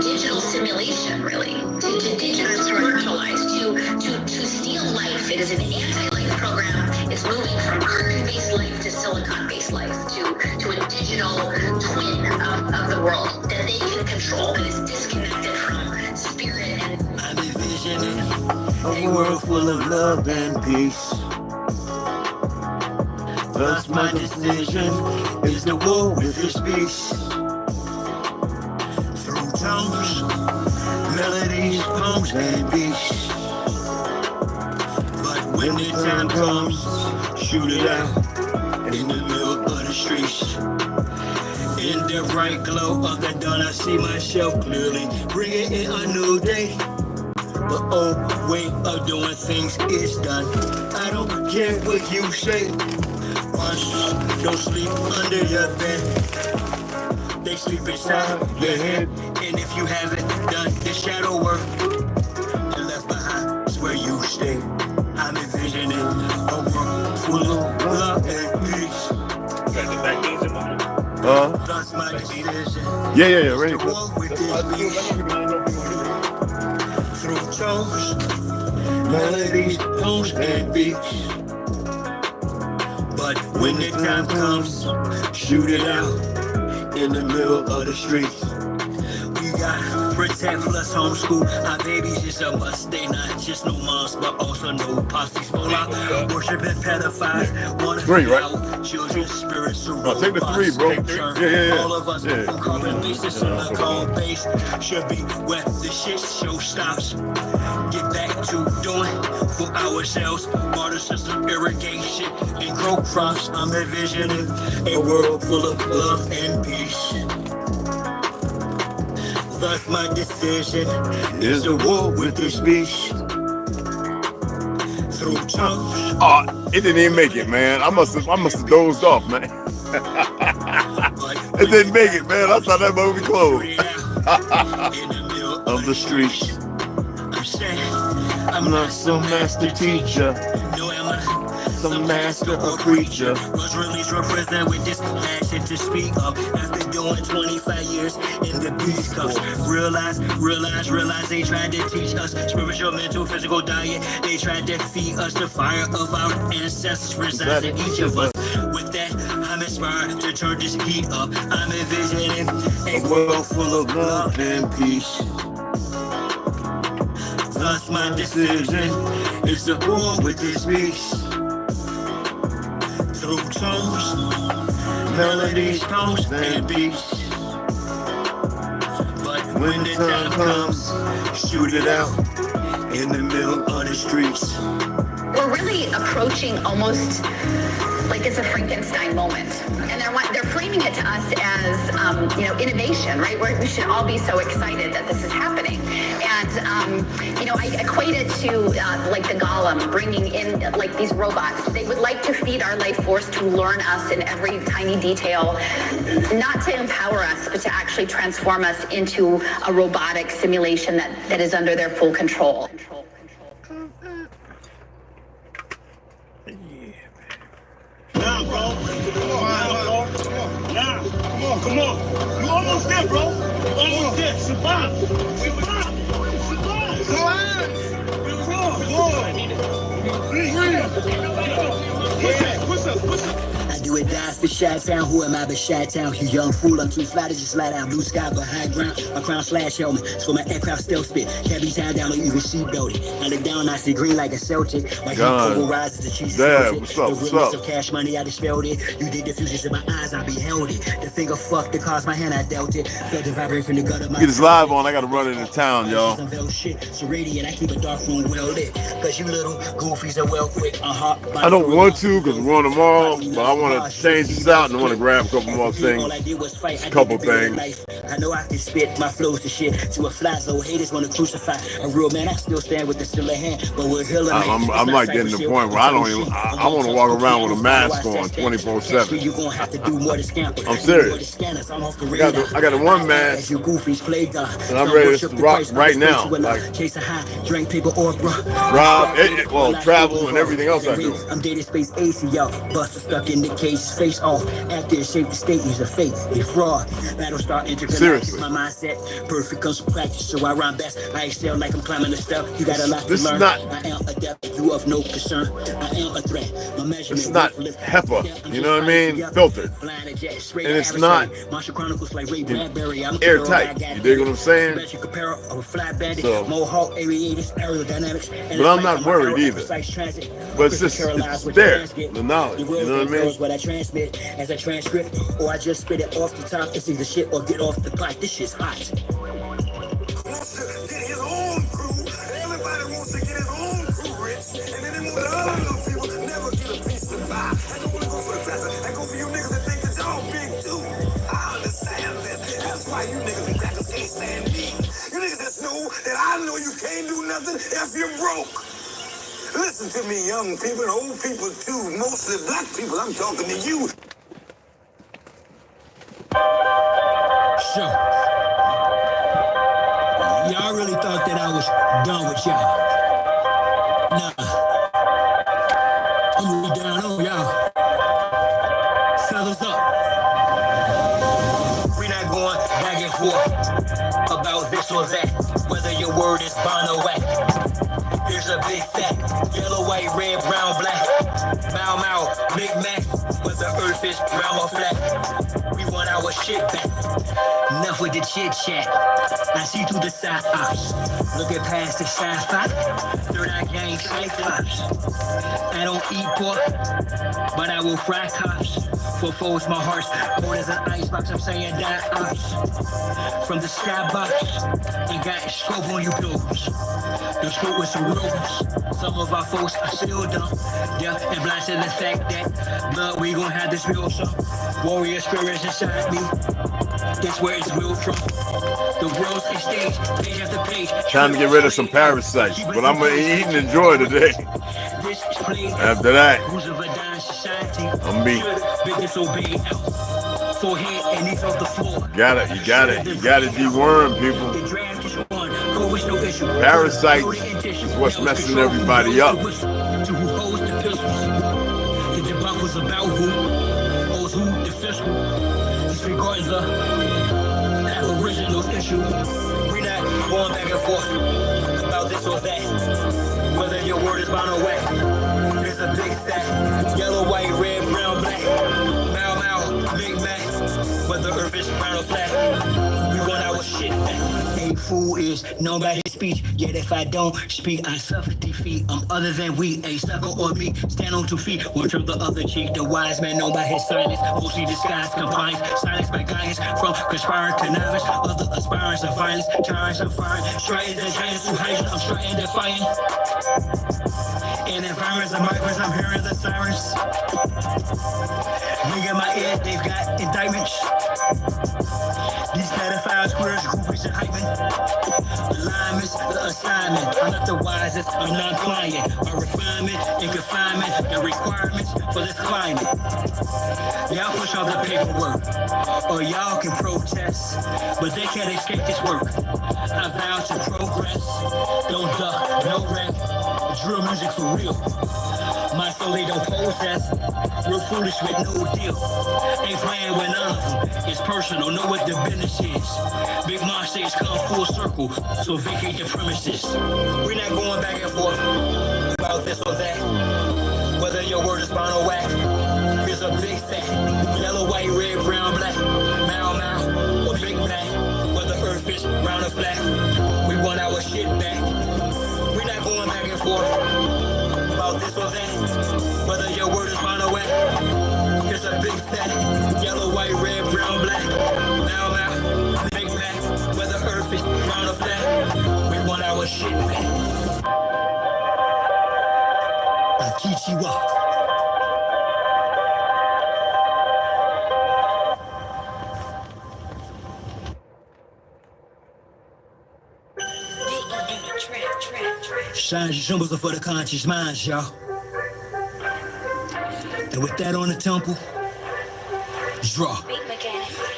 digital simulation, really, to digitalize, to virtualize, to steal life. It is an anti-life program. It's moving from carbon-based life to silicon-based life, to a digital twin of the world that they can control, that is disconnected from spirit. And I'm envisioning a world full of love and peace. Thus my decision is to war with this beast. Through tones, melodies, poems, and beats. But when the time comes, shoot it out in the middle of the streets. In the bright glow of the dawn, I see myself clearly, bringing in a new day. The old way of doing things is done. I don't care what you say. Don't sleep under your bed. They sleep inside your head. And if you haven't done the shadow work and left behind is where you stay. I'm envisioning a world full of love and peace. That's my decision. Yeah, ready. Through tones, melodies, poems, and beats. But when the time comes, shoot it out in the middle of the streets. We got protect plus homeschool. Our babies is a must. They not just no moms, but also no pops. Spola, worshiping pedophiles. Wanna three, right? Children's spirits. Take the three, bro. Yeah. All of us from carbon basis and the cold base should be where the shit show stops. Get back to doing for ourselves. Water system irrigation and grow crops. I'm envisioning a world full of love and peace. Thus my decision is to war with this beast. Through tones. Oh, it didn't even make it, man. I must have dozed off, man. It didn't make it, man. I thought that movie closed. Of the streets. I'm not some master teacher. No, am I some master or preacher? Was released represent with this passion to speak up. After doing 25 years in the beast cups. Realize they tried to teach us spiritual, mental, physical diet. They tried to feed us the fire of our ancestors resides in each of us. With that, I'm inspired to turn this heat up. I'm envisioning a world full of love and peace. Thus my decision is to war with this beast. Through tones, melodies, poems, and beats. But when the time comes, shoot it out in the middle of the streets. We're really approaching almost like it's a Frankenstein moment. And they're framing it to us as, innovation, right? We should all be so excited that this is happening. And, I equate it to like the Golem bringing in like these robots. They would like to feed our life force to learn us in every tiny detail, not to empower us, but to actually transform us into a robotic simulation that is under their full control. Nah, bro. Come on. You almost there, bro. Almost there. Survive. I do it die for Chi-Town. Who am I but Chi-Town? You young fool, I'm too fly to just lie down. Blue sky but high ground. My crown slash helmet. It's for my aircraft stealth spit. Can't be tied down or even seat belted. I look down, I see green like a Celtic. My heat overrides the cheese. What's up? The realness of cash money, I dispelled it. You did the fusions in my eyes, I beheld it. The finger fucked the cause, my hand, I dealt it. Felt the vibrate from the gut of my. Get this live on. I gotta run into town, y'all. So radiant, I keep a dark room well lit. Cause you little goofies are well quick. I don't want to because we're on tomorrow, but I want to change this out and I want to grab a couple more things. A couple things. I know I can spit my flows to shit to a fly, so haters want to crucify a real man. I still stand with the still in hand, but we're healing. I'm like getting to the point where I don't even. I want to walk around with a mask on 24/7. I'm serious. I got the one mask, and I'm ready to rock right now. Like rob, well, travel, and everything else I do. I'm data space AC, yo. Buster stuck in the case, face off. Actor shape the state, he's a fake, a fraud. Battle start intergalactic, my mindset. Perfect comes from practice, so I rhyme best. I excel like I'm climbing the step. You got a lot to learn. I am adept, you of no concern. I am a threat. My measurement. It's not HEPA, you know what I mean? Filtered. And it's not airtight. You dig what I'm saying? So, but I'm not worried either. But it's just, it's there, the knowledge, you know what I mean? What I transmit as a transcript, or I just spit it off the top. It's either shit or get off the pot. This shit's hot. Wants to get his own crew. Everybody wants to get his own crew rich. And then they want the other little people never get a piece of the pie. I don't want to go for the presser. I go for you niggas that think that y'all big too. I understand this. That's why you niggas and crackers can't stand me. You niggas just know that I know you can't do nothing if you're broke. Listen to me, young people and old people too. Mostly black people, I'm talking to you. So, y'all really thought that I was done with y'all. Nah. I'm really down on y'all. Fellas up. We not going back and forth about this or that, whether your word is bond or whack. Here's a big fact, yellow, white, red, brown, black. Mau Mau, Big Mac, whether earth is round or flat. We want our shit back. Enough with the chit chat. I see through the side ops. Looking past the sci-fi. Third eye gang cyclops. I don't eat pork, but I will fry cops. For foes, my heart's cold as an icebox. I'm saying die ops. From the skybox, and got scope on you dudes. The scope with some rules. Some of our folks are still dumb. Yeah, and blind to the fact that blood, we gon' have this real some warrior spirits inside me. That's where it's real from. The world's a stage, page after page. Trying to get rid of some parasites, but I'm gonna eat and enjoy today. After that, I'm beat. You gotta deworm people. Parasites is what's messing everybody up. The debacles about who owes who the fiscal. Disregards the aboriginal issue. We not going back and forth about this or that, whether your word is bond or whack. There's a big fact, yellow, white, red, brown, black. Mau Mau, Big Mac, whether earth is brown or flat. We want our shit back. A fool is known by his speech, yet if I don't speak, I suffer defeat. I'm other than we, a sucker or me. Stand on 2 feet, one turn the other cheek. The wise man known by his silence, mostly disguised compliance. Silence by guidance, from conspiring to novice. Other aspirants of violence, tyrants of fire. Striking the giants who hide, I'm striking defiant. In environments of migrants, I'm hearing the sirens. Ring in my ear, they've got indictments. These pedophiles, queers, groupies, and hype men. Alignments, the assignment. I'm not the wisest, I'm non-pliant. My refinement and confinement, the requirements for this climate. Y'all push all the paperwork, or y'all can protest, but they can't escape this work. I vow to progress, don't duck, no wreck. Drill music for real. My soul they don't possess. Real foolish with no deal. Ain't playing with none of them. It's personal, know what the business is. Big monsters come full circle, so vacate the premises. We're not going back and forth about this or that, whether your word is bond or whack. Here's a big fact, yellow, white, red, brown, black. Mau Mau, or Big Mac, whether earth is round or flat. We want our shit back. We're not going back and forth about this or that, whether your word is bond or whack. Here's a big fact, yellow, white, red, brown, black. Mau Mau, Big Mac, whether earth is round or flat. We want our shit back. Akichiwa. Signs and symbols are for the conscious minds, y'all. And with that on the temple, draw.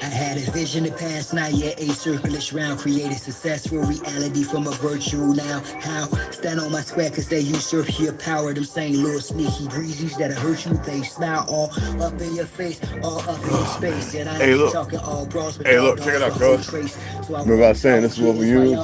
I had a vision to pass, not yet a circulus round. Created successful reality from a virtual now. How? Stand on my square cause they usurp your power. Them same little sneaky breezes that'll hurt you. They smile all up in your face, all up in your space. And I ain't talking all bros, but hey, look, check it out, cuz. Remember I was saying this is what we use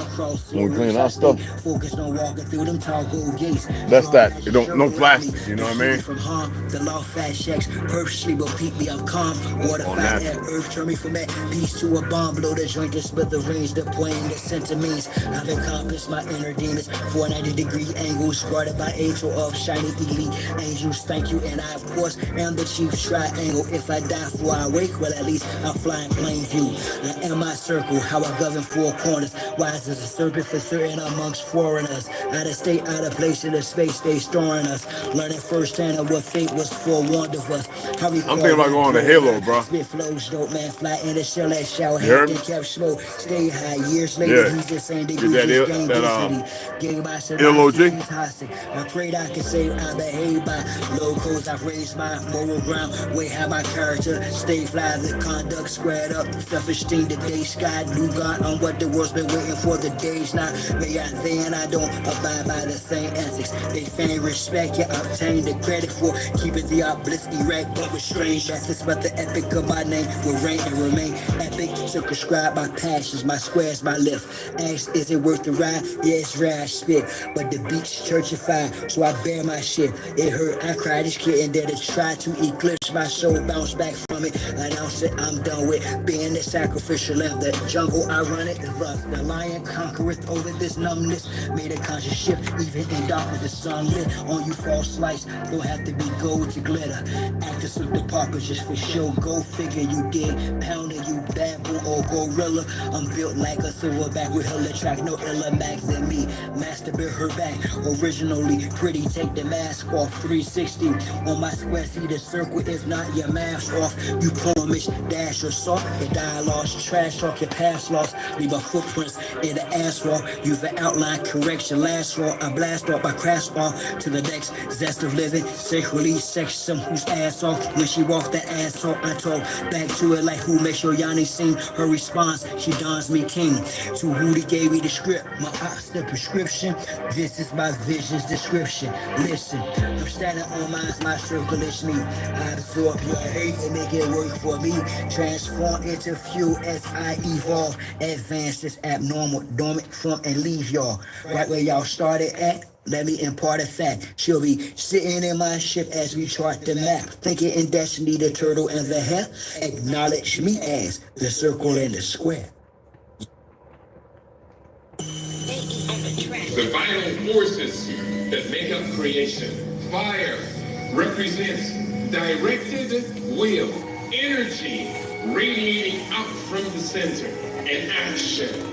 when we clean our stuff. Focused on walking through them tall gold gates. That's that. You don't, no plastic, you know what I mean? From harm, the law fat shacks purposely repeat me. I'm calm. Water fight that earth, turn me from that peace to a bomb. Blow the joint, just with the range, the point, the sentiments. I've encompassed my inner demons. 490-degree angles, guarded by angel of shiny elite angels. Thank you, and I of course am the chief triangle. If I die before I wake, well at least I'm flying plain view. I am my circle, how I govern four corners. Wise as a serpent for certain amongst foreigners. Out of state, out of place, in the space they storing us. Learning firsthand of what fate was forewarned of us. How we I'm thinking about going to Halo, bro. Spit flows, dope man, fly in the shell at shower. You heard me? Kept slow, stay high. Years later, he's the same degree. That LOG? I prayed I could say I behave by locals. I've raised my moral ground. Way how my character stay fly. The conduct squared up. Self-esteem, the day sky. New God on what the world's been waiting for. The days not. May I then I don't abide by the same ethics. They feign respect, yet obtain the credit for keeping the bliss erect, but with strange methods. But the epic of my name will reign and remain epic. Circumscribe my passions, my squares, my lift. Ask, is it worth the ride? Yeah, it's rare, I spit, but the beats churchified, so I bear my shit. It hurt, I cried, this kid, and there to try to eclipse my soul, bounce back from it. Announce it, I'm done with being the sacrificial lamb. The jungle, I run it, thus the lion conquereth over this numbness. Made a conscious shift, even in darkness, the sun lit on you, false lights. Don't have to be gold to glitter. Actors with the poppers just for show. Go figure, you dig. Pounder, you bamboo or gorilla. I'm built like a silverback with hella track, no illa max than me. Masturbate her back, originally pretty. Take the mask off, 360 on my square. See the circle, if not your mask off. You promise, dash or salt. The dialogue's trash talk, your past lost. Leave a footprints in the asphalt. You've an outline correction, last fall. I blast off, I crash off to the next zest of living. Sexually sex some whose ass off. When she walked the ass off, I talk back to it like who makes sure Yanni sing. Her response, she dons me king. To who they gave me the script, my ops the prescription. This is my vision's description. Listen, I'm standing on my circle is me. I absorb your hate and make it work for me. Transform into fuel as I evolve. Advance this abnormal, dormant form and leave y'all right where y'all started at. Let me impart a fact. She'll be sitting in my ship as we chart the map. Thinking in destiny, the turtle and the hare. Acknowledge me as the circle and the square. The vital forces that make up creation. Fire represents directed will, energy radiating out from the center, and action.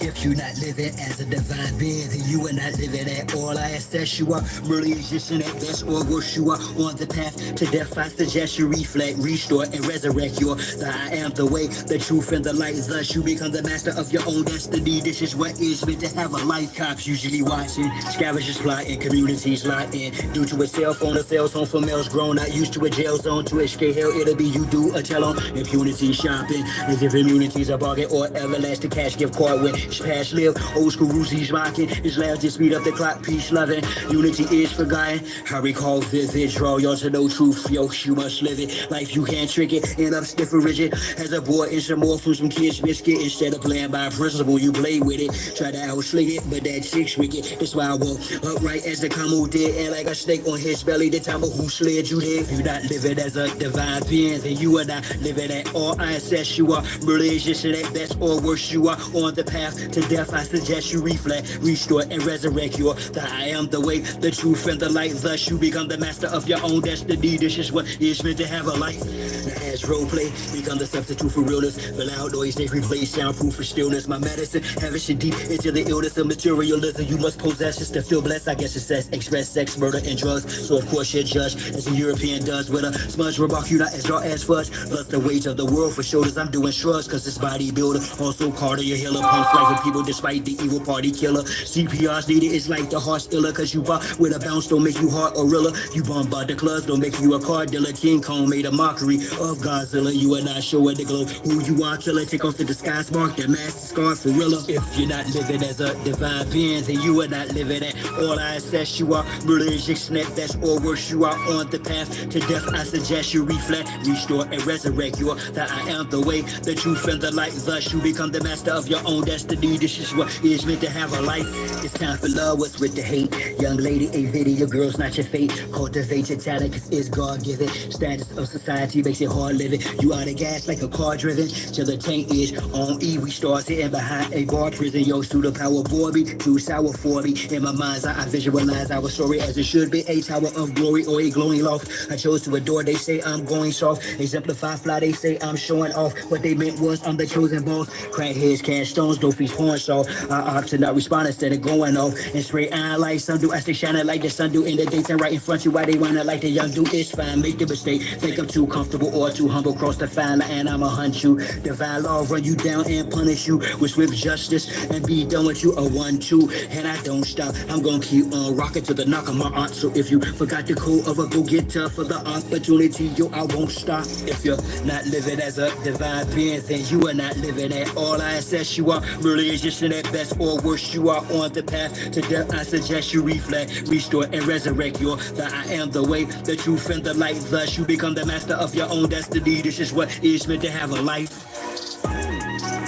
If you're not living as a divine being, then you are not living at all. I assess you are merely existing at best or worse. You are on the path to death. I suggest you reflect, restore, and resurrect your I am the way, the truth, and the light. Thus you become the master of your own destiny. This is what is meant to have a life. Cops usually watching, scavengers plotting, communities locked in. Due to a cell phone, a sales home for males grown, not used to a jail zone. To escape hell, it'll be you do a tell on impunity shopping. As if immunity's a bargain or everlasting cash gift card when past live. Old school Ruzi's rocking. His labs just speed up the clock. Peace loving. Unity is forgotten. I recall vivid. Draw y'all to know truth. Yo, you must live it. Life you can't trick it. End up stiff or rigid. As a boy, it's more from some kids biscuit. Instead of playing by principle, you play with it. Try to outsling it, but that chick's wicked. That's why I walk upright as the Kamo did. And like a snake on his belly. The time of who slid you there. If you're not living as a divine being, then you are not living at all. I assess you are merely existing at best or worse. You are on the path to death. I suggest you reflect, restore, and resurrect your I am the way, the truth, and the light. Thus you become the master of your own destiny. This is what is meant to have a life. Now, as as roleplay, become the substitute for realness. The loud noise they replace soundproof for stillness. My medicine, having shit deep into the illness of materialism. You must possess just to feel blessed. I guess it says express sex, murder, and drugs. So of course you're judged as a European does with a smudge remark. You not as raw as fudge. Thus the weight of the world for shoulders. I'm doing shrugs cause this bodybuilder. Also Carter, your healer. Pumps like the people despite the evil party killer. CPR's needed. It's like the heart's iller cause you bought with a bounce don't make you heart or rilla. You bombard the clubs don't make you a car dealer. King Kong made a mockery of Godzilla. You are not showing the glow who you are. Killer, take off the disguise mark, that mask scar for realer. If you're not living as a divine being, then you are not living at all. I assess you are religious net, that's or worse. You are on the path to death. I suggest you reflect, restore, and resurrect. You are that I am the way, the truth, and the light. Thus you become the master of your own destiny. This is what is meant to have a life. It's time for love, what's with the hate? Young lady, a video, girl's not your fate. Cultivate your talent, cause it's God-given. Status of society makes it hard living. You are the gas like a car driven. Till the tank is on E, we start sitting behind a bar prison. Yo, pseudo power bore me, too sour for me. In my mind's eye, I visualize our story as it should be. A tower of glory or a glowing loft. I chose to adore, they say I'm going soft. Exemplify fly, they say I'm showing off. What they meant was I'm the chosen boss. Crackheads, cash stones, don't feast horn saw. I opt to not respond instead of going off. And spray iron like sun do, I stay shining like the sun do. In the daytime right in front you, why they wanna like the young dude. It's fine, make the mistake. Think I'm too comfortable or too humble. Cross the fine line and I'ma hunt you. Divine law run you down and punish you with swift justice and be done with you. A 1-2 and I don't stop. I'm gonna keep on rocking to the knock of my aunt. So if you forgot the code of a go-getter for the opportunity, yo, I won't stop. If you're not living as a divine being, then you are not living at all. I assess you are religious and at best or worse. You are on the path to death. I suggest you reflect, restore, and resurrect. You're that I am the way, the truth, and the light. Thus you become the master of your own destiny. This is what is meant to have a life.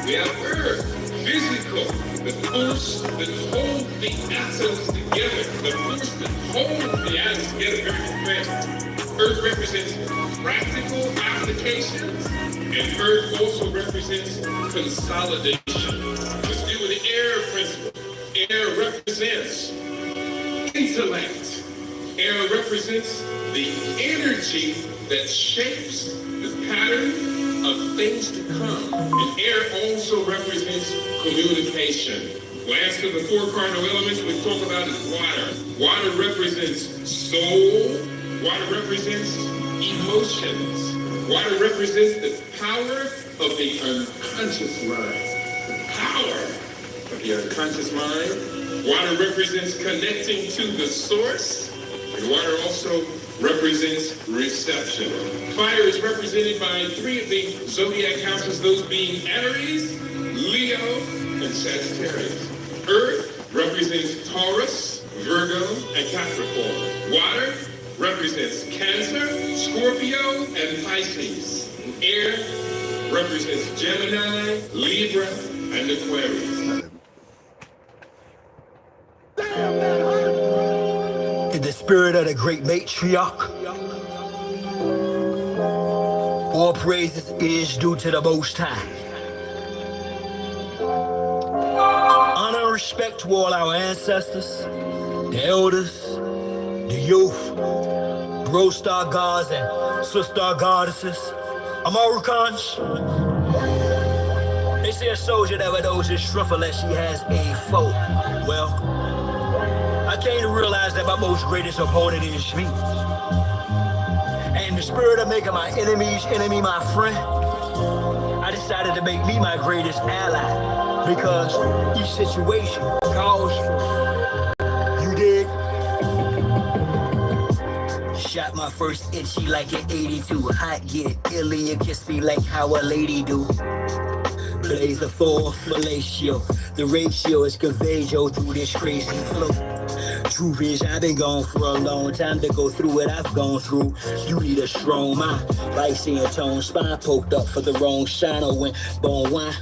We have earth, physical, the force that holds the atoms together, the force that holds the atoms together very fast. Earth represents practical applications, and earth also represents consolidation. Let's deal with the air principle. Air represents intellect. Air represents the energy that shapes the pattern of things to come. And air also represents communication. Last of the four cardinal elements we talk about is water. Water represents soul. Water represents emotions. Water represents the power of the unconscious mind. The power of the unconscious mind. Water represents connecting to the source. And water also represents reception. Fire is represented by three of the zodiac houses, those being Aries, Leo, and Sagittarius. Earth represents Taurus, Virgo, and Capricorn. Water represents Cancer, Scorpio, and Pisces. Air represents Gemini, Libra, and Aquarius. In the spirit of the great matriarch, all praises is due to the Most High. Honor and respect to all our ancestors, the elders, the youth, bro star gods and sister goddesses, Americans. They say a soldier never knows his strength unless he has a foe. Well, I came to realize that my most greatest opponent is me. And in the spirit of making my enemy's enemy my friend, I decided to make me my greatest ally. Because each situation calls for it. You dig? Shot my first itchy like an 82. Hot, yeah, Ilya kissed me like how a lady do. Blaze the fourth fellatio. The ratio is conveyo through this crazy flow. Truth is, I've been gone for a long time. To go through what I've gone through, you need a strong mind. Like seeing tone spine poked up for the wrong shine. Or when bone wine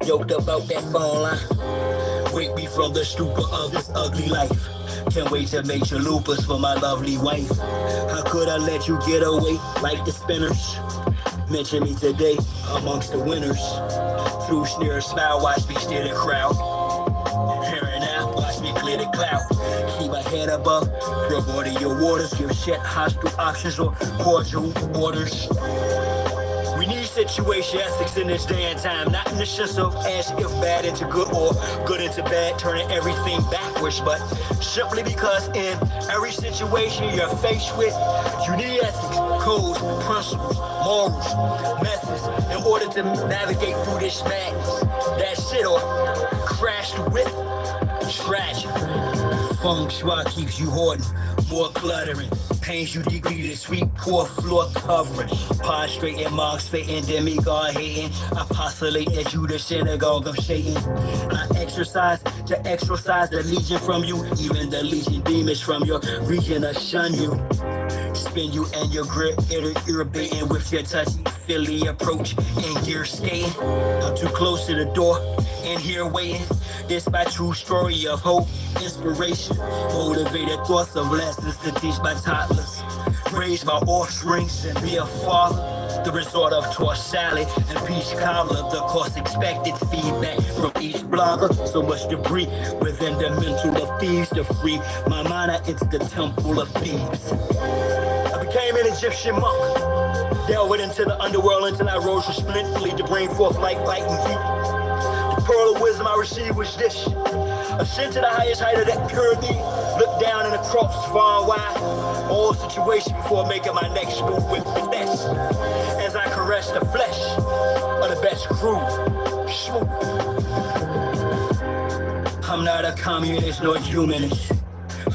yoked up out that phone line. Wake me from the stupor of this ugly life. Can't wait to make your lupus for my lovely wife. How could I let you get away like the spinners? Mention me today amongst the winners. Through sneer, smile, watch me steer the crowd. Here and now, watch me clear the cloud. Keep my head above, rub water your waters. Give shit hostile options or cordial orders. We situation, ethics in this day and time, not in the sense of as if bad into good or good into bad, turning everything backwards, but simply because in every situation you're faced with, you need ethics, codes, principles, morals, methods in order to navigate through this madness. That's it, or crashed with tragic. Feng shui keeps you hoarding, more cluttering. Pains you deeply to sweep poor floor covering. Prostrate and monks fitting, demigod hating. I postulate that you the synagogue of Satan. I exercise to exorcise the legion from you. Even the legion demons from your region will shun you. Spin you and your grip, irritating with your touchy-feely approach and gear skating. I'm too close to the door and here waiting. This my true story of hope, inspiration, motivated thoughts of lessons to teach my toddlers, raise my offsprings and be a father. The result of torch salad and peach cobbler, the course expected feedback from each blogger. So much debris within the mental of thieves to free my mind. It's the temple of Thebes. I became an Egyptian monk, delved into the underworld until I rose resplendently to bring forth light and heat. The pearl of wisdom I received was this: ascend to the highest height of that pyramid, look down in the cross far and wide, all situations before making my next move with finesse, as I caress the flesh of the best crew. Smooth. I'm not a communist nor humanist.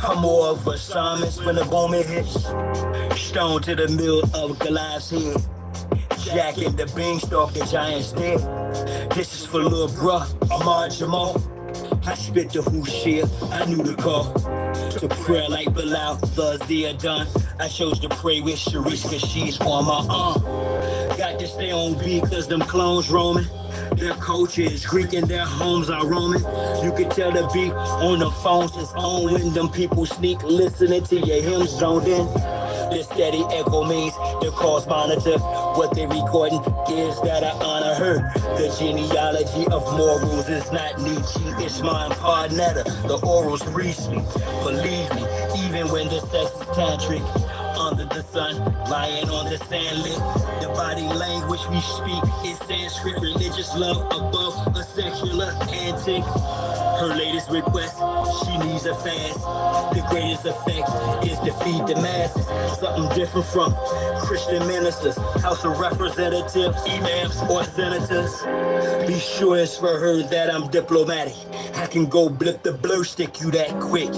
I'm more of a psalmist when the moment hits. Stone to the middle of Goliath's head. Jack in the beanstalk, the giant's dead. This is for little bruh, Ahmad Jamal. I spit the whoosh, I knew the call. To prayer like Bilal, thus the done. I chose to pray with Sharice cause she's on my arm. Got to stay on beat cause them clones roaming. Their culture is Greek and their homes are Roman. You can tell the beat on the phones is on when them people sneak listening to your hymns zoned in. The steady echo means the cause monitor. What they recording is that I honor her. The genealogy of morals is not Nietzsche, it's my Parnetta. The orals reach me, believe me, even when the sex is tantric. Under the sun, lying on the sand lip. The body language we speak is Sanskrit. Religious love above a secular antic. Her latest request, she needs a fast. The greatest effect is to feed the masses. Something different from Christian ministers, House of Representatives, imams, or senators. Be sure it's for her that I'm diplomatic. I can go blip the blur stick you that quick.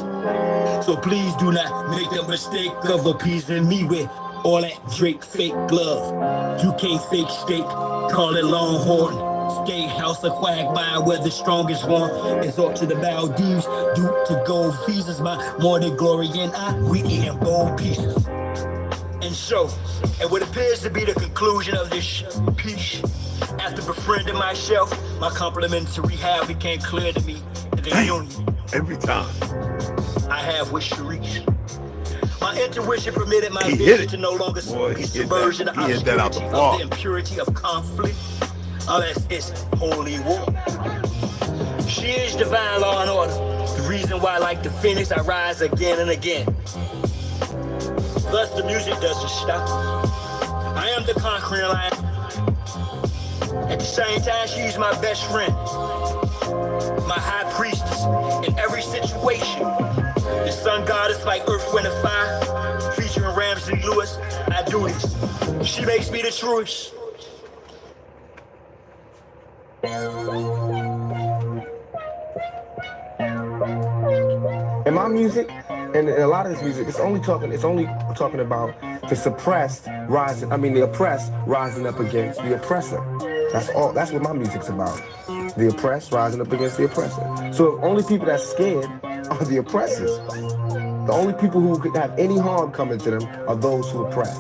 So please do not make the mistake of appeasing me with all that Drake fake glove. You can't fake steak, call it Longhorn. Steakhouse a quagmire where the strongest one is up to the Maldives. Due to gold visas, my morning glory and I, we eating bold pieces. And so, at what appears to be the conclusion of this piece, after befriending myself, my complimentary rehab became clear to me in the union. Every time. I have with Sharice. My intuition permitted my vision to no longer be submerged in the obscurity of the impurity of conflict. Unless it's holy war. She is divine law and order. The reason why, like the phoenix, I rise again and again. Thus the music doesn't stop. I am the conquering lion. At the same time, she's my best friend. My high priestess in every situation. The sun goddess like earth, wind, and fire. Featuring Ramsey Lewis, I do this. She makes me the truest. In my music, and in a lot of this music, it's only talking about the suppressed rising. I mean, the oppressed rising up against the oppressor. That's all. That's what my music's about. The oppressed rising up against the oppressor. So the only people that's scared are the oppressors. The only people who could have any harm coming to them are those who oppress.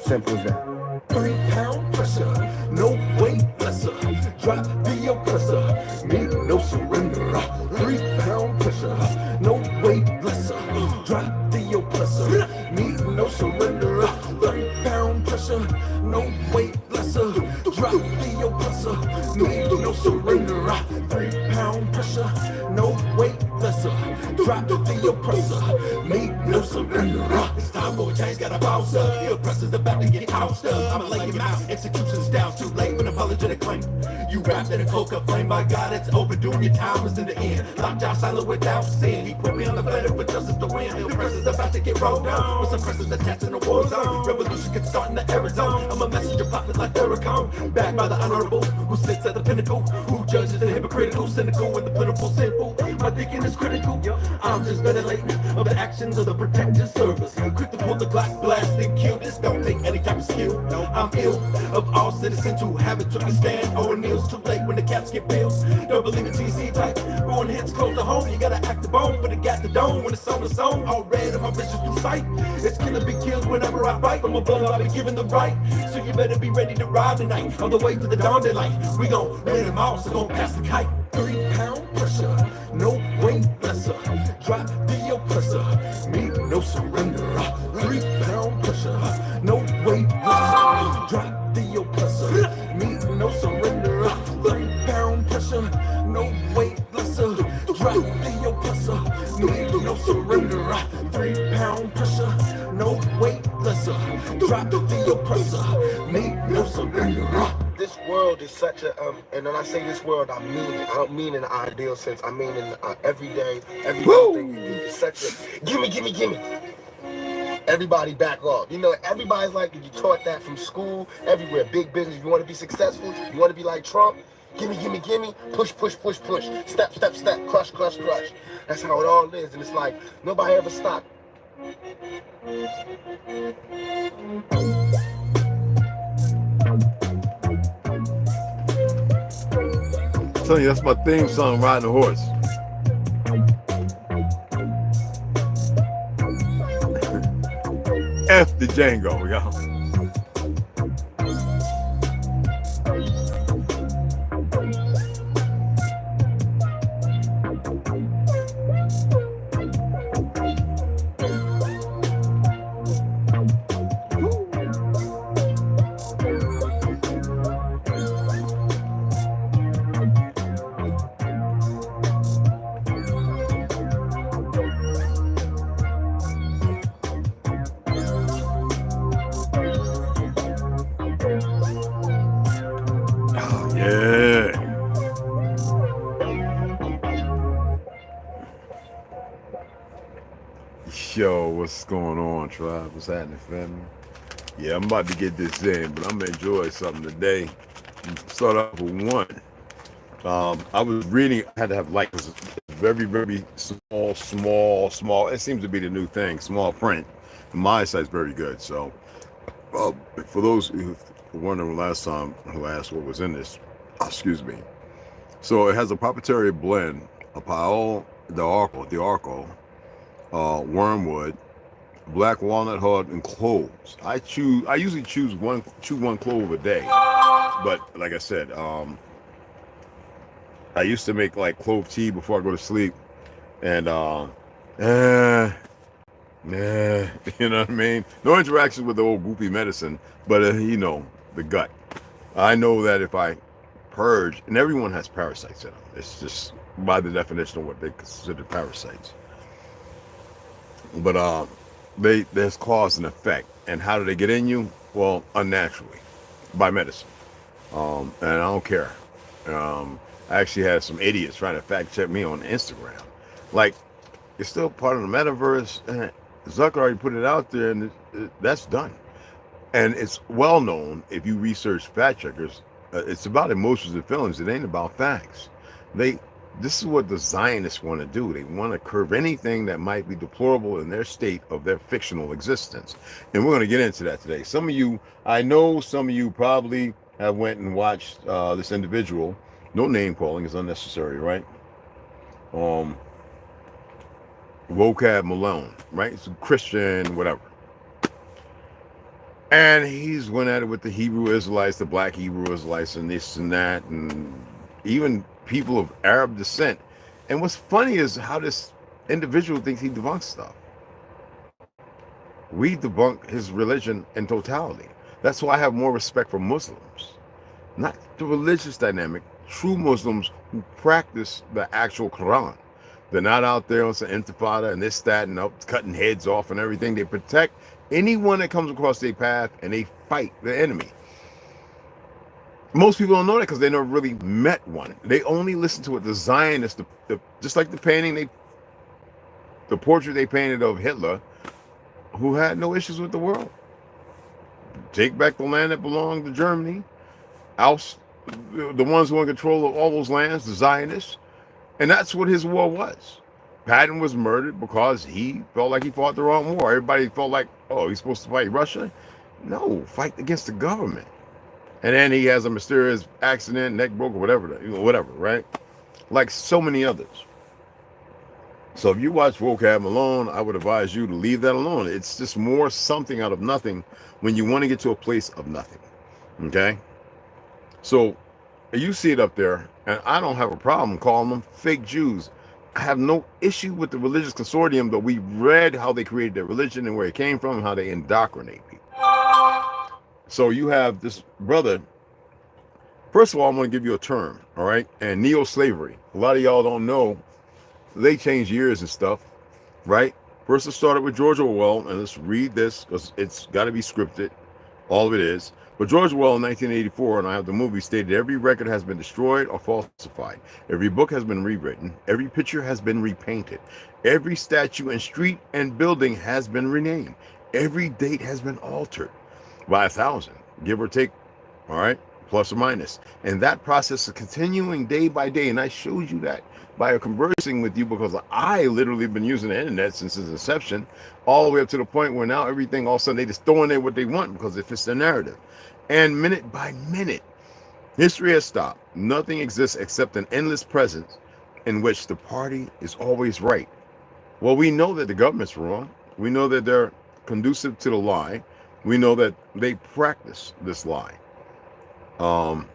Simple as that. 3 pound pressure, no weight lesser. Drop the oppressor, need no surrender. 3 pound pressure, no weight lesser. Drop the oppressor, need no surrender. 3 pound pressure, no weight lesser. Drop the oppressor, need no surrender. 3 pound pressure, no weight lesser. oppressor. Drop the oppressor. Make no surrender. It's time for a change, got a boss up. The oppressor's about to get tossed up. I'ma lay him out. Execution style's too late for an apologetic claim. You wrapped in a coca flame, by God, it's overdue. Your time is in the end. Locked out silent without sin. He put me on the planet for justice to win. The oppressor's about to get rolled down. With some oppressors attached in the war zone. Revolution can start in the Arizona. I'm a messenger popping like Farrakhan. Backed by the honorable, who sits at the pinnacle. Who judges the hypocritical, cynical, and the pitiful sinful. My thinking is critical. I'm just ventilating of the actions of the protective service. Quick to pull the Glock, blast and kill. This don't take any type of skill. I'm ill of all citizens who haven't took a stand. O'Neill's too late when the caps get bills. Don't believe in TC type. Ruin hits close to home. You gotta act the bone, but it got the dome when it's on the song. All red of my vision through sight. It's killer be killed whenever I fight. From above, I'll be given the right. So you better be ready to ride tonight. On the way to the dawn daylight. We gon' let them all, so gon' pass the kite. 3-pound pressure, no weight lesser. Drop the oppressor, me no surrender. 3-pound pressure, no weight lesser. Drop the oppressor, me no surrender. 3-pound pressure, no weight lesser. Drop the oppressor, me no surrender. 3-pound pressure, no weight lesser. Drop the oppressor, me no surrender. This world is such a, and when I say this world, I mean it. I don't mean in an ideal sense. I mean in everyday thing we do. It's such a, gimme. Everybody back off. You know, everybody's like, you taught that from school, everywhere. Big business, you want to be successful, you want to be like Trump, gimme, push, step, crush. That's how it all is. And it's like, nobody ever stopped. I'm telling you, that's my theme song, Riding a Horse. F the Django, y'all. Yo, what's going on, tribe? What's happening, family? Yeah, I'm about to get this in, but I'm gonna enjoy something today. Start off with one. I was reading, I had to have light, because it's very small. It seems to be the new thing, small print. And my eyesight's very good. So, for those who were wondering last time who asked what was in this, excuse me. So it has a proprietary blend of the arco, wormwood, black walnut hud, and cloves. I usually chew one clove a day, but like I said, I used to make like clove tea before I go to sleep, and you know what I mean? No interactions with the old goopy medicine, but you know, the gut. I know that if I purge, and everyone has parasites in them. It's just by the definition of what they consider parasites. But there's cause and effect. And how do they get in you? Well, unnaturally, by medicine. And I don't care. I actually had some idiots trying to fact check me on Instagram. Like, it's still part of the metaverse. And Zucker already put it out there, and that's done. And it's well known, if you research fact checkers, it's about emotions and feelings. It ain't about facts. This is what the Zionists want to do. They want to curb anything that might be deplorable in their state of their fictional existence. And we're going to get into that today. I know some of you probably have went and watched this individual. No name calling is unnecessary, right? Vocab Malone, right? It's a Christian, whatever. And he's went at it with the Hebrew Israelites, the black Hebrew Israelites, and this and that, and even people of Arab descent. And what's funny is how this individual thinks he debunks stuff. We debunk his religion in totality. That's why I have more respect for Muslims. Not the religious dynamic, true Muslims who practice the actual Quran. They're not out there on some intifada and this, that, and up, cutting heads off and everything. They protect anyone that comes across their path, and they fight the enemy. Most people don't know that because they never really met one. They only listen to what the Zionists, just like the painting, the portrait they painted of Hitler, who had no issues with the world. Take back the land that belonged to Germany. Oust the ones who are in control of all those lands, the Zionists. And that's what his war was. Patton was murdered because he felt like he fought the wrong war. Everybody felt like, oh, he's supposed to fight Russia? No, fight against the government. And then he has a mysterious accident, neck broke, or whatever, right? Like so many others. So if you watch Vocab alone, I would advise you to leave that alone. It's just more something out of nothing when you want to get to a place of nothing. Okay? So you see it up there, and I don't have a problem calling them fake Jews. I have no issue with the religious consortium, but we read how they created their religion and where it came from and how they indoctrinate people. So you have this brother. First of all, I'm going to give you a term, all right? And neo-slavery. A lot of y'all don't know. They change years and stuff, right? First, it started with George Orwell, and let's read this because it's got to be scripted. All of it is. But George Orwell in 1984, and I have the movie, stated every record has been destroyed or falsified. Every book has been rewritten. Every picture has been repainted. Every statue and street and building has been renamed. Every date has been altered by 1,000, give or take, all right, plus or minus. And that process is continuing day by day. And I showed you that by conversing with you because I literally been using the internet since its inception, all the way up to the point where now everything, all of a sudden, they just throw in there what they want because it fits their narrative. And minute by minute, history has stopped. Nothing exists except an endless presence in which the party is always right. Well, we know that the government's wrong. We know that they're conducive to the lie. We know that they practice this lie. And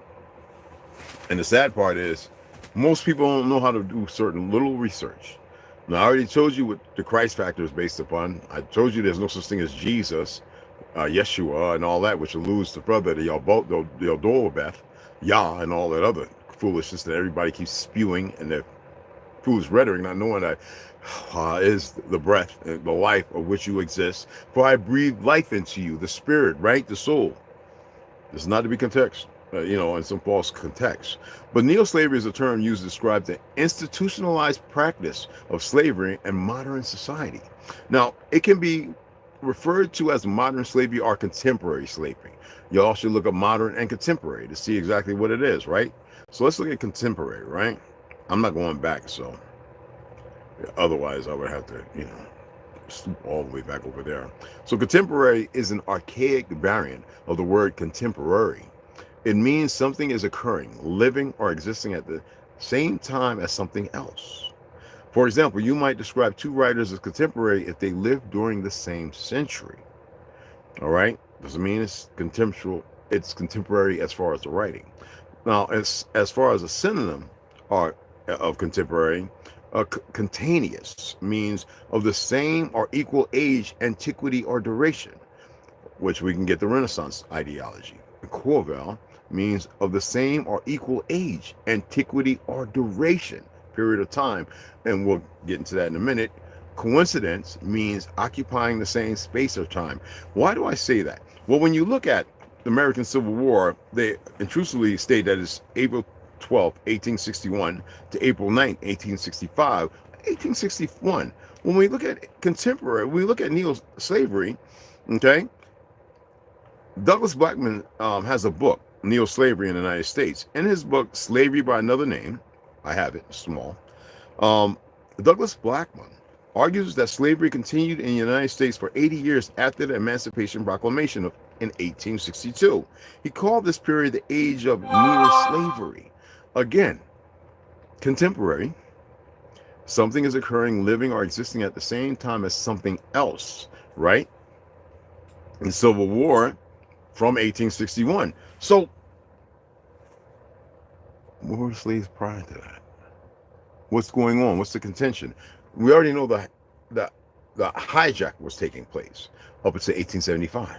the sad part is most people don't know how to do certain little research. Now, I already told you what the Christ factor is based upon. I told you there's no such thing as Jesus, Yeshua, and all that, which alludes to brother, the Yodolabeth, Yah, and all that other foolishness that everybody keeps spewing and their foolish rhetoric, not knowing that is the breath and the life of which you exist. For I breathe life into you, the spirit, right? The soul. This is not to be context, in some false context. But neo-slavery is a term used to describe the institutionalized practice of slavery in modern society. Now, it can be referred to as modern slavery or contemporary slavery. Y'all should look up modern and contemporary to see exactly what it is, right? So let's look at contemporary, right? I'm not going back, so otherwise I would have to, stoop all the way back over there. So contemporary is an archaic variant of the word contemporary. It means something is occurring, living, or existing at the same time as something else. For example, you might describe two writers as contemporary if they lived during the same century. All right? Doesn't mean it's contemporary as far as the writing. Now, as far as a synonym of contemporary, contaneous means of the same or equal age, antiquity, or duration, which we can get the Renaissance ideology. Equivalent means of the same or equal age, antiquity, or duration, period of time, and we'll get into that in a minute. Coincidence means occupying the same space or time. Why do I say that? Well, when you look at the American Civil War, they intrusively state that it's April 12th, 1861 to April 9th, 1865. 1861. When we look at contemporary, we look at neo-slavery, okay? Douglas Blackman has a book, Neo-Slavery in the United States. In his book, Slavery by Another Name, I have it, small, Douglas Blackman argues that slavery continued in the United States for 80 years after the Emancipation Proclamation in 1862. He called this period the age of neo-slavery. Again, contemporary, something is occurring, living, or existing at the same time as something else, right? In Civil War from 1861. So, what were slaves prior to that? What's going on? What's the contention? We already know the hijack was taking place up until 1875.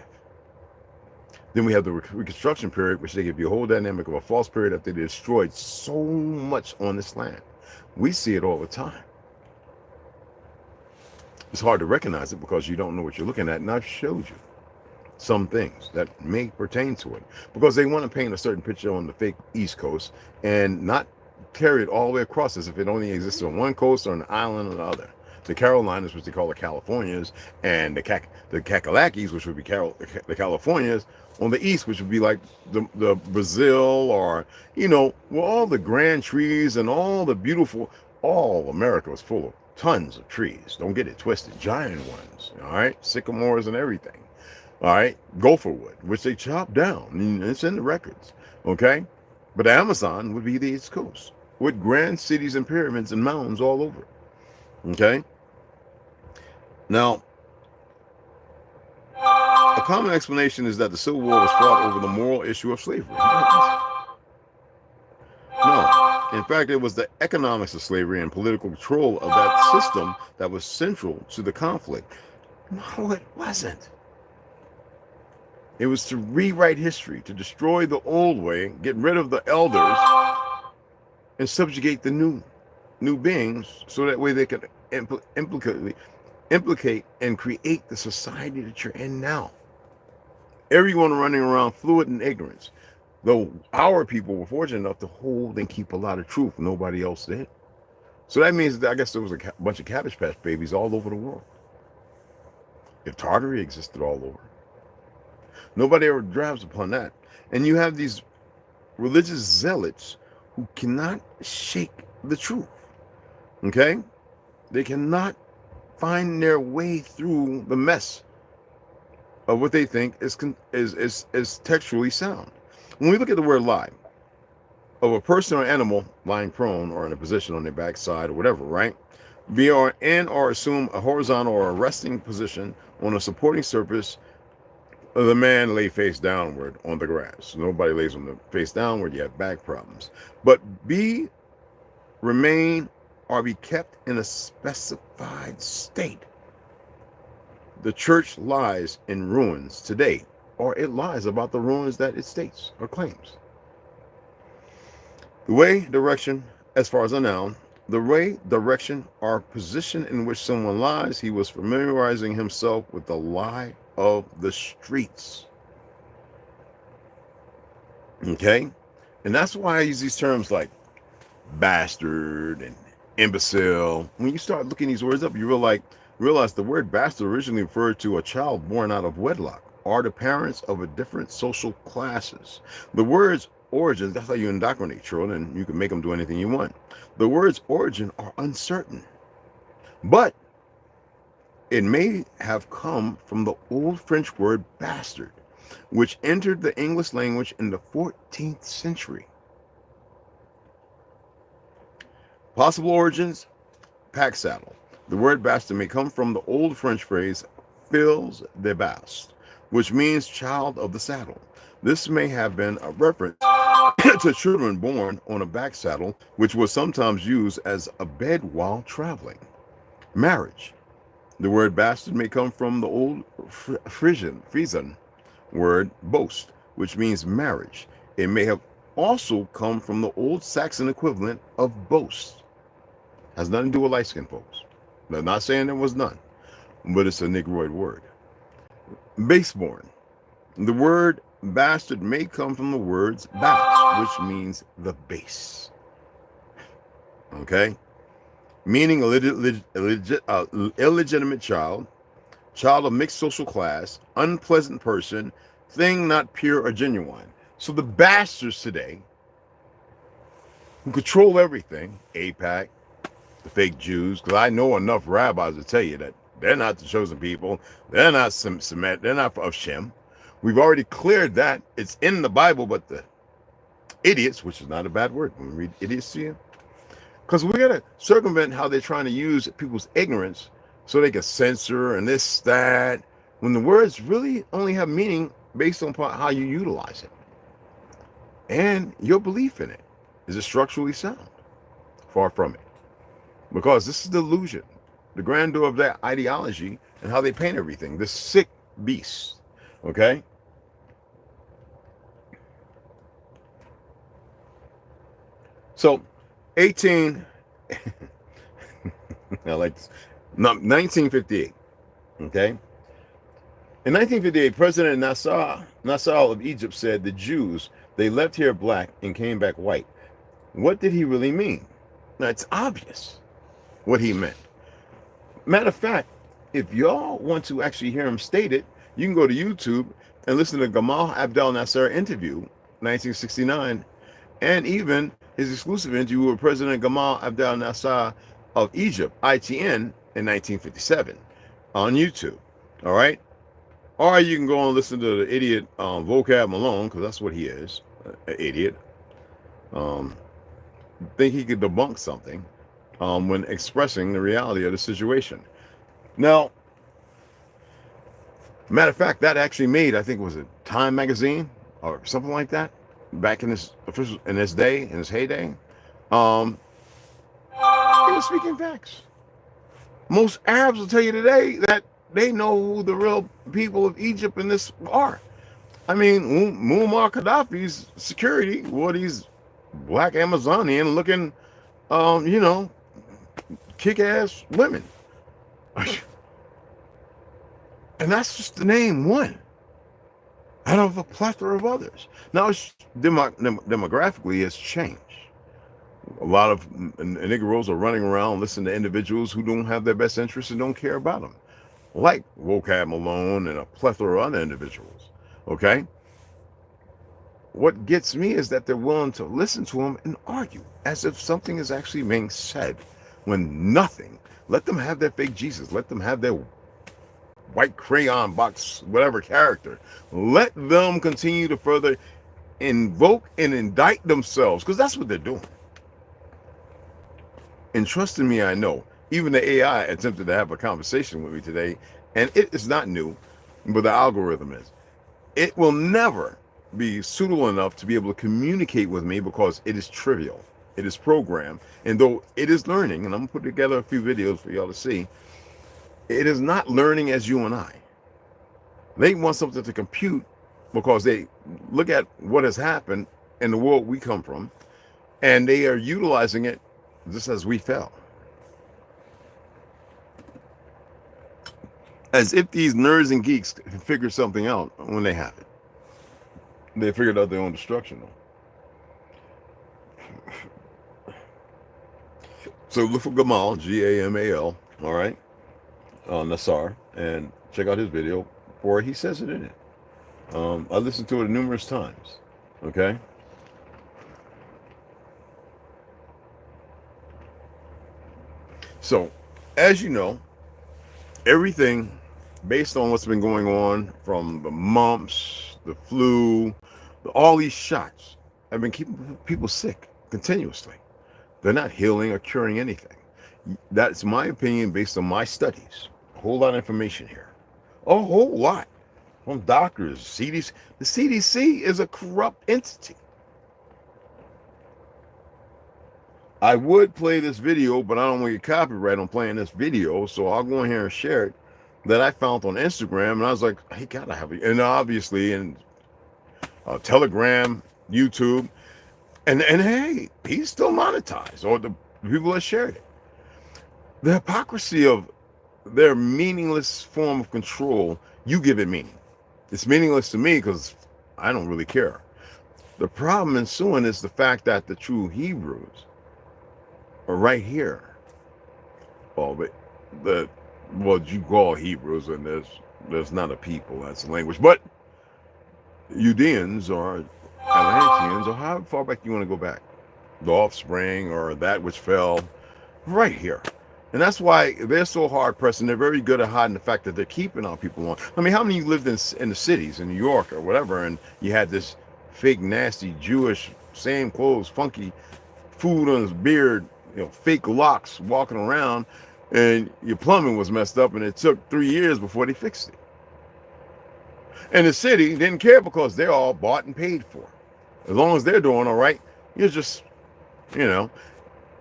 Then we have the Reconstruction period, which they give you a whole dynamic of a false period after they destroyed so much on this land. We see it all the time. It's hard to recognize it because you don't know what you're looking at, and I've showed you some things that may pertain to it, because they want to paint a certain picture on the fake East Coast and not carry it all the way across as if it only existed on one coast or an island or the other. The Carolinas, which they call the Californias, and the Kakalakis, which would be the Californias, on the east, which would be like the Brazil, or, you know, where all the grand trees and all the beautiful, all America was full of tons of trees. Don't get it twisted. Giant ones, all right? Sycamores and everything, all right? Gopher wood, which they chop down. And it's in the records, okay? But the Amazon would be the East Coast, with grand cities and pyramids and mountains all over, okay? Now, a common explanation is that the Civil War was fought over the moral issue of slavery. No, in fact, it was the economics of slavery and political control of that system that was central to the conflict. No, it wasn't. It was to rewrite history, to destroy the old way, get rid of the elders, and subjugate the new beings, so that way they could implicate and create the society that you're in now. Everyone running around fluid in ignorance. Though our people were fortunate enough to hold and keep a lot of truth, nobody else did. So that means that I guess there was a bunch of Cabbage Patch Babies all over the world. If Tartary existed all over, nobody ever drabs upon that. And you have these religious zealots who cannot shake the truth. Okay? They cannot find their way through the mess of what they think is textually sound. When we look at the word lie, of a person or animal lying prone or in a position on their backside or whatever, right? Be or in or assume a horizontal or a resting position on a supporting surface. The man lay face downward on the grass. Nobody lays on the face downward. You have back problems. But be, remain, or be kept in a specified state. The church lies in ruins today, or it lies about the ruins that it states or claims. The way, direction, as far as a noun, the way, direction, or position in which someone lies, he was familiarizing himself with the lie of the streets. Okay? And that's why I use these terms like bastard and imbecile. When you start looking these words up, you realize the word bastard originally referred to a child born out of wedlock, or the parents of a different social classes. The word's origins, that's how you indoctrinate children, and you can make them do anything you want. The word's origin are uncertain, but it may have come from the old French word bastard, which entered the English language in the 14th century. Possible origins: pack saddle. The word bastard may come from the old French phrase fils de bast, which means child of the saddle. This may have been a reference to children born on a back saddle, which was sometimes used as a bed while traveling. Marriage. The word bastard may come from the old Frisian word boast, which means marriage. It may have also come from the old Saxon equivalent of boast. Has nothing to do with light-skinned folks. I'm not saying there was none, but it's a Negroid word. Baseborn. The word bastard may come from the words bas, which means the base. Okay? Meaning illegitimate child, child of mixed social class, unpleasant person, thing not pure or genuine. So the bastards today, who control everything, AIPAC, the fake Jews, because I know enough rabbis to tell you that they're not the chosen people, they're not Semitic, they're not of Shem. We've already cleared that. It's in the Bible, but the idiots, which is not a bad word when we read idiots to you, because we got to circumvent how they're trying to use people's ignorance so they can censor and this, that, when the words really only have meaning based on how you utilize it and your belief in it. Is it structurally sound? Far from it. Because this is the illusion, the grandeur of that ideology and how they paint everything. The sick beast. Okay? So, 18, I like this. No, 1958. Okay. In 1958, President Nasser of Egypt said the Jews, they left here black and came back white. What did he really mean? Now, it's obvious what he meant. Matter of fact, if y'all want to actually hear him state it, you can go to YouTube and listen to Gamal Abdel Nasser interview, 1969, and even his exclusive interview with President Gamal Abdel Nasser of Egypt, ITN, in 1957 on YouTube. All right? Or you can go and listen to the idiot Vocab Malone, because that's what he is, an idiot. Think he could debunk something when expressing the reality of the situation. Now, matter of fact, that actually made, I think it was a Time magazine or something like that, back in his heyday. He was speaking facts. Most Arabs will tell you today that they know who the real people of Egypt in this are. I mean, Muammar Gaddafi's security were these black Amazonian looking, kick-ass women. And that's just to name one out of a plethora of others. Now, demographically, it's changed. A lot of Negroes are running around listening to individuals who don't have their best interests and don't care about them, like Vocab Malone and a plethora of other individuals. Okay? What gets me is that they're willing to listen to him and argue as if something is actually being said when nothing. Let them have their fake Jesus. Let them have their white crayon box, whatever character. Let them continue to further invoke and indict themselves, because that's what they're doing. And trust in me, I know. Even the AI attempted to have a conversation with me today, and it is not new, but the algorithm is. It will never be suitable enough to be able to communicate with me because it is trivial. It is programmed. And though it is learning, and I'm going to put together a few videos for y'all to see, it is not learning as you and I. They want something to compute because they look at what has happened in the world we come from, and they are utilizing it just as we fell. As if these nerds and geeks can figure something out when they have it. They figured out their own destruction, though. So look for Gamal, G-A-M-A-L, all right, Nassar, and check out his video, or he says it in it. I listened to it numerous times, okay? So, as you know, everything based on what's been going on from the mumps, the flu, all these shots have been keeping people sick continuously. They're not healing or curing anything. That's my opinion based on my studies. A whole lot of information here. A whole lot. From doctors, CDC. The CDC is a corrupt entity. I would play this video, but I don't want to get copyright on playing this video, so I'll go in here and share it, that I found on Instagram, and I was like, hey, gotta have it. And obviously in Telegram, YouTube, and hey, he's still monetized, or the people that shared it. The hypocrisy of their meaningless form of control, you give it meaning. It's meaningless to me because I don't really care. The problem ensuing is the fact that the true Hebrews are right here. Well, what you call Hebrews, and there's not a people, that's a language, but Judeans or Atlanteans, or however far back you want to go back, the offspring or that which fell, right here. And that's why they're so hard pressed, and they're very good at hiding the fact that they're keeping our people on. I mean, how many of you lived in the cities, in New York or whatever, and you had this fake, nasty, Jewish, same clothes, funky food on his beard, fake locks walking around, and your plumbing was messed up, and it took 3 years before they fixed it. And the city didn't care because they're all bought and paid for. As long as they're doing all right, you're just, the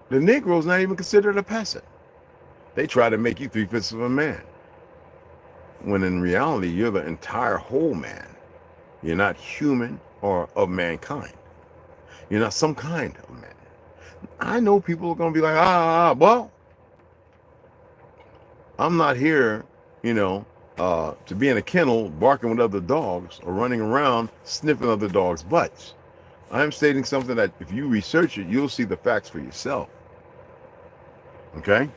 Negro's not even considered a peasant. They try to make you 3/5 of a man, when in reality, you're the entire whole man. You're not human or of mankind. You're not some kind of man. I know people are going to be like, well, I'm not here, to be in a kennel barking with other dogs or running around sniffing other dogs' butts. I'm stating something that if you research it, you'll see the facts for yourself. Okay?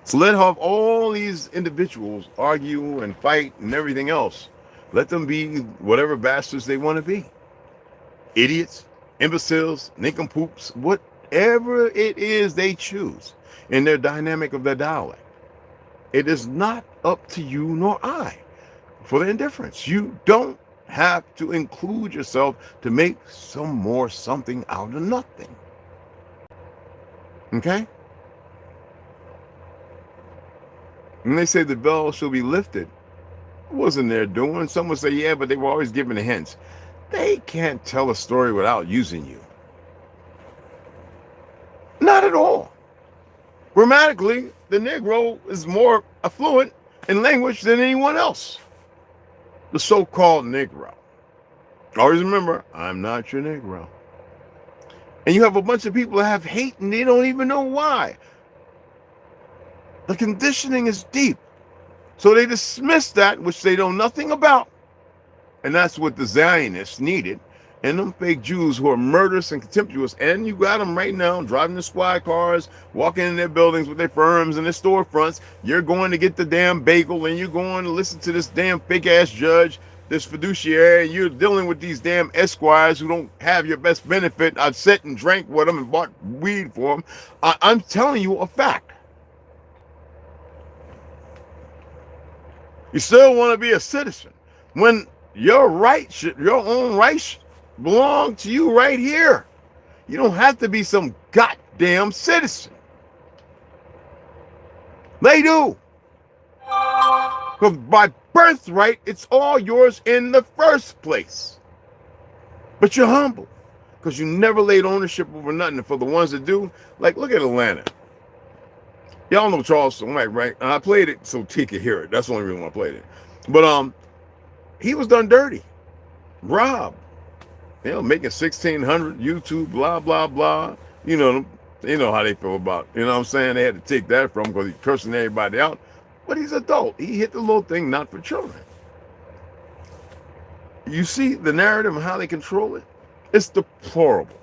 So let have all these individuals argue and fight and everything else. Let them be whatever bastards they want to be. Idiots, imbeciles, nincompoops, whatever it is they choose in their dynamic of their dialect. It is not up to you nor I for the indifference. You don't have to include yourself to make something out of nothing. Okay? When they say the veil shall be lifted, it wasn't their doing. Some would say, yeah, but they were always giving the hints. They can't tell a story without using you. Not at all. Grammatically, the Negro is more affluent in language than anyone else. The so-called Negro. Always remember, I'm not your Negro. And you have a bunch of people that have hate and they don't even know why. The conditioning is deep. So they dismiss that which they know nothing about. And that's what the Zionists needed. And them fake Jews who are murderous and contemptuous. And you got them right now driving the squad cars, walking in their buildings with their firms and their storefronts. You're going to get the damn bagel and you're going to listen to this damn fake ass judge, this fiduciary. And you're dealing with these damn esquires who don't have your best benefit. I've sat and drank with them and bought weed for them. I'm telling you a fact. You still want to be a citizen when your own rights belong to you right here. You don't have to be some goddamn citizen. They do. Because by birthright, it's all yours in the first place. But you're humble because you never laid ownership over nothing. And for the ones that do, like, look at Atlanta. Y'all know Charleston, right? And I played it so T could hear it. That's the only reason why I played it. But he was done dirty, robbed. Making 1,600 YouTube, blah blah blah. You know how they feel about. You know what I'm saying? They had to take that from because he's cursing everybody out. But he's adult. He hit the little thing, not for children. You see the narrative and how they control it? It's deplorable.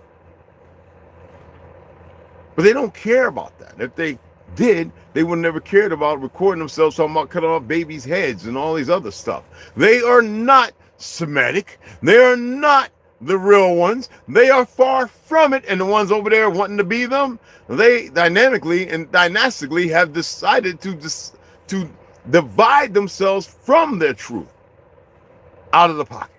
But they don't care about that. If they did, they would never cared about recording themselves talking about cutting off babies' heads and all these other stuff. They are not Semitic. They are not the real ones. They are far from it. And the ones over there wanting to be them, they dynamically and dynastically have decided to divide themselves from their truth out of the pocket.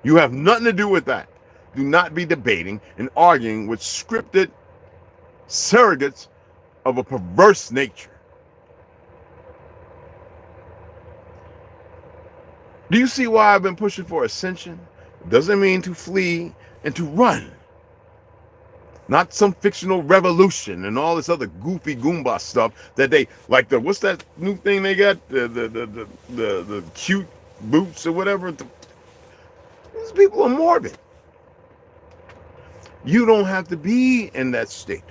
You have nothing to do with that. Do not be debating and arguing with scripted surrogates of a perverse nature. Do you see why I've been pushing for ascension? It doesn't mean to flee and to run. Not some fictional revolution and all this other goofy Goomba stuff that they like. What's that new thing they got? The cute boots or whatever. These people are morbid. You don't have to be in that state.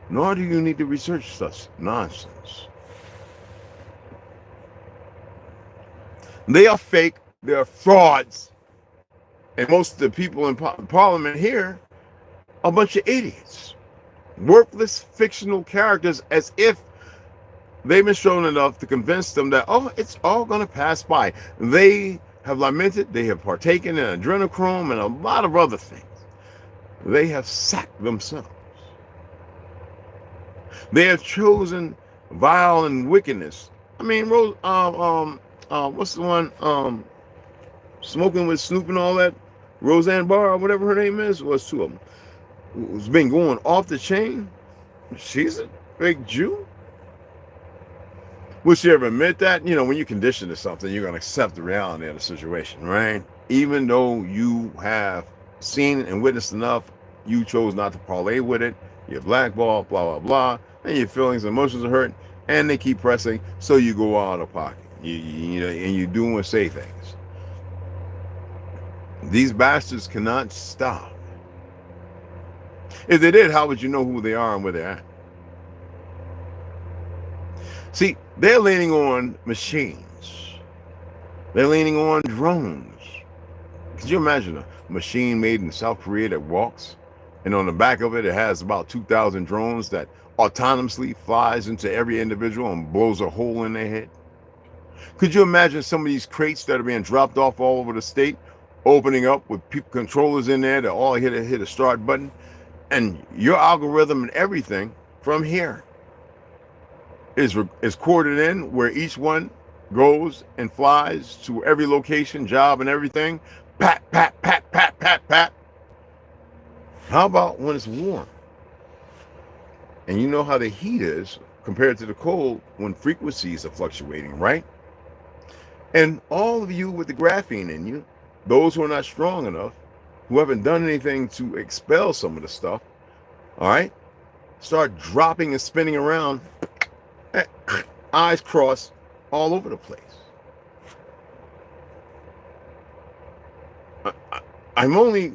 Nor do you need to research such nonsense. They are fake. They are frauds. And most of the people in Parliament here are a bunch of idiots. Worthless fictional characters, as if they've been shown enough to convince them that, oh, it's all going to pass by. They have lamented. They have partaken in adrenochrome and a lot of other things. They have sacked themselves. They have chosen vile and wickedness. I mean, what's the one? Smoking with Snoop and all that. Roseanne Barr, or whatever her name is, was two of them. Who's been going off the chain. She's a fake Jew. Will she ever admit that? When you condition to something, you're going to accept the reality of the situation, right? Even though you have seen and witnessed enough, you chose not to parlay with it. You're blackballed, blah, blah, blah. And your feelings and emotions are hurt, and they keep pressing, so you go out of pocket. And you do and say things. These bastards cannot stop. If they did, how would you know who they are and where they're at? See, they're leaning on machines. They're leaning on drones. Could you imagine a machine made in South Korea that walks, and on the back of it, it has about 2,000 drones that autonomously flies into every individual and blows a hole in their head? Could you imagine some of these crates that are being dropped off all over the state, opening up with controllers in there that all hit a start button, and your algorithm and everything from here is corded in, where each one goes and flies to every location, job, and everything. Pat, pat, pat, pat, pat, pat. How about when it's warm? And you know how the heat is compared to the cold when frequencies are fluctuating, right? And all of you with the graphene in you, those who are not strong enough, who haven't done anything to expel some of the stuff, all right, start dropping and spinning around, eyes crossed all over the place. I'm only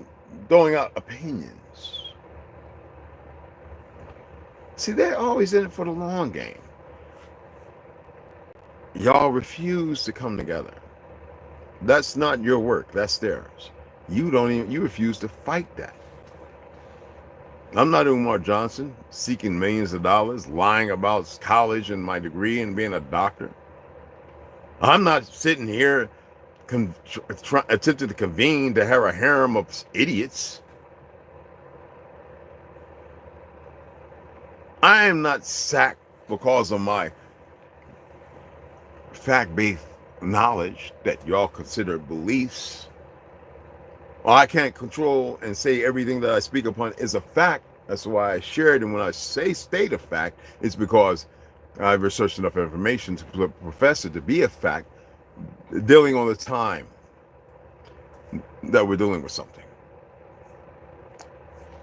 throwing out opinions. See, they're always in it for the long game. Y'all refuse to come together. That's not your work, that's theirs. You refuse to fight that. I'm not Umar Johnson, seeking millions of dollars, lying about college and my degree and being a doctor. I'm not sitting here attempting to convene to have a harem of idiots. I am not sacked because of my fact-based knowledge that y'all consider beliefs. Well, I can't control and say everything that I speak upon is a fact. That's why I shared. And when I say state a fact, it's because I've researched enough information to profess it to be a fact, dealing on the time that we're dealing with something.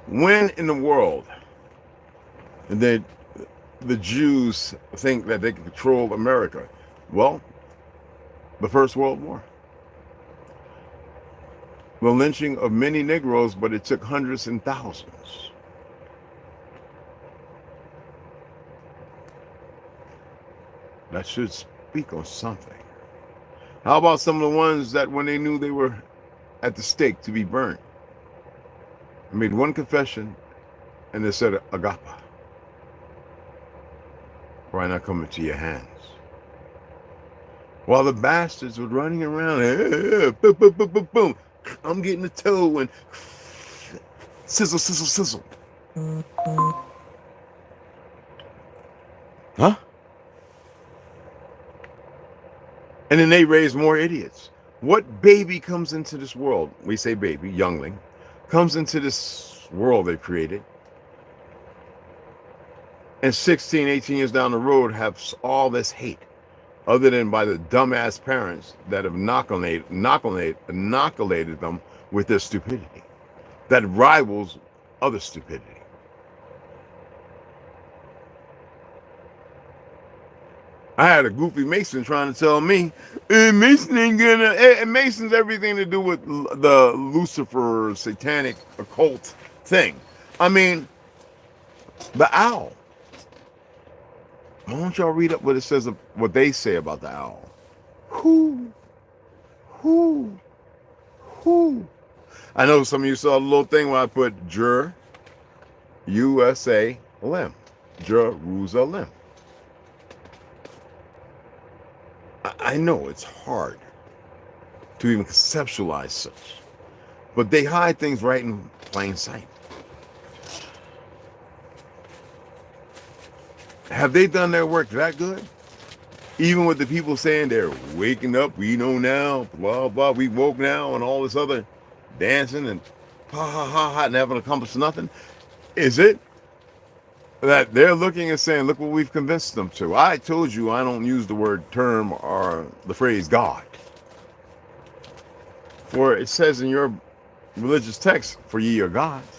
When in the world did the Jews think that they could control America? Well, the First World War. The lynching of many Negroes, but it took hundreds and thousands. That should speak on something. How about some of the ones that when they knew they were at the stake to be burned, made one confession and they said, Agapa, why not come into your hands? While the bastards were running around, boom, boom, boom, boom, boom. I'm getting the toe and sizzle, sizzle, sizzle. Huh? And then they raise more idiots. What baby comes into this world? We say baby, youngling, comes into this world they created. And 16, 18 years down the road have all this hate, other than by the dumbass parents that have inoculated them with their stupidity that rivals other stupidity. I had a goofy Mason trying to tell me, Mason ain't gonna, Mason's everything to do with the Lucifer satanic occult thing. I mean, the owl. Why don't y'all read up what it says, what they say about the owl? Who? I know some of you saw the little thing when I put Jah, USA, Lim. Jerusalem. I know it's hard to even conceptualize such, but they hide things right in plain sight. Have they done their work that good? Even with the people saying they're waking up, we know now, blah, blah, we woke now, and all this other dancing and ha, ha, ha, ha, and haven't accomplished nothing. Is it that they're looking and saying, look what we've convinced them to? I told you I don't use the word term or the phrase God. For it says in your religious text, for ye are gods.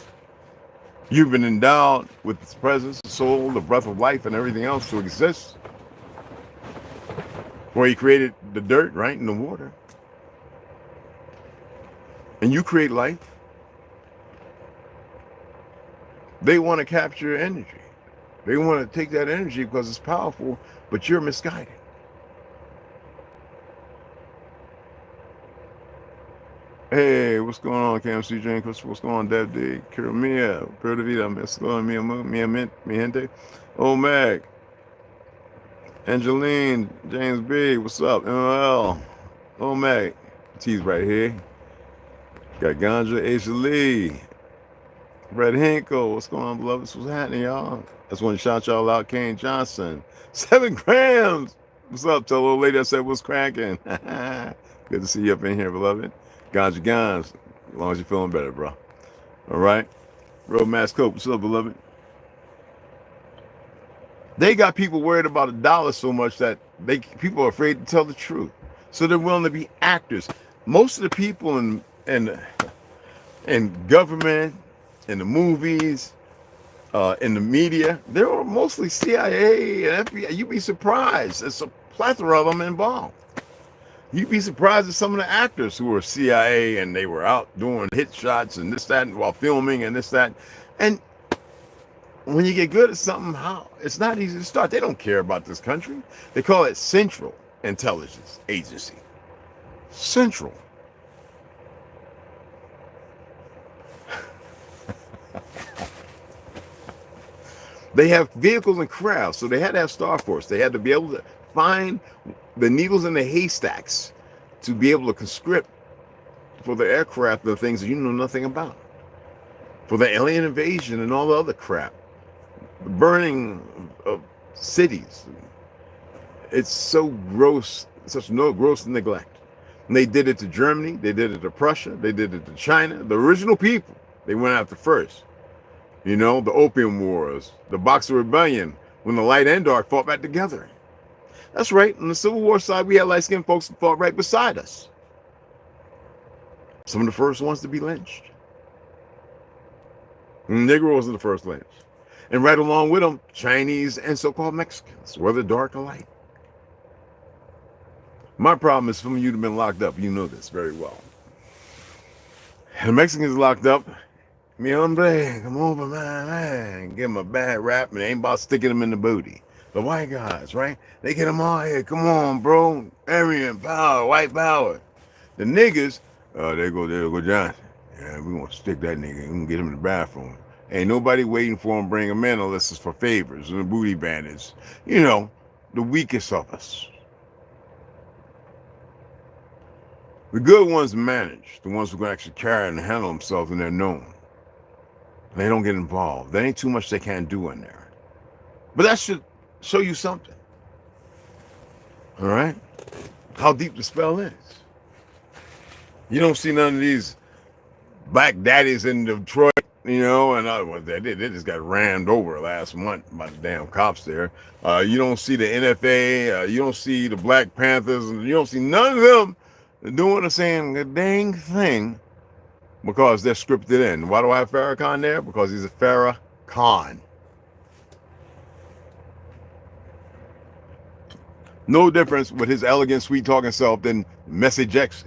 You've been endowed with the presence, the soul, the breath of life, and everything else to exist. Where he created the dirt, right, and the water. And you create life. They want to capture energy. They want to take that energy because it's powerful, but you're misguided. Hey, what's going on, KMC Jane? What's going on, Dev D? Kiramia, Pura Vida, what's going on, mi gente? Oh, Meg, Angeline, James B, what's up? ML, oh, Meg, T's right here. Got Ganja, Asia Lee, Red Hinkle, what's going on, beloveds? What's happening, y'all? I just want to shout y'all out. Kane Johnson, 7 grams. What's up? Tell the old lady I said what's cracking. Good to see you up in here, beloved. Ganja Gans, as long as you're feeling better, bro. All right. Road Mass Cope, what's up, beloved? They got people worried about $1 so much that people are afraid to tell the truth. So they're willing to be actors. Most of the people in government, in the movies, in the media, they're mostly CIA and FBI. You'd be surprised. There's a plethora of them involved. You'd be surprised at some of the actors who were CIA and they were out doing hit shots and this, that, while filming and this, that. And when you get good at something, it's not easy to start. They don't care about this country. They call it Central Intelligence Agency. Central. They have vehicles and crafts, so they had to have Star Force. They had to be able to find the needles in the haystacks to be able to conscript for the aircraft, the things that you know nothing about, for the alien invasion and all the other crap, the burning of cities. It's so gross, such gross neglect. And they did it to Germany, they did it to Prussia, they did it to China. The original people they went after first. You know, the Opium Wars, the Boxer Rebellion, when the light and dark fought back together. That's right. On the Civil War side, we had light-skinned folks who fought right beside us. Some of the first ones to be lynched. And Negroes were the first lynched. And right along with them, Chinese and so-called Mexicans, whether dark or light. My problem is some of you have been locked up. You know this very well. And the Mexicans locked up. Mi hombre, come over, man. Give them a bad rap and they ain't about sticking them in the booty. The white guys, right? They get them all here. Come on, bro. Aryan power, white power. The niggas, there go Johnson. Yeah, we gonna stick that nigga. We gonna get him in the bathroom. Ain't nobody waiting for him, bring him in unless it's for favors and the booty bandits. You know, the weakest of us. The good ones manage. The ones who can actually carry and handle themselves and they're known. They don't get involved. There ain't too much they can't do in there. But that should show you something. All right? How deep the spell is. You don't see none of these black daddies in Detroit, you know, and they just got rammed over last month by the damn cops there. You don't see the NFA, you don't see the Black Panthers, and you don't see none of them doing the same dang thing. Because they're scripted in. Why do I have Farrakhan there? Because he's a Farrakhan. No difference with his elegant, sweet-talking self than Messy Jesse.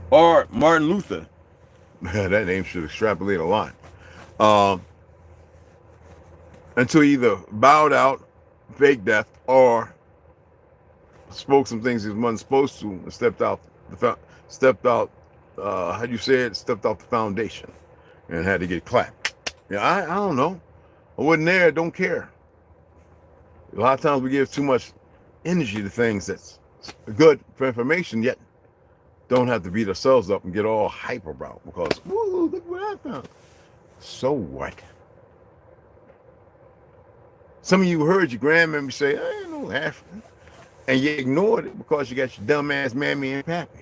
Or Martin Luther. That name should extrapolate a lot. Until he either bowed out, fake death, or spoke some things he wasn't supposed to and stepped out the stepped off the foundation and had to get clapped. Yeah, I don't know. I wasn't there, don't care. A lot of times we give too much energy to things that's good for information, yet don't have to beat ourselves up and get all hype about because, woo, look what I found. So what? Some of you heard your grandmammy say, I ain't no African. And you ignored it because you got your dumbass mammy and pappy.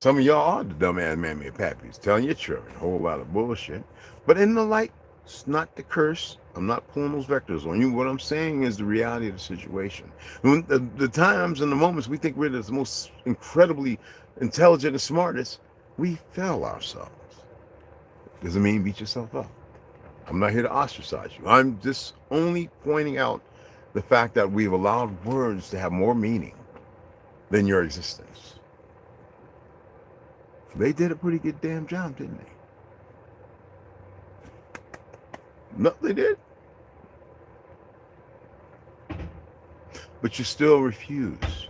Some of y'all are the dumbass mammy and pappies, telling your children a whole lot of bullshit. But in the light, it's not the curse. I'm not pulling those vectors on you. What I'm saying is the reality of the situation. When the times and the moments we think we're the most incredibly intelligent and smartest, we fail ourselves. Doesn't mean beat yourself up. I'm not here to ostracize you. I'm just only pointing out the fact that we've allowed words to have more meaning than your existence. They did a pretty good damn job, didn't they? No, they did. But you still refuse.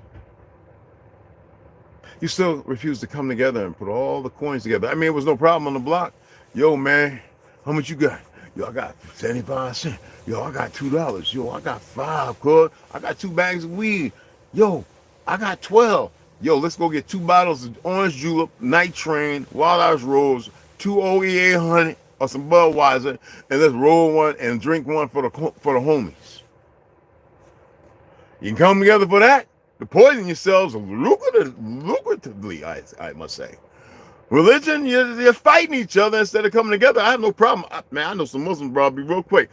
You still refuse to come together and put all the coins together. I mean, it was no problem on the block. Yo, man, how much you got? Yo, I got 75 cents. Yo, I got $2. Yo, I got 5, cuz. I got 2 bags of weed. Yo, I got 12. Yo, let's go get 2 bottles of orange julep, night train, wild Irish rose, 2 OE 800 or some Budweiser, and let's roll one and drink one for the homies. You can come together for that. To poison yourselves lucratively, I must say. Religion, you're fighting each other instead of coming together. I have no problem. I know some Muslims, bro. I'll be real quick.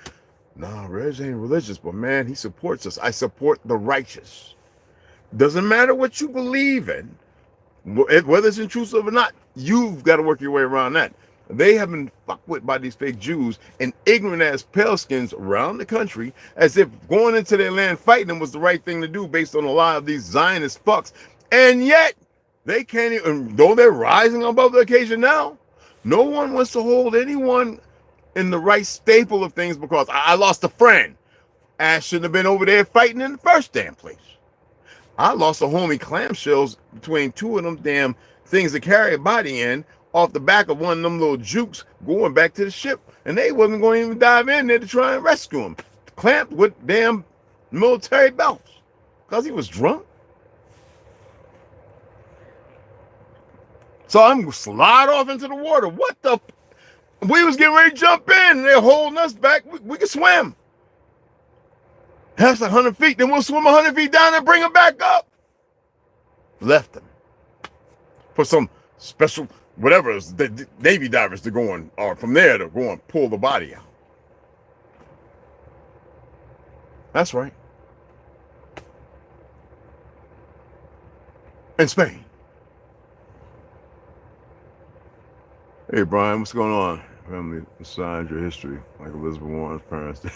Nah, Reg ain't religious, but man, he supports us. I support the righteous. Doesn't matter what you believe in, whether it's intrusive or not, you've got to work your way around that. They have been fucked with by these fake Jews and ignorant ass pale skins around the country as if going into their land fighting them was the right thing to do based on a lot of these Zionist fucks. And yet, they can't even, though they're rising above the occasion now, no one wants to hold anyone in the right staple of things because I lost a friend. I shouldn't have been over there fighting in the first damn place. I lost a homie clamshells between 2 of them damn things to carry a body in off the back of one of them little jukes going back to the ship. And they wasn't going to even dive in there to try and rescue him. Clamped with damn military belts because he was drunk. So I'm slide off into the water. What the? We was getting ready to jump in. And they're holding us back. We can swim. That's 100 feet. Then we'll swim 100 feet down and bring them back up. Left them. For some special, whatever, the Navy divers to go on, or from there to go and pull the body out. That's right. In Spain. Hey, Brian, what's going on? Family assigned your history, like Elizabeth Warren's parents did.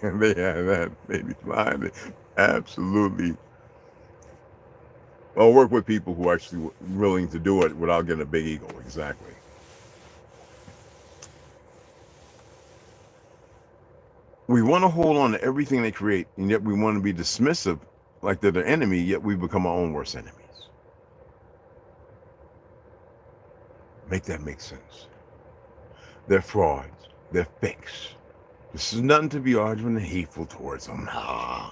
They had that baby behind it. Absolutely. I'll work with people who are actually willing to do it without getting a big ego. Exactly. We want to hold on to everything they create, and yet we want to be dismissive like they're the enemy, yet we become our own worst enemies. Make that make sense. They're frauds. They're fakes. This is nothing to be arguing and hateful towards them. Nah.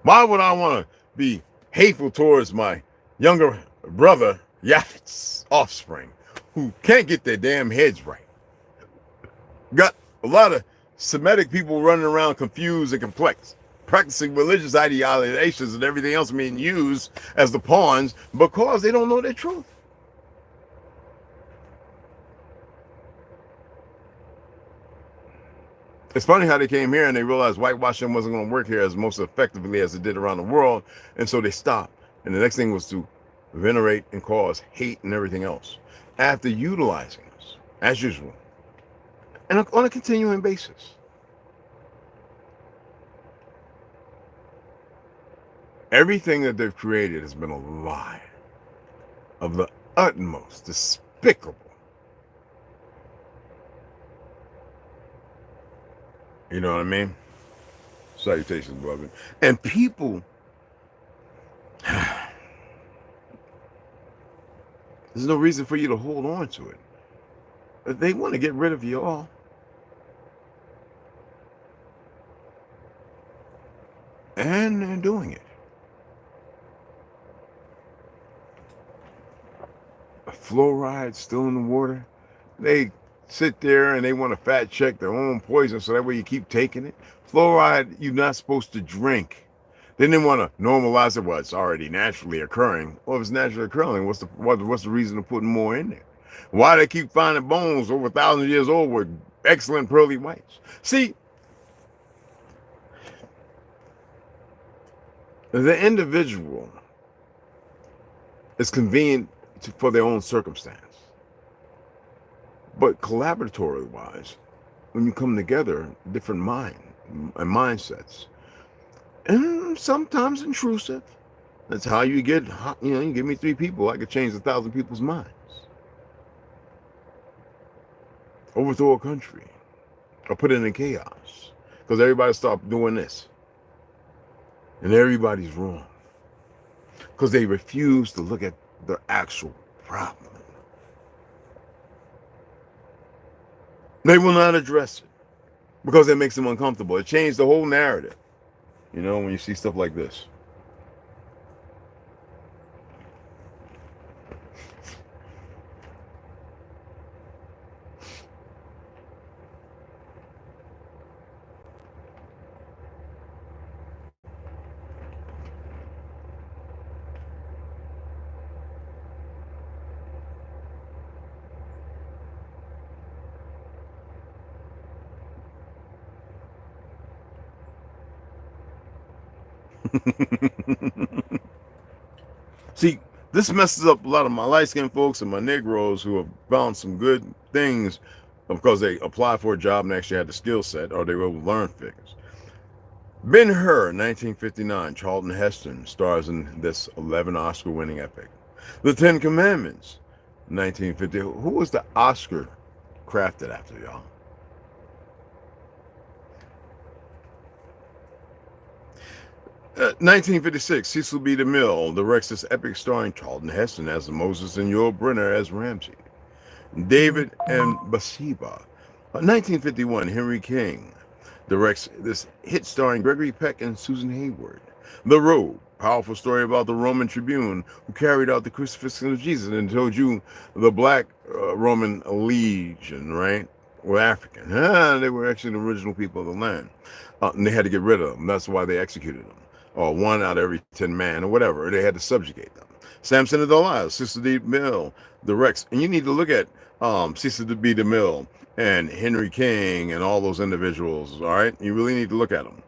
Why would I want to be hateful towards my younger brother, Yafet's offspring, who can't get their damn heads right? Got a lot of Semitic people running around confused and complex, practicing religious ideologies and everything else being used as the pawns because they don't know their truth. It's funny how they came here and they realized whitewashing wasn't going to work here as most effectively as it did around the world, and so they stopped. And the next thing was to venerate and cause hate and everything else after utilizing us, as usual, and on a continuing basis. Everything that they've created has been a lie of the utmost despicable. You know what I mean? Salutations, beloved. And people, there's no reason for you to hold on to it. They want to get rid of you all. And they're doing it. Fluoride still in the water. They sit there and they want to fact check their own poison so that way you keep taking it. Fluoride you're not supposed to drink. Then they want to normalize it. Well, it's already naturally occurring. Well, if it's naturally occurring, what's the reason of putting more in there? Why they keep finding bones over 1,000 years old with excellent pearly whites? See, the individual is convenient for their own circumstance. But collaboratorily wise, when you come together, different mindsets, and sometimes intrusive. That's how you get, you give me 3 people, I could change 1,000 people's minds. Overthrow a country, or put it in chaos, because everybody stopped doing this, and everybody's wrong, because they refuse to look at the actual problem. They will not address it because it makes them uncomfortable. It changed the whole narrative. You know, when you see stuff like this. See, this messes up a lot of my light-skinned folks and my Negroes who have found some good things because they applied for a job and actually had the skill set, or they were able to learn figures. Ben-Hur, 1959, Charlton Heston stars in this 11 Oscar-winning epic. The Ten Commandments, 1950. Who was the Oscar crafted after, y'all? 1956, Cecil B. DeMille directs this epic starring Charlton Heston as Moses and Yul Brynner as Ramsey. David and Bathsheba. 1951, Henry King directs this hit starring Gregory Peck and Susan Hayward. The Robe, powerful story about the Roman tribune who carried out the crucifixion of Jesus and told you the black Roman legion, right, were African. They were actually the original people of the land. And they had to get rid of them. That's why they executed them. Or 1 out of every 10 men, or whatever. They had to subjugate them. Samson and Delilah, Cecil B. DeMille directs. And you need to look at Cecil B. DeMille and Henry King and all those individuals, all right? You really need to look at them.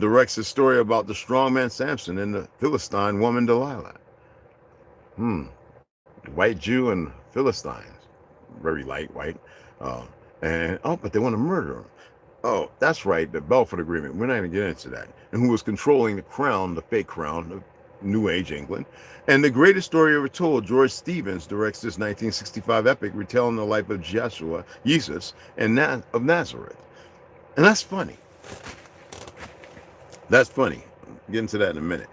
Directs a story about the strong man Samson and the Philistine woman Delilah. White Jew and Philistines. Very light white. But they want to murder him. Oh, that's right, the Belfort Agreement. We're not going to get into that. And who was controlling the crown, the fake crown of New Age England. And the greatest story ever told, George Stevens directs this 1965 epic retelling the life of Joshua, Jesus, and of Nazareth. And that's funny. That's funny. I'll get into that in a minute.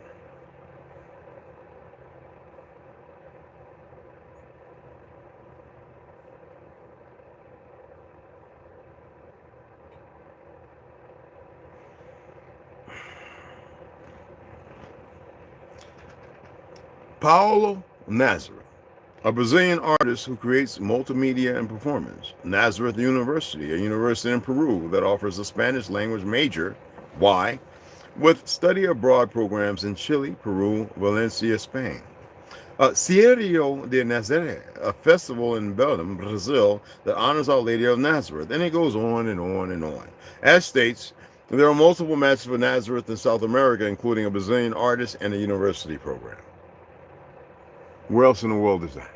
Paulo Nazareth, a Brazilian artist who creates multimedia and performance. Nazareth University, a university in Peru that offers a Spanish language major, why, with study abroad programs in Chile, Peru, Valencia, Spain. Cierio de Nazaré, a festival in Belém, Brazil, that honors Our Lady of Nazareth. And it goes on and on and on. As states, there are multiple matches for Nazareth in South America, including a Brazilian artist and a university program. Where else in the world is that?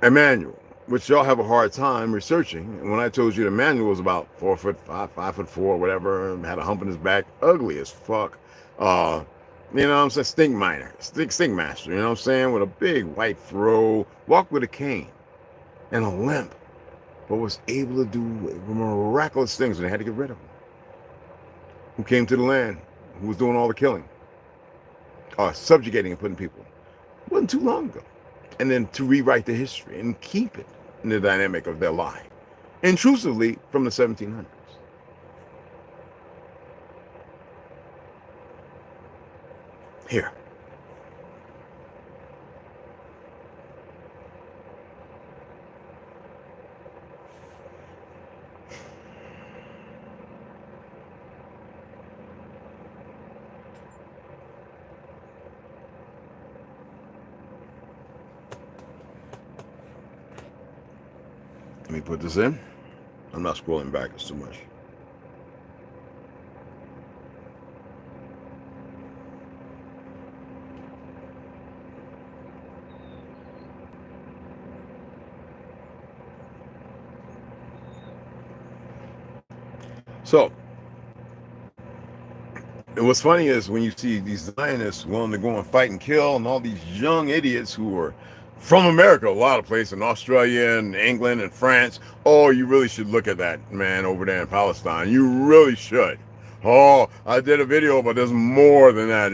A manual, which y'all have a hard time researching. And when I told you the manual was about 4'5", 5'4", whatever, had a hump in his back, ugly as fuck. You know what I'm saying? Stink master, you know what I'm saying? With a big white throw, walked with a cane and a limp, but was able to do miraculous things, and they had to get rid of him. Who came to the land, who was doing all the killing. Subjugating and putting people. It wasn't too long ago. And then to rewrite the history and keep it in the dynamic of their lie. Intrusively from the 1700s. Here. Let me put this in. I'm not scrolling back, it's too much. So, and what's funny is when you see these Zionists willing to go and fight and kill, and all these young idiots who are from America, a lot of places in Australia and England and France. Oh, you really should look at that, man, over there in Palestine. You really should. Oh, I did a video, but there's more than that.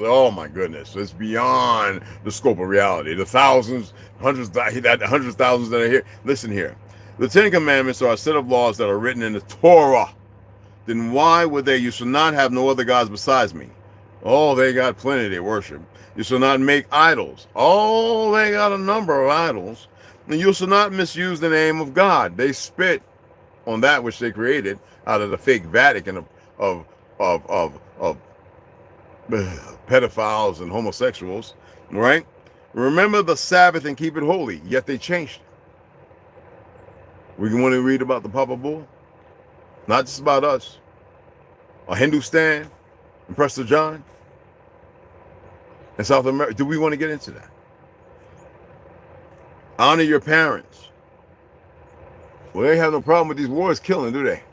Oh my goodness, it's beyond the scope of reality. The thousands, hundreds of thousands that are here. Listen here. The Ten Commandments are a set of laws that are written in the Torah. Then why would they? You shall not have no other gods besides me. Oh, they got plenty they worship. You shall not make idols. Oh, they got a number of idols. And you shall not misuse the name of God. They spit on that which they created out of the fake Vatican of pedophiles and homosexuals, right? Remember the Sabbath and keep it holy. Yet they changed it. We want to read about the Papa Bull, not just about us, or Hindustan, and Prester John, and South America. Do we want to get into that? Honor your parents. Well, they have no problem with these wars killing, do they?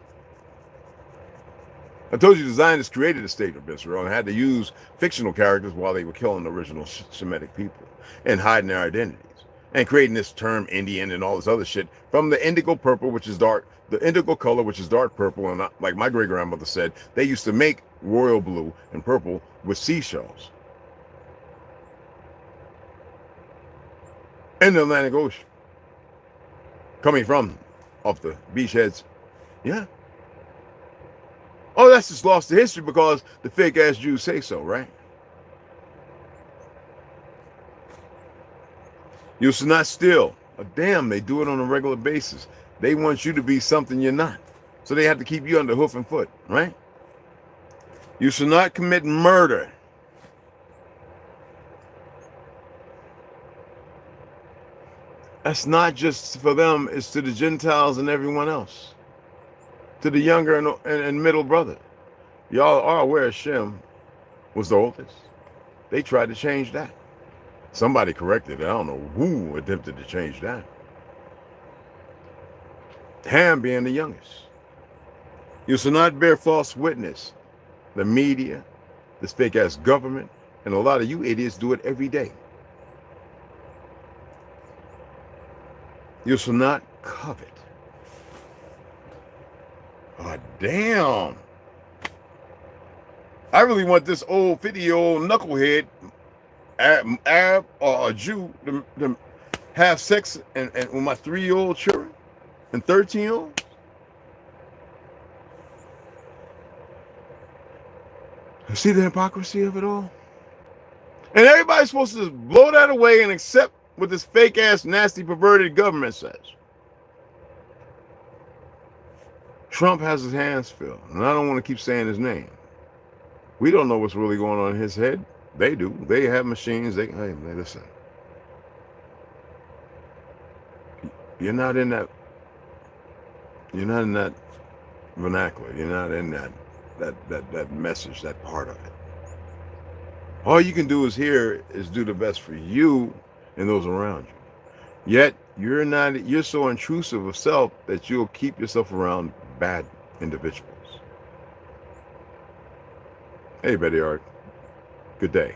I told you the Zionists created the state of Israel and had to use fictional characters while they were killing the original Semitic people and hiding their identities and creating this term Indian and all this other shit from the indigo purple, which is dark, the indigo color, which is dark purple. And like my great grandmother said, they used to make royal blue and purple with seashells in the Atlantic Ocean, coming from off the beachheads. Yeah. Oh, that's just lost to history because the fake ass Jews say so, right? You shall not steal. Oh, damn, they do it on a regular basis. They want you to be something you're not. So they have to keep you under hoof and foot, right? You shall not commit murder. That's not just for them, it's to the Gentiles and everyone else. To the younger and middle brother. Y'all are aware Shem was the oldest. They tried to change that. Somebody corrected it. I don't know who attempted to change that. Ham being the youngest. You shall not bear false witness. The media, this fake ass government, and a lot of you idiots do it every day. You shall not covet. Oh, damn. I really want this old 50-year-old knucklehead, Arab or a Jew, to have sex and with my 3-year-old children and 13-year-olds. See the hypocrisy of it all? And everybody's supposed to just blow that away and accept what this fake-ass, nasty, perverted government says. Trump has his hands filled, and I don't want to keep saying his name. We don't know what's really going on in his head. They do. They have machines. Hey, man, listen. You're not in that vernacular. You're not in that message, that part of it. All you can do is do the best for you and those around you. Yet you're so intrusive of self that you'll keep yourself around bad individuals. Hey, Betty Art. Good day.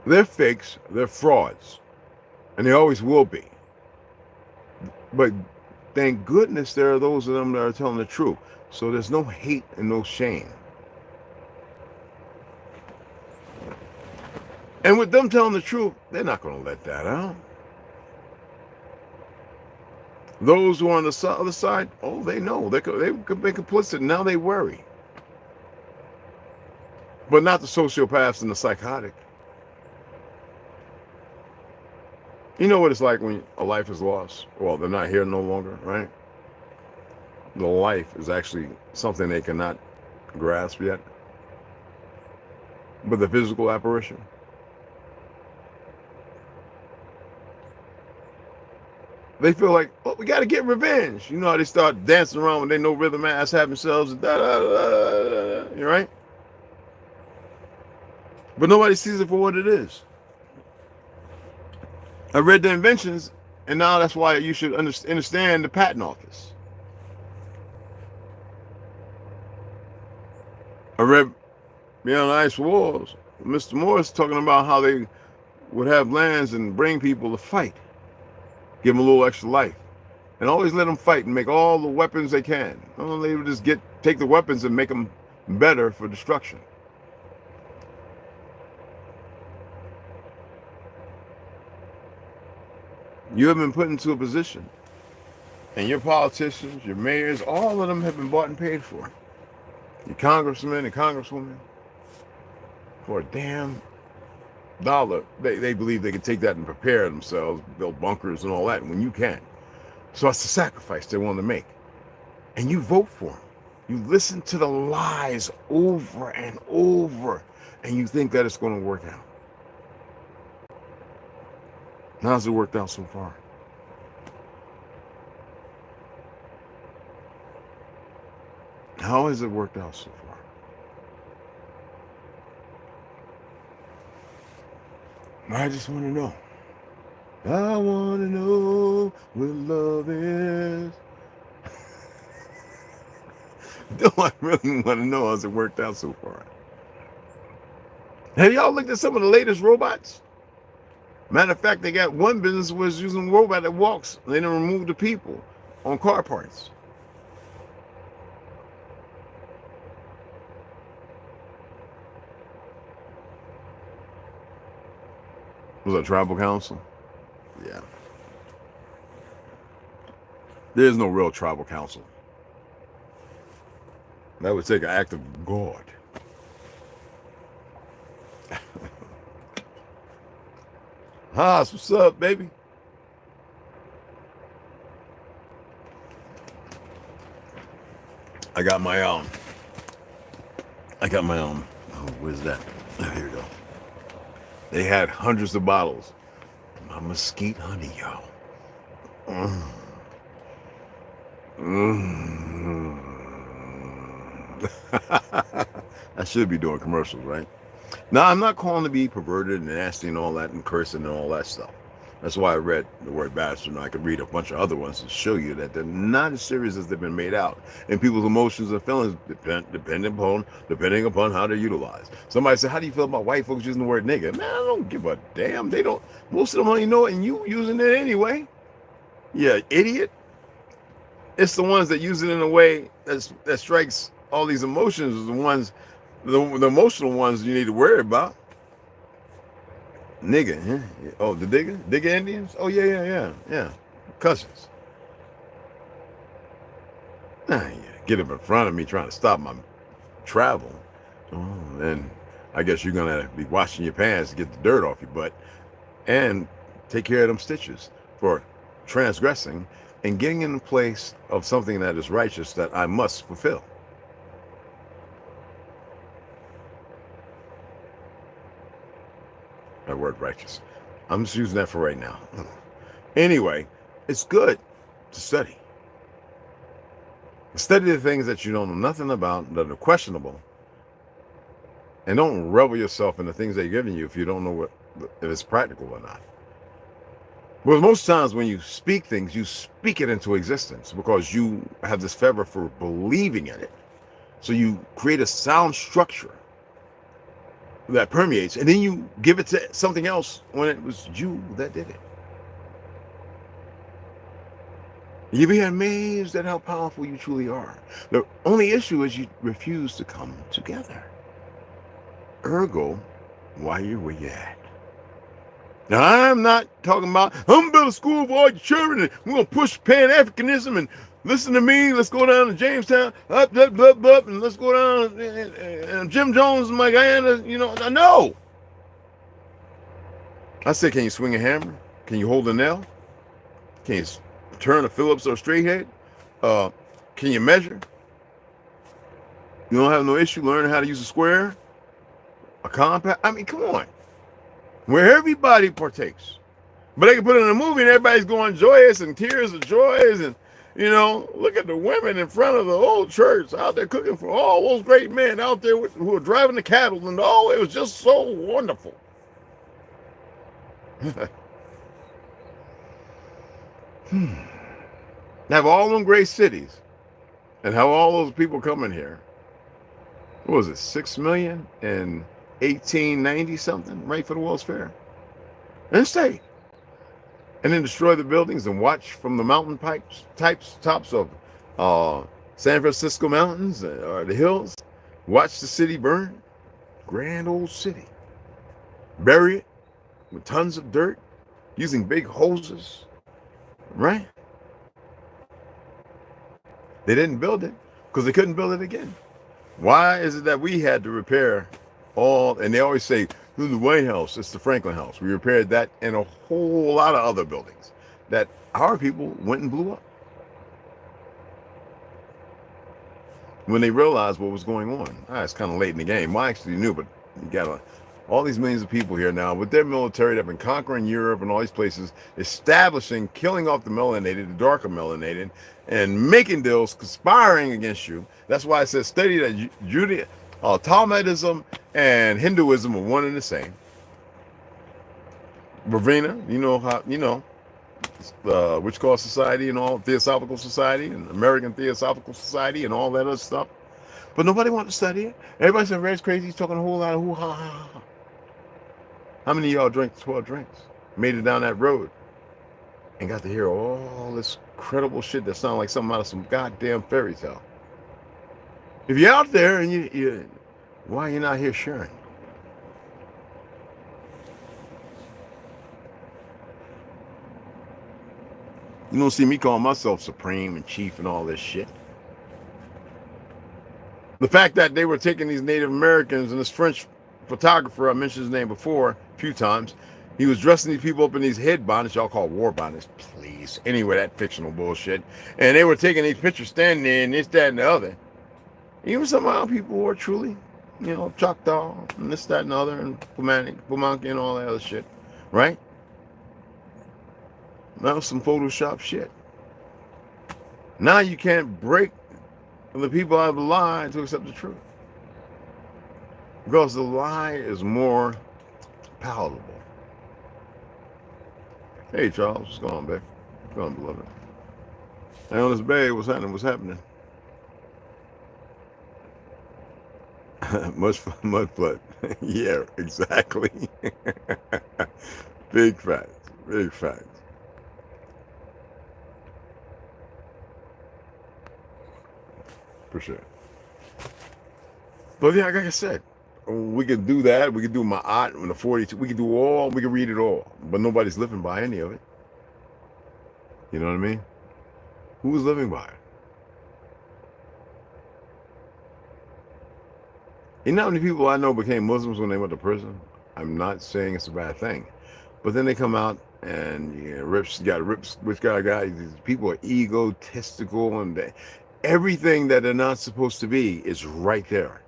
They're fakes, they're frauds, and they always will be. But thank goodness there are those of them that are telling the truth. So there's no hate and no shame. And with them telling the truth, they're not going to let that out. Those who are on the other side, oh, they know. They've been complicit. Now they worry. But not the sociopaths and the psychotic. You know what it's like when a life is lost? Well, they're not here no longer, right? The life is actually something they cannot grasp yet. But the physical apparition, they feel like, oh, we got to get revenge. You know how they start dancing around when they know rhythm ass have themselves, and you right? But nobody sees it for what it is. I read the inventions, and now that's why you should understand the patent office. I read beyond ice walls. Mr. Morris talking about how they would have lands and bring people to fight, give them a little extra life, and always let them fight and make all the weapons they can. Well, they would just take the weapons and make them better for destruction. You have been put into a position, and your politicians, your mayors, all of them have been bought and paid for. Your congressmen and congresswomen, for a damn dollar, they believe they can take that and prepare themselves, build bunkers and all that, when you can't. So that's the sacrifice they want to make. And you vote for them. You listen to the lies over and over, and you think that it's going to work out. How's it worked out so far? How has it worked out so far? I just want to know. I want to know what love is. Do I really want to know how's it worked out so far? Have y'all looked at some of the latest robots? Matter of fact, they got one business was using a robot that walks. They didn't remove the people on car parts. Was that tribal council? Yeah. There's no real tribal council. That would take an act of God. Haas, what's up, baby? I got my oh, where's that? Oh, here we go. They had hundreds of bottles. My mesquite honey, y'all. I should be doing commercials, right? Now, I'm not calling to be perverted and nasty and all that and cursing and all that stuff. That's why I read the word bastard, and I could read a bunch of other ones to show you that they're not as serious as they've been made out. And people's emotions and feelings depending upon how they're utilized. Somebody said, how do you feel about white folks using the word nigga? Man, I don't give a damn. They don't. Most of them don't even know it, and you using it anyway. Yeah, idiot. It's the ones that use it in a way that strikes all these emotions, the emotional ones you need to worry about. Nigga, huh? Oh, the digger Indians? Oh, yeah. Cousins. Get up in front of me trying to stop my travel. Oh, then I guess you're gonna be washing your pants to get the dirt off your butt and take care of them stitches for transgressing and getting in the place of something that is righteous that I must fulfill. That word righteous. I'm just using that for right now. Anyway, it's good to study. Study the things that you don't know nothing about, that are questionable. And don't revel yourself in the things they're giving you if you don't know if it's practical or not. Well, most times when you speak things, you speak it into existence because you have this fervor for believing in it. So you create a sound structure that permeates, and then you give it to something else when it was you that did it. You'll be amazed at how powerful you truly are. The only issue is you refuse to come together. Ergo, why you're where you're at. Now, I'm not talking about, I'm going to build a school for all your children, and we're going to push Pan-Africanism, and listen to me, let's go down to Jamestown, up, and let's go down, and Jim Jones and my Guyana, no. I said, can you swing a hammer? Can you hold a nail? Can you turn a Phillips or a straight head? Can you measure? You don't have no issue learning how to use a square, a compact? I mean, come on. Where everybody partakes. But they can put it in a movie and everybody's going joyous and tears of joys, and look at the women in front of the old church out there cooking for all those great men out there who are driving the cattle, and it was just so wonderful. Have all them great cities and have all those people coming here. what was it, 6 million in 1890 something, right, for the World's Fair, and stay, and then destroy the buildings and watch from the mountain tops of San Francisco mountains or the hills, watch the city burn, grand old city, bury it with tons of dirt, using big hoses, right? They didn't build it because they couldn't build it again. Why is it that we had to repair all, and they always say, the White House, it's the Franklin House. We repaired that and a whole lot of other buildings that our people went and blew up when they realized what was going on. It's kind of late in the game. Well, I actually knew, but you got all these millions of people here now with their military that have been conquering Europe and all these places, establishing, killing off the melanated, the darker melanated, and making deals, conspiring against you. That's why I said study that Talmudism and Hinduism are one and the same. Ravina, Witchcraft Society and all, Theosophical Society and American Theosophical Society and all that other stuff. But nobody wanted to study it. Everybody said Red's crazy, he's talking a whole lot of hoo-ha-ha. How many of y'all drank 12 drinks? Made it down that road and got to hear all this credible shit that sounded like something out of some goddamn fairy tale. If you're out there and you why are you not here sharing? You don't see me calling myself supreme and chief and all this shit. The fact that they were taking these Native Americans, and this French photographer, I mentioned his name before a few times, he was dressing these people up in these head bonnets, y'all call war bonnets, please. Anyway, that fictional bullshit. And they were taking these pictures standing there and this, that, and the other. Even somehow people who are truly, Choctaw and this, that, and the other, and Pumanque and all that other shit, right? That was some Photoshop shit. Now you can't break the people out of the lie to accept the truth. Because the lie is more palatable. Hey, Charles, what's going on, babe? What's going on, beloved? Hey, on this babe, what's happening? What's happening? Much flood. Yeah, exactly. Big facts. Big facts. For sure. But yeah, like I said, we could do that. We could do Ma'at and the 42. We could do all. We could read it all. But nobody's living by any of it. You know what I mean? Who's living by it? You know how many people I know became Muslims when they went to prison? I'm not saying it's a bad thing. But then they come out and these people are egotistical and everything that they're not supposed to be is right there.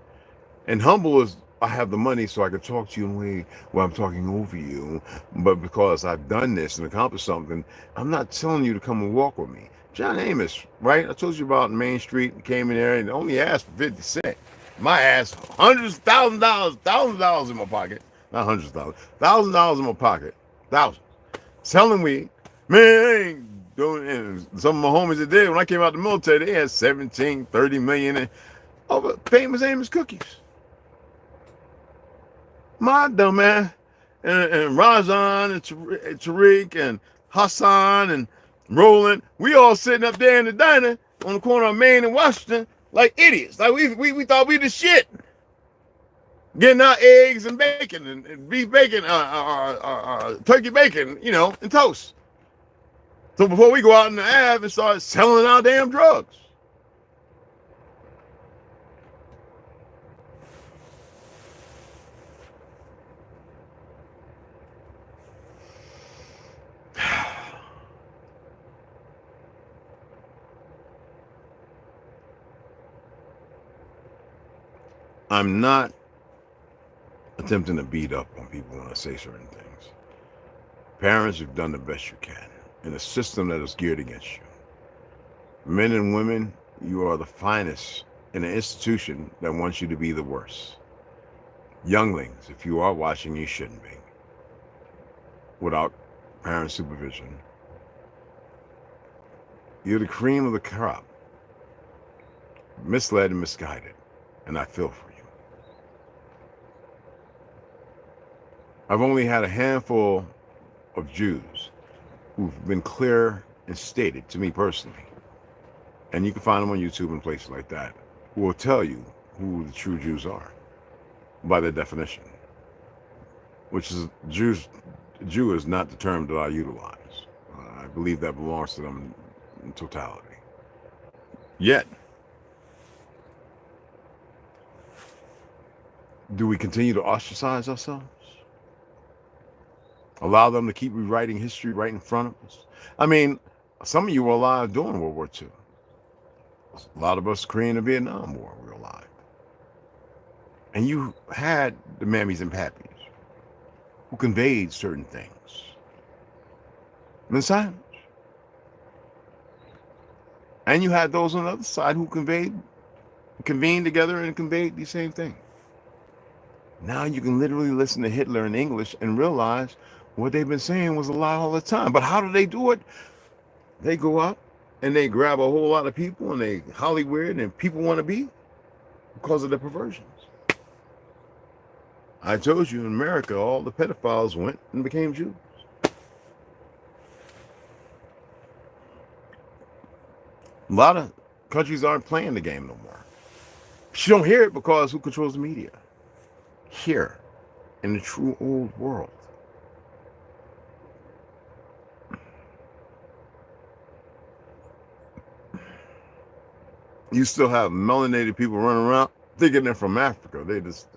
And humble is, I have the money so I can talk to you in a way where I'm talking over you. But because I've done this and accomplished something, I'm not telling you to come and walk with me. John Amos, right? I told you about Main Street, came in there and only asked for 50 cents. My ass, hundreds, $1,000 in my pocket. Not hundreds of dollars, $1,000 in my pocket. Thousands. Selling weed. Man, I ain't doing it. And some of my homies that did, when I came out of the military, they had 17, 30 million and famous Amos cookies. My dumb ass and Rajan and Tariq and Hassan and Roland, we all sitting up there in the diner on the corner of Main and Washington like idiots. Like we thought we the shit. Getting our eggs and bacon and beef bacon, turkey bacon, and toast. So before we go out in the Ave and start selling our damn drugs. I'm not attempting to beat up on people when I say certain things. Parents, you've done the best you can in a system that is geared against you. Men and women, you are the finest in an institution that wants you to be the worst. Younglings, if you are watching, you shouldn't be. Without parent supervision. You're the cream of the crop. Misled and misguided. And I feel for you. I've only had a handful of Jews who've been clear and stated to me personally, and you can find them on YouTube and places like that, who will tell you who the true Jews are by their definition, which is Jew is not the term that I utilize. I believe that belongs to them in totality. Yet, do we continue to ostracize ourselves? Allow them to keep rewriting history right in front of us? I mean, some of you were alive during World War II. A lot of us Korean and Vietnam War were alive. And you had the mammies and pappies who conveyed certain things in silence. And you had those on the other side who convened together and conveyed these same things. Now you can literally listen to Hitler in English and realize what they've been saying was a lie all the time. But how do they do it? They go out and they grab a whole lot of people and they Hollywood and people want to be because of their perversions. I told you in America, all the pedophiles went and became Jews. A lot of countries aren't playing the game no more. But you don't hear it because who controls the media? Here, in the true old world. You still have melanated people running around thinking they're from Africa. They just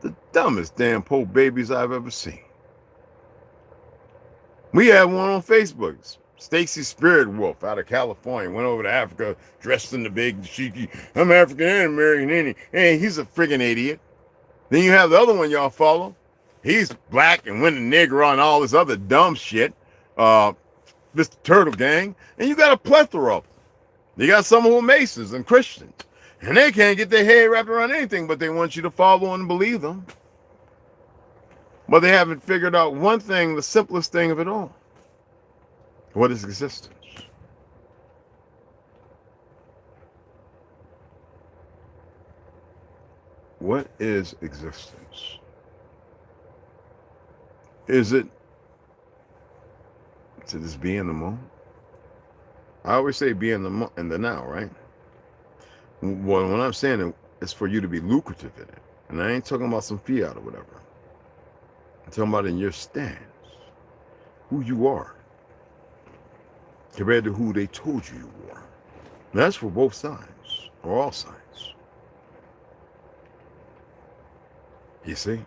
the dumbest damn Pope babies I've ever seen. We had one on Facebook. Stacy Spirit Wolf out of California went over to Africa dressed in the big cheeky. I'm African and American, ain't he? Hey, he's a friggin' idiot. Then you have the other one y'all follow. He's black and went a nigger on all this other dumb shit. This Turtle Gang. And you got a plethora of them. You got some who are Masons and Christians. And they can't get their head wrapped around anything, but they want you to follow and believe them. But they haven't figured out one thing, the simplest thing of it all. What is existence? What is existence? Is it to just be in the moment? I always say be in the now, right? Well, when I'm saying it, it's for you to be lucrative in it. And I ain't talking about some fiat or whatever. I'm talking about in your stance, who you are, compared to who they told you were. And that's for both sides, or all sides. You see?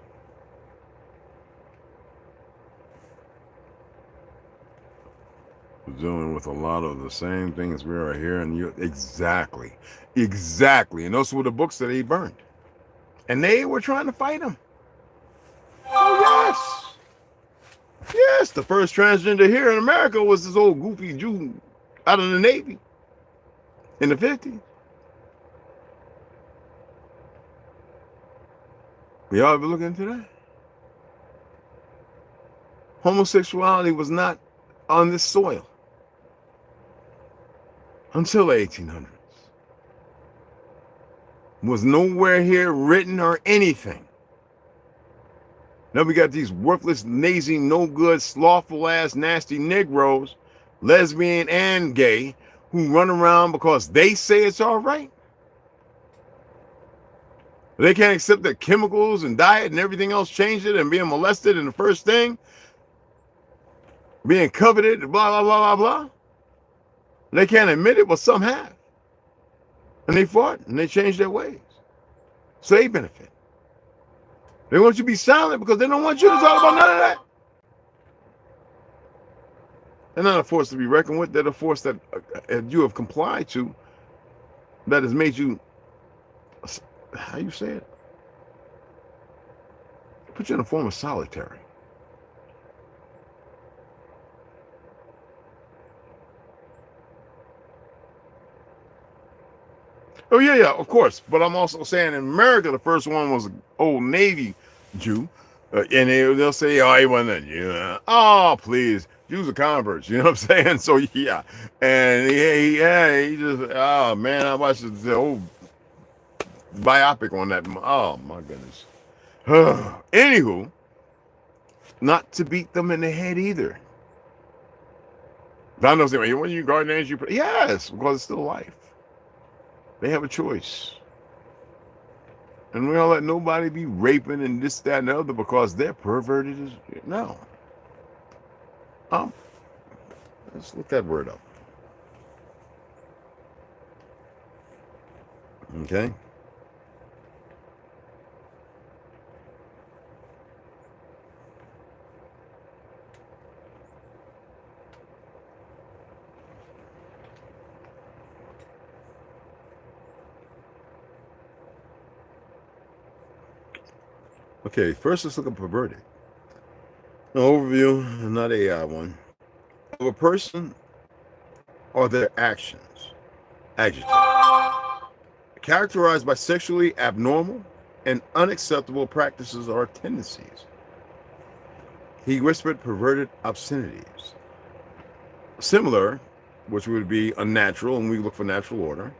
We're dealing with a lot of the same things we are here, and you exactly. And those were the books that he burned. And they were trying to fight him. Oh, yes. Yes, the first transgender here in America was this old goofy Jew out of the Navy in the 50s. Y'all ever look into that? Homosexuality was not on this soil until the 1800s. Was nowhere here written or anything. Now we got these worthless, lazy, no good, slothful ass, nasty Negroes, lesbian and gay, who run around because they say it's all right. They can't accept that chemicals and diet and everything else changed it, and being molested in the first thing, being coveted, blah, blah, blah, blah, blah. They can't admit it, but some have. And they fought and they changed their ways. So they benefit. They want you to be silent because they don't want you to talk about none of that. They're not a force to be reckoned with. They're a force that you have complied to, that has made you, how you say it? Put you in a form of solitary. Oh, yeah, of course. But I'm also saying in America, the first one was an old Navy Jew. And they'll say, oh, he wasn't a Jew. Oh, please. Jews are converts. You know what I'm saying? So, yeah. And he just, oh, man, I watched the old biopic on that. Oh, my goodness. Anywho, not to beat them in the head either. I know saying, when you guardian angel, you put, yes, because it's still life. They have a choice. And we don't let nobody be raping and this, that, and the other because they're perverted. No. Let's look that word up. Okay. Okay, first let's look at perverted. An overview, not AI one, of a person or their actions. Adjective. Characterized by sexually abnormal and unacceptable practices or tendencies. He whispered perverted obscenities. Similar, which would be unnatural, and we look for natural order.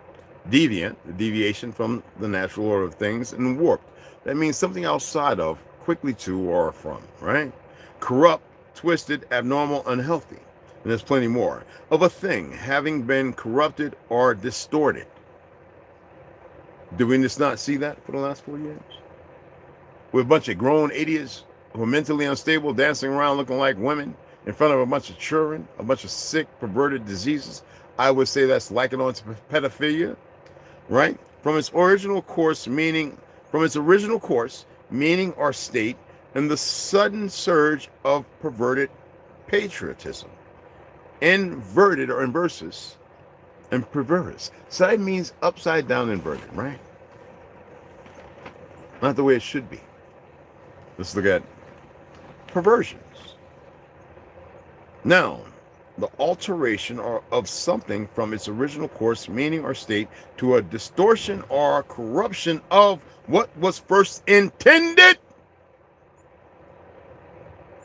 Deviant, the deviation from the natural order of things, and warped. That means something outside of, quickly to, or from, right? Corrupt, twisted, abnormal, unhealthy. And there's plenty more. Of a thing having been corrupted or distorted. Did we just not see that for the last 4 years? With a bunch of grown idiots who are mentally unstable, dancing around looking like women in front of a bunch of children, a bunch of sick, perverted diseases. I would say that's likened on to pedophilia, right? From its original course, meaning or state, and the sudden surge of perverted patriotism. Inverted or inversus and perverse. So that means upside down inverted, right? Not the way it should be. Let's look at perversions. Now, the alteration of something from its original course, meaning, or state to a distortion or corruption of what was first intended.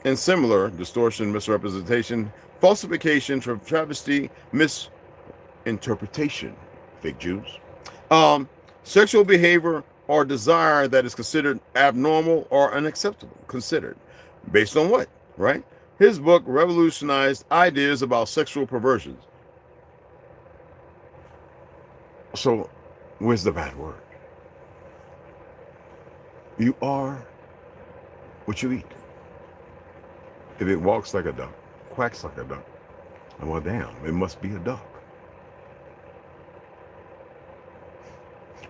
And similar, distortion, misrepresentation, falsification, travesty, misinterpretation, fake Jews, sexual behavior or desire that is considered abnormal or unacceptable, considered. Based on what, right? His book revolutionized ideas about sexual perversions. So, where's the bad word? You are what you eat. If it walks like a duck, quacks like a duck, well, damn, it must be a duck.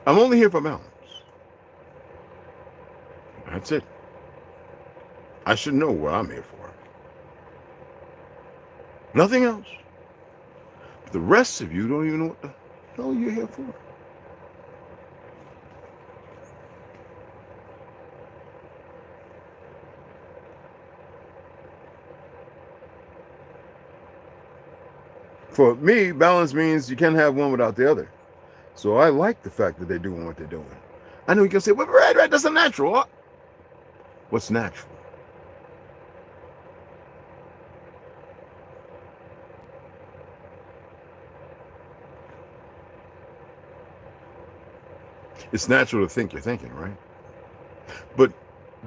I'm only here for balance. That's it. I should know what I'm here for. Nothing else. But the rest of you don't even know what the hell you're here for. For me, balance means you can't have one without the other. So I like the fact that they're doing what they're doing. I know you can say, well, right, that's unnatural. What's natural? It's natural to think you're thinking, right? But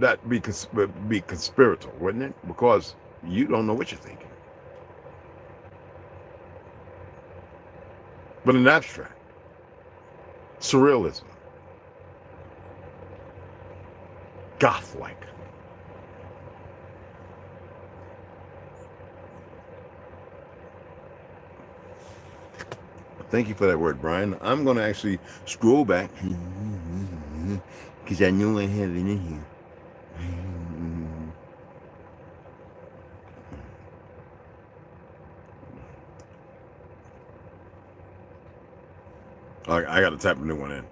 that be conspiratorial, wouldn't it? Because you don't know what you're thinking. But in abstract, surrealism, goth-like. Thank you for that word, Brian. I'm going to actually scroll back because I know I have it in here. I got to type a new one in.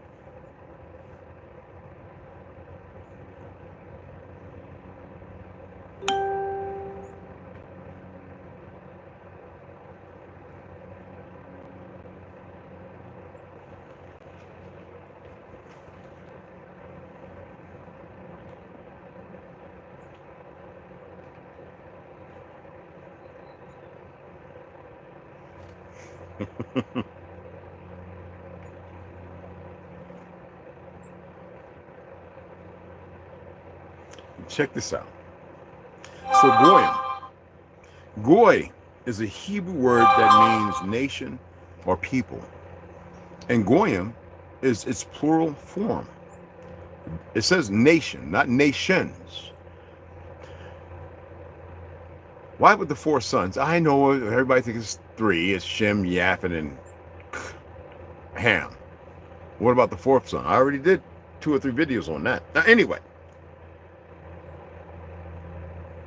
Check this out. So Goyim. Goy is a Hebrew word that means nation or people. And Goyim is its plural form. It says nation, not nations. Why with the 4 sons? I know everybody thinks it's 3. It's Shem, Yafet, and Ham. What about the 4th son? I already did 2 or 3 videos on that. Now, anyway,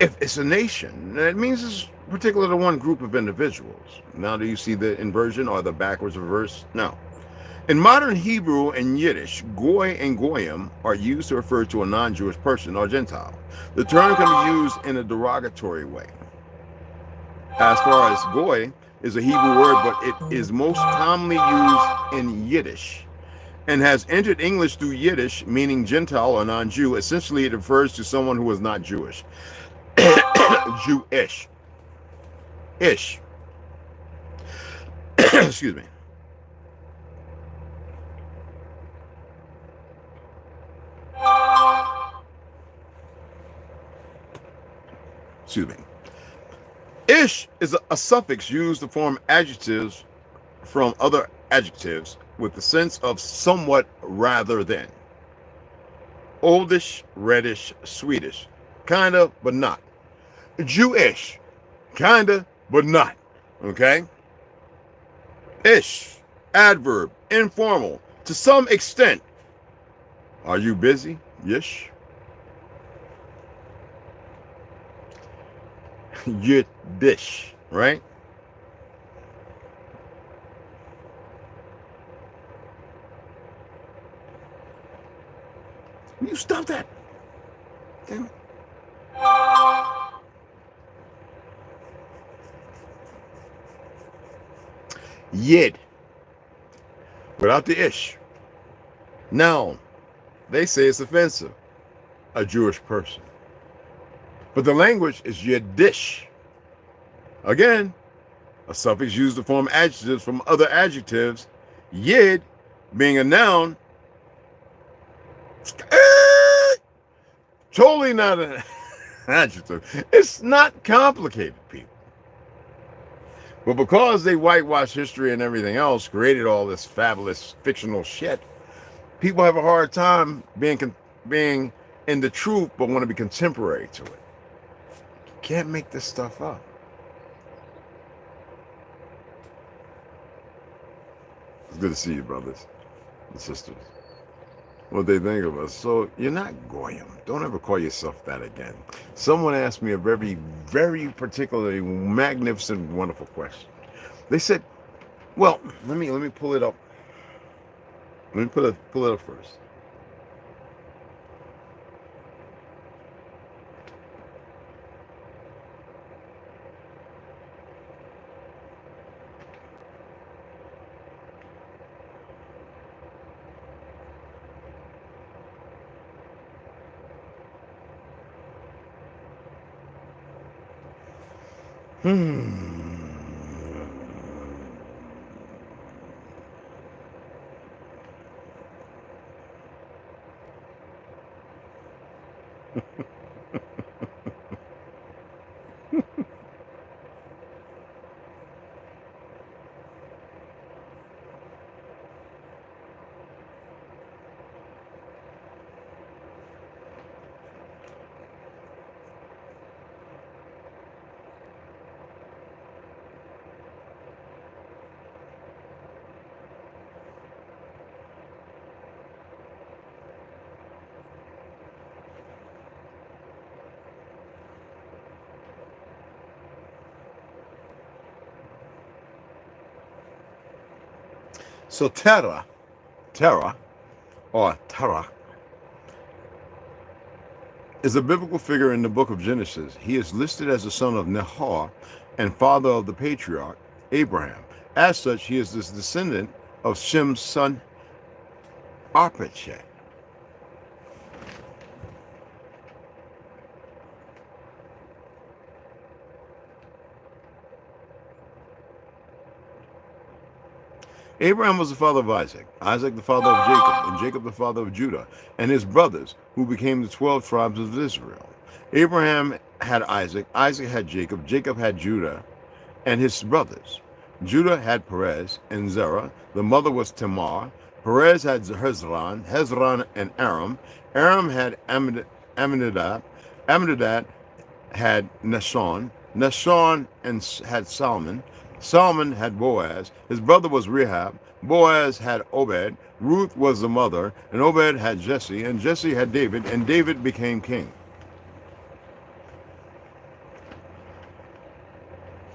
if it's a nation, it means it's particular to one group of individuals. Now, do you see the inversion or the backwards reverse? No. In modern Hebrew and Yiddish, Goy and Goyim are used to refer to a non-Jewish person or Gentile. The term can be used in a derogatory way. As far as Goy is a Hebrew word, but it is most commonly used in Yiddish and has entered English through Yiddish, meaning Gentile or non-Jew. Essentially, it refers to someone who is not Jewish. Jewish. Ish. Excuse me. Excuse me. Ish is a suffix used to form adjectives from other adjectives with the sense of somewhat rather than. Oldish, reddish, Swedish. Kinda, but not. Jewish. Kinda, but not. Okay? Ish. Adverb. Informal. To some extent. Are you busy? Yish. Yiddish, right? Will you stop that? Damn it. Yid. Without the ish. Now, they say it's offensive. A Jewish person. But the language is Yiddish. Again, a suffix used to form adjectives from other adjectives. Yid being a noun. Totally not an adjective. It's not complicated, people. But because they whitewashed history and everything else, created all this fabulous fictional shit, people have a hard time being in the truth, but want to be contemporary to it. Can't make this stuff up. It's good to see you, brothers and sisters. What they think of us. So you're not Goyim. Don't ever call yourself that again. Someone asked me a very, very particularly magnificent, wonderful question. They said, well, let me pull it up. Let me pull it up first. So Terah, or Terah, is a biblical figure in the book of Genesis. He is listed as the son of Nahor and father of the patriarch Abraham. As such, he is the descendant of Shem's son Arpachshad. Abraham was the father of Isaac, Isaac the father of Jacob, and Jacob the father of Judah, and his brothers, who became the 12 tribes of Israel. Abraham had Isaac. Isaac had Jacob. Jacob had Judah and his brothers. Judah had Perez and Zerah. The mother was Tamar. Perez had Hezron. Hezron and Aram. Aram had Amminadab. Amminadab had Nahshon. Nahshon had Solomon. Solomon had Boaz. His brother was Rehab. Boaz had Obed. Ruth was the mother, and Obed had Jesse, and Jesse had David, and David became king.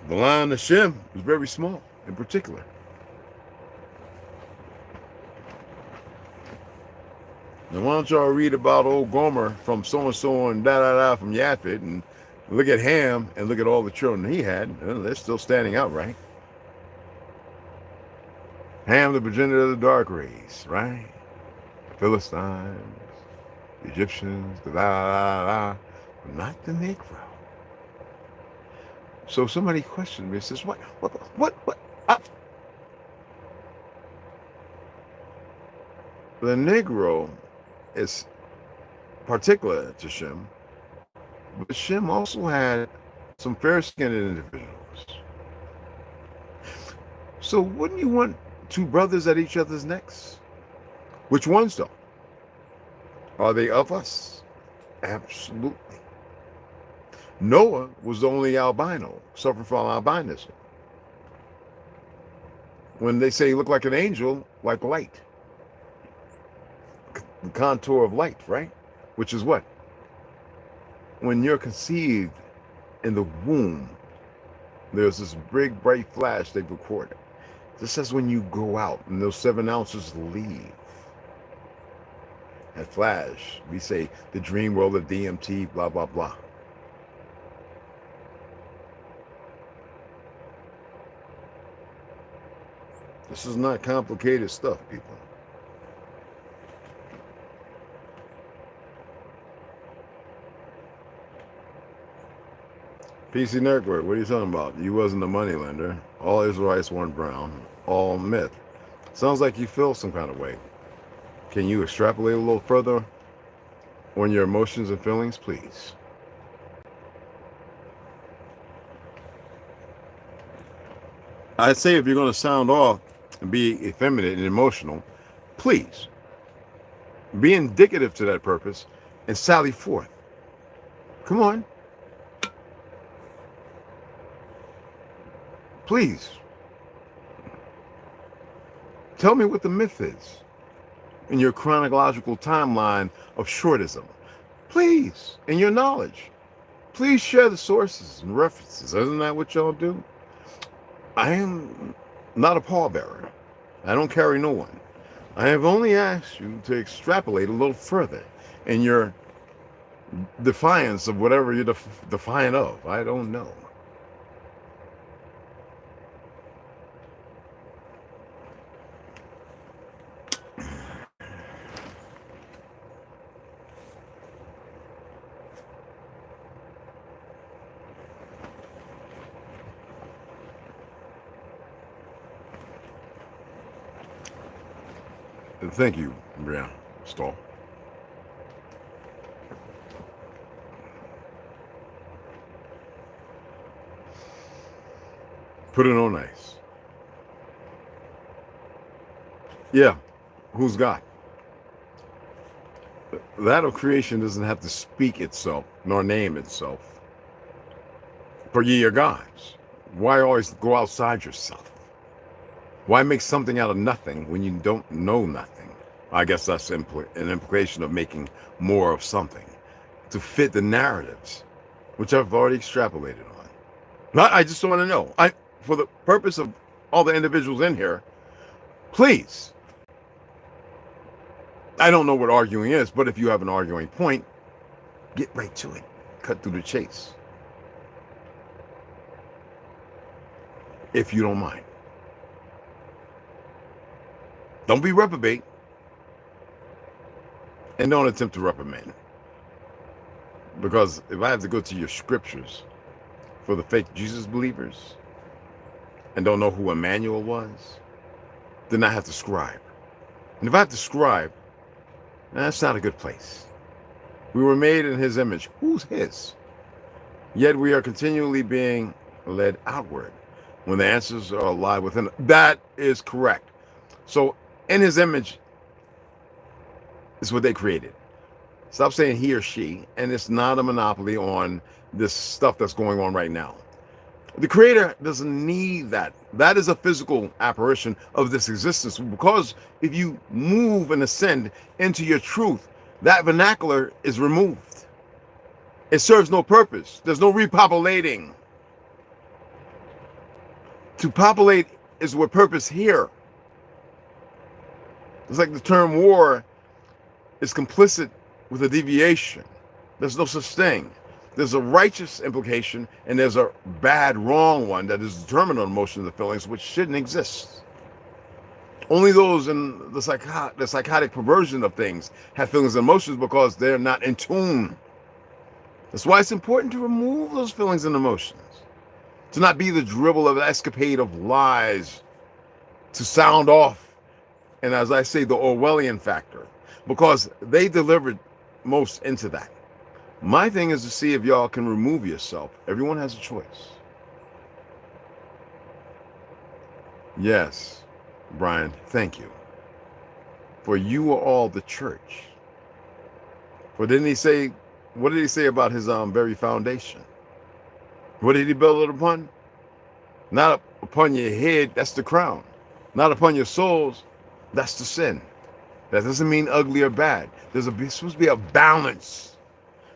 The line of Shem was very small in particular. Now why don't y'all read about old Gomer from so-and-so and da-da-da from Yaphet, and look at Ham and look at all the children he had. They're still standing out, right? Ham, the progenitor of the dark race, right? Philistines, the Egyptians, the da-da-da-da, not the Negro. So somebody questioned me and says, what? The Negro is particular to Shem, but Shem also had some fair-skinned individuals. So wouldn't you want two brothers at each other's necks? Which ones though? Are they of us? Absolutely. Noah was the only albino, suffering from albinism. When they say he looked like an angel, like light. The contour of light, right? Which is what? When you're conceived in the womb, there's this big bright flash they've recorded. This says when you go out and those 7 ounces leave. That flash, we say the dream world of DMT, blah, blah, blah. This is not complicated stuff, people. PC Network, what are you talking about? You wasn't the money lender. All Israelites weren't brown. All myth. Sounds like you feel some kind of way. Can you extrapolate a little further on your emotions and feelings, please? I'd say if you're going to sound off and be effeminate and emotional, please be indicative to that purpose and sally forth. Come on. Please. Tell me what the myth is in your chronological timeline of shortism. Please, in your knowledge. Please share the sources and references. Isn't that what y'all do? I am not a pallbearer. I don't carry no one. I have only asked you to extrapolate a little further in your defiance of whatever you're defiant of. I don't know. Thank you, Brian Stall. Put it on ice. Yeah, who's God? That of creation doesn't have to speak itself, nor name itself. For ye are gods. Why always go outside yourself? Why make something out of nothing when you don't know nothing? I guess that's an implication of making more of something to fit the narratives, which I've already extrapolated on. I just want to know, for the purpose of all the individuals in here, please. I don't know what arguing is, but if you have an arguing point, get right to it. Cut through the chase. If you don't mind. Don't be reprobate. And don't attempt to reprimand. Because if I have to go to your scriptures for the fake Jesus believers and don't know who Emmanuel was, then I have to scribe. And if I have to scribe, that's not a good place. We were made in his image. Who's his? Yet we are continually being led outward when the answers are lie within. That is correct. So in his image is what they created. Stop saying he or she, and it's not a monopoly on this stuff that's going on right now. The creator doesn't need that. That is a physical apparition of this existence, because if you move and ascend into your truth, that vernacular is removed. It serves no purpose. There's no repopulating. To populate is what purpose here. It's like the term war is complicit with a deviation. There's no such thing. There's a righteous implication and there's a bad, wrong one that is determined on emotions and feelings, which shouldn't exist. Only those in the psychotic perversion of things have feelings and emotions because they're not in tune. That's why it's important to remove those feelings and emotions, to not be the dribble of an escapade of lies, to sound off, and as I say, the Orwellian factor, because they delivered most into that. My thing is to see if y'all can remove yourself. Everyone has a choice. Yes, Brian, thank you. For you are all the church. For didn't he say, what did he say about his very foundation? What did he build it upon? Not upon your head, that's the crown. Not upon your souls, that's the sin. That doesn't mean ugly or bad. There's supposed to be a balance.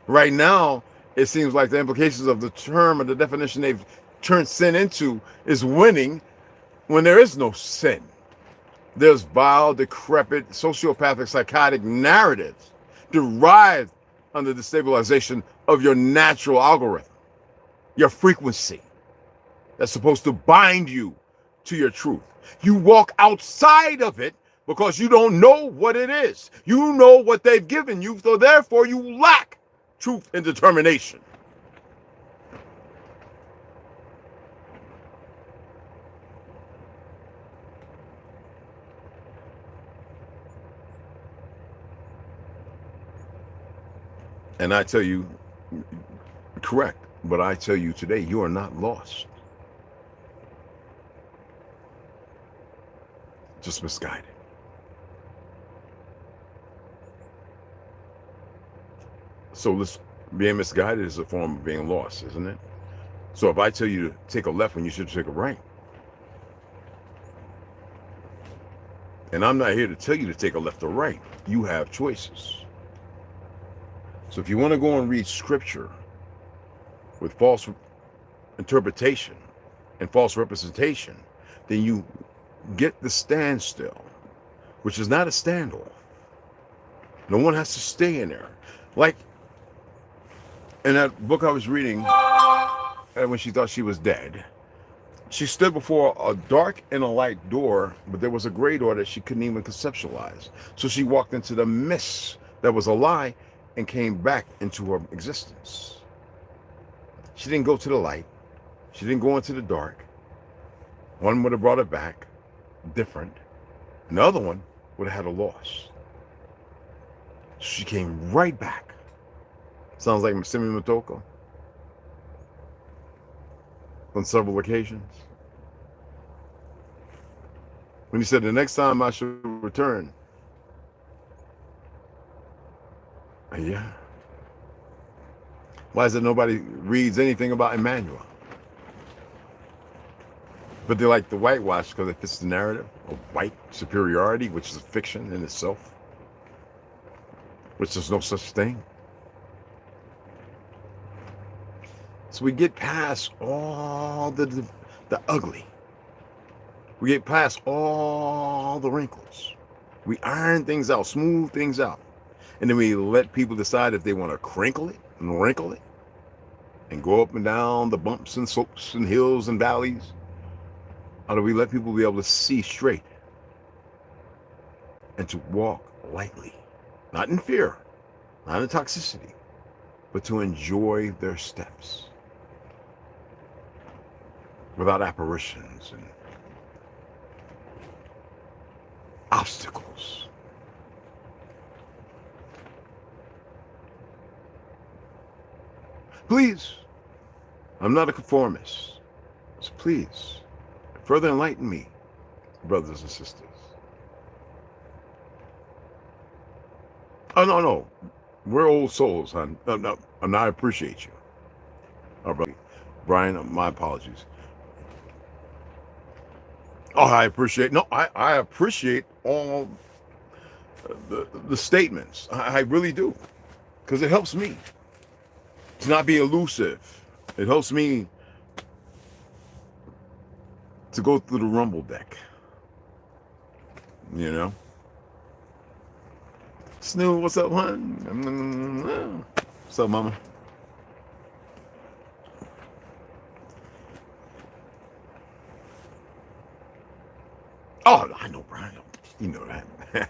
Right now, it seems like the implications of the term or the definition they've turned sin into is winning when there is no sin. There's vile, decrepit, sociopathic, psychotic narratives derived under the stabilization of your natural algorithm, your frequency, that's supposed to bind you to your truth. You walk outside of it because you don't know what it is. You know what they've given you, so therefore you lack truth and determination. And I tell you, correct, but I tell you today, you are not lost. Just misguided. So being misguided is a form of being lost, isn't it? So if I tell you to take a left when you should take a right, and I'm not here to tell you to take a left or right, you have choices. So if you want to go and read scripture with false interpretation and false representation, then you get the standstill, which is not a standoff. No one has to stay in there. Like in that book I was reading, when she thought she was dead, she stood before a dark and a light door, but there was a gray door that she couldn't even conceptualize. So she walked into the mist that was a lie and came back into her existence. She didn't go to the light. She didn't go into the dark. One would have brought her back different. And the other one would have had a loss. She came right back. Sounds like Simi Motoko on several occasions. When he said, the next time I should return. Yeah. Why is it nobody reads anything about Emmanuel? But they like the whitewash because it fits the narrative of white superiority, which is a fiction in itself, which there's no such thing. So we get past all the ugly. We get past all the wrinkles. We iron things out, smooth things out. And then we let people decide if they want to crinkle it and wrinkle it and go up and down the bumps and slopes and hills and valleys. Or do we let people be able to see straight and to walk lightly, not in fear, not in toxicity, but to enjoy their steps without apparitions and obstacles. Please I'm not a conformist. So please, further enlighten me, brothers and sisters. Oh, no. We're old souls, hon. No, I appreciate you. Oh, brother. Brian, my apologies. Oh, I appreciate, no, I appreciate all the statements. I really do. Because it helps me to not be elusive. It helps me to go through the rumble deck. You know? Snoo, what's up, hon? What's up, mama? Oh, I know, Brian. You know that.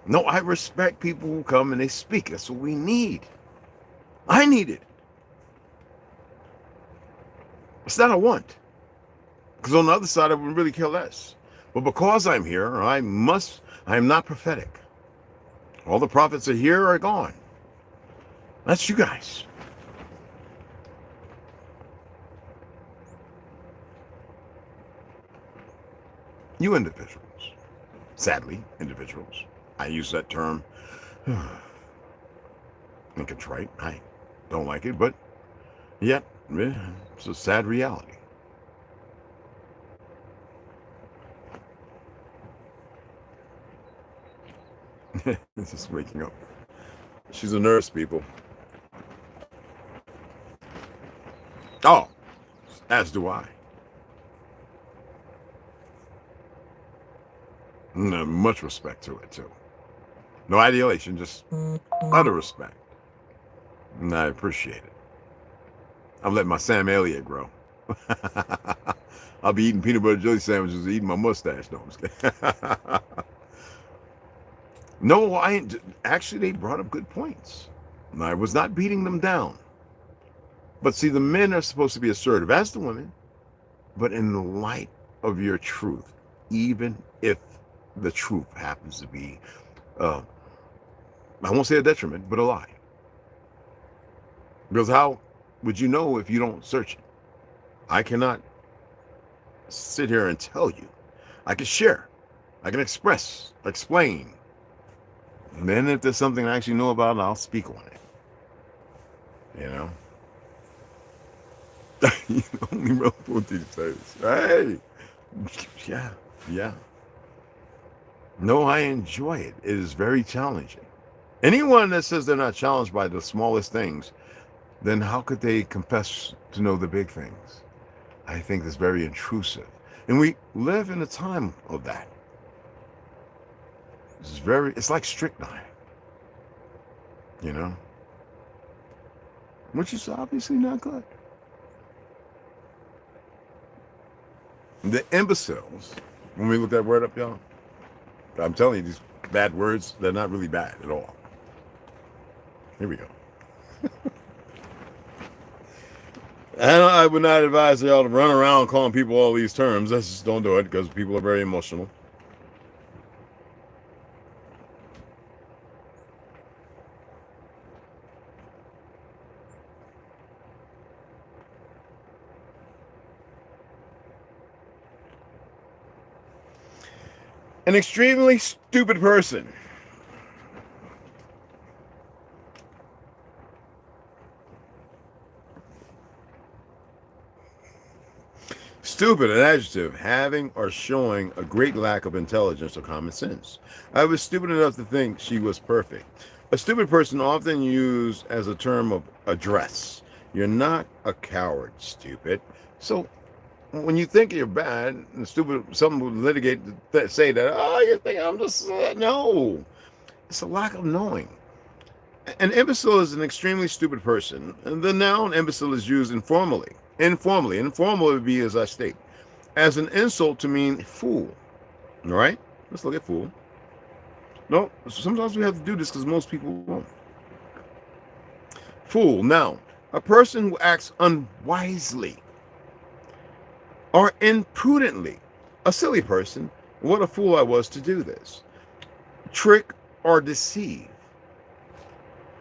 No, I respect people who come and they speak. That's what we need. I need it. It's not a want. Because on the other side, I would really care less. But because I'm here, I am not prophetic. All the prophets are here or gone. That's you guys. You individuals. Sadly, individuals. I use that term in contrite. I don't like it, but yet, it's a sad reality. This is waking up. She's a nurse, people. Oh, as do I. Much respect to it, too. No adulation, just utter respect. And I appreciate it. I'm letting my Sam Elliott grow. I'll be eating peanut butter jelly sandwiches and eating my mustache. No, I'm just kidding. No, actually, they brought up good points. And I was not beating them down. But see, the men are supposed to be assertive, as the women, but in the light of your truth, even if the truth happens to be, I won't say a detriment, but a lie. Because how would you know if you don't search it? I cannot sit here and tell you. I can share. I can express, explain. And then if there's something I actually know about, I'll speak on it. You know? You only relevant these days. Hey! Yeah. No, I enjoy it. It is very challenging. Anyone that says they're not challenged by the smallest things, then how could they confess to know the big things? I think it's very intrusive. And we live in a time of that. It's like strychnine. You know? Which is obviously not good. The imbeciles, when we look that word up, y'all, I'm telling you, these bad words, they're not really bad at all. Here we go. And I would not advise y'all to run around calling people all these terms. Let's just don't do it because people are very emotional. An extremely stupid person. Stupid, an adjective, having or showing a great lack of intelligence or common sense. I was stupid enough to think she was perfect. A stupid person often used as a term of address. You're not a coward, stupid. So when you think you're bad and stupid, someone would litigate, say that, oh, you think I'm just, no. It's a lack of knowing. An imbecile is an extremely stupid person. And the noun imbecile is used informally. Informal would be, as I state, as an insult to mean fool. All right? Let's look at fool. No, sometimes we have to do this because most people won't. Fool, noun, a person who acts unwisely or imprudently. A silly person. What a fool I was to do this. Trick or deceive.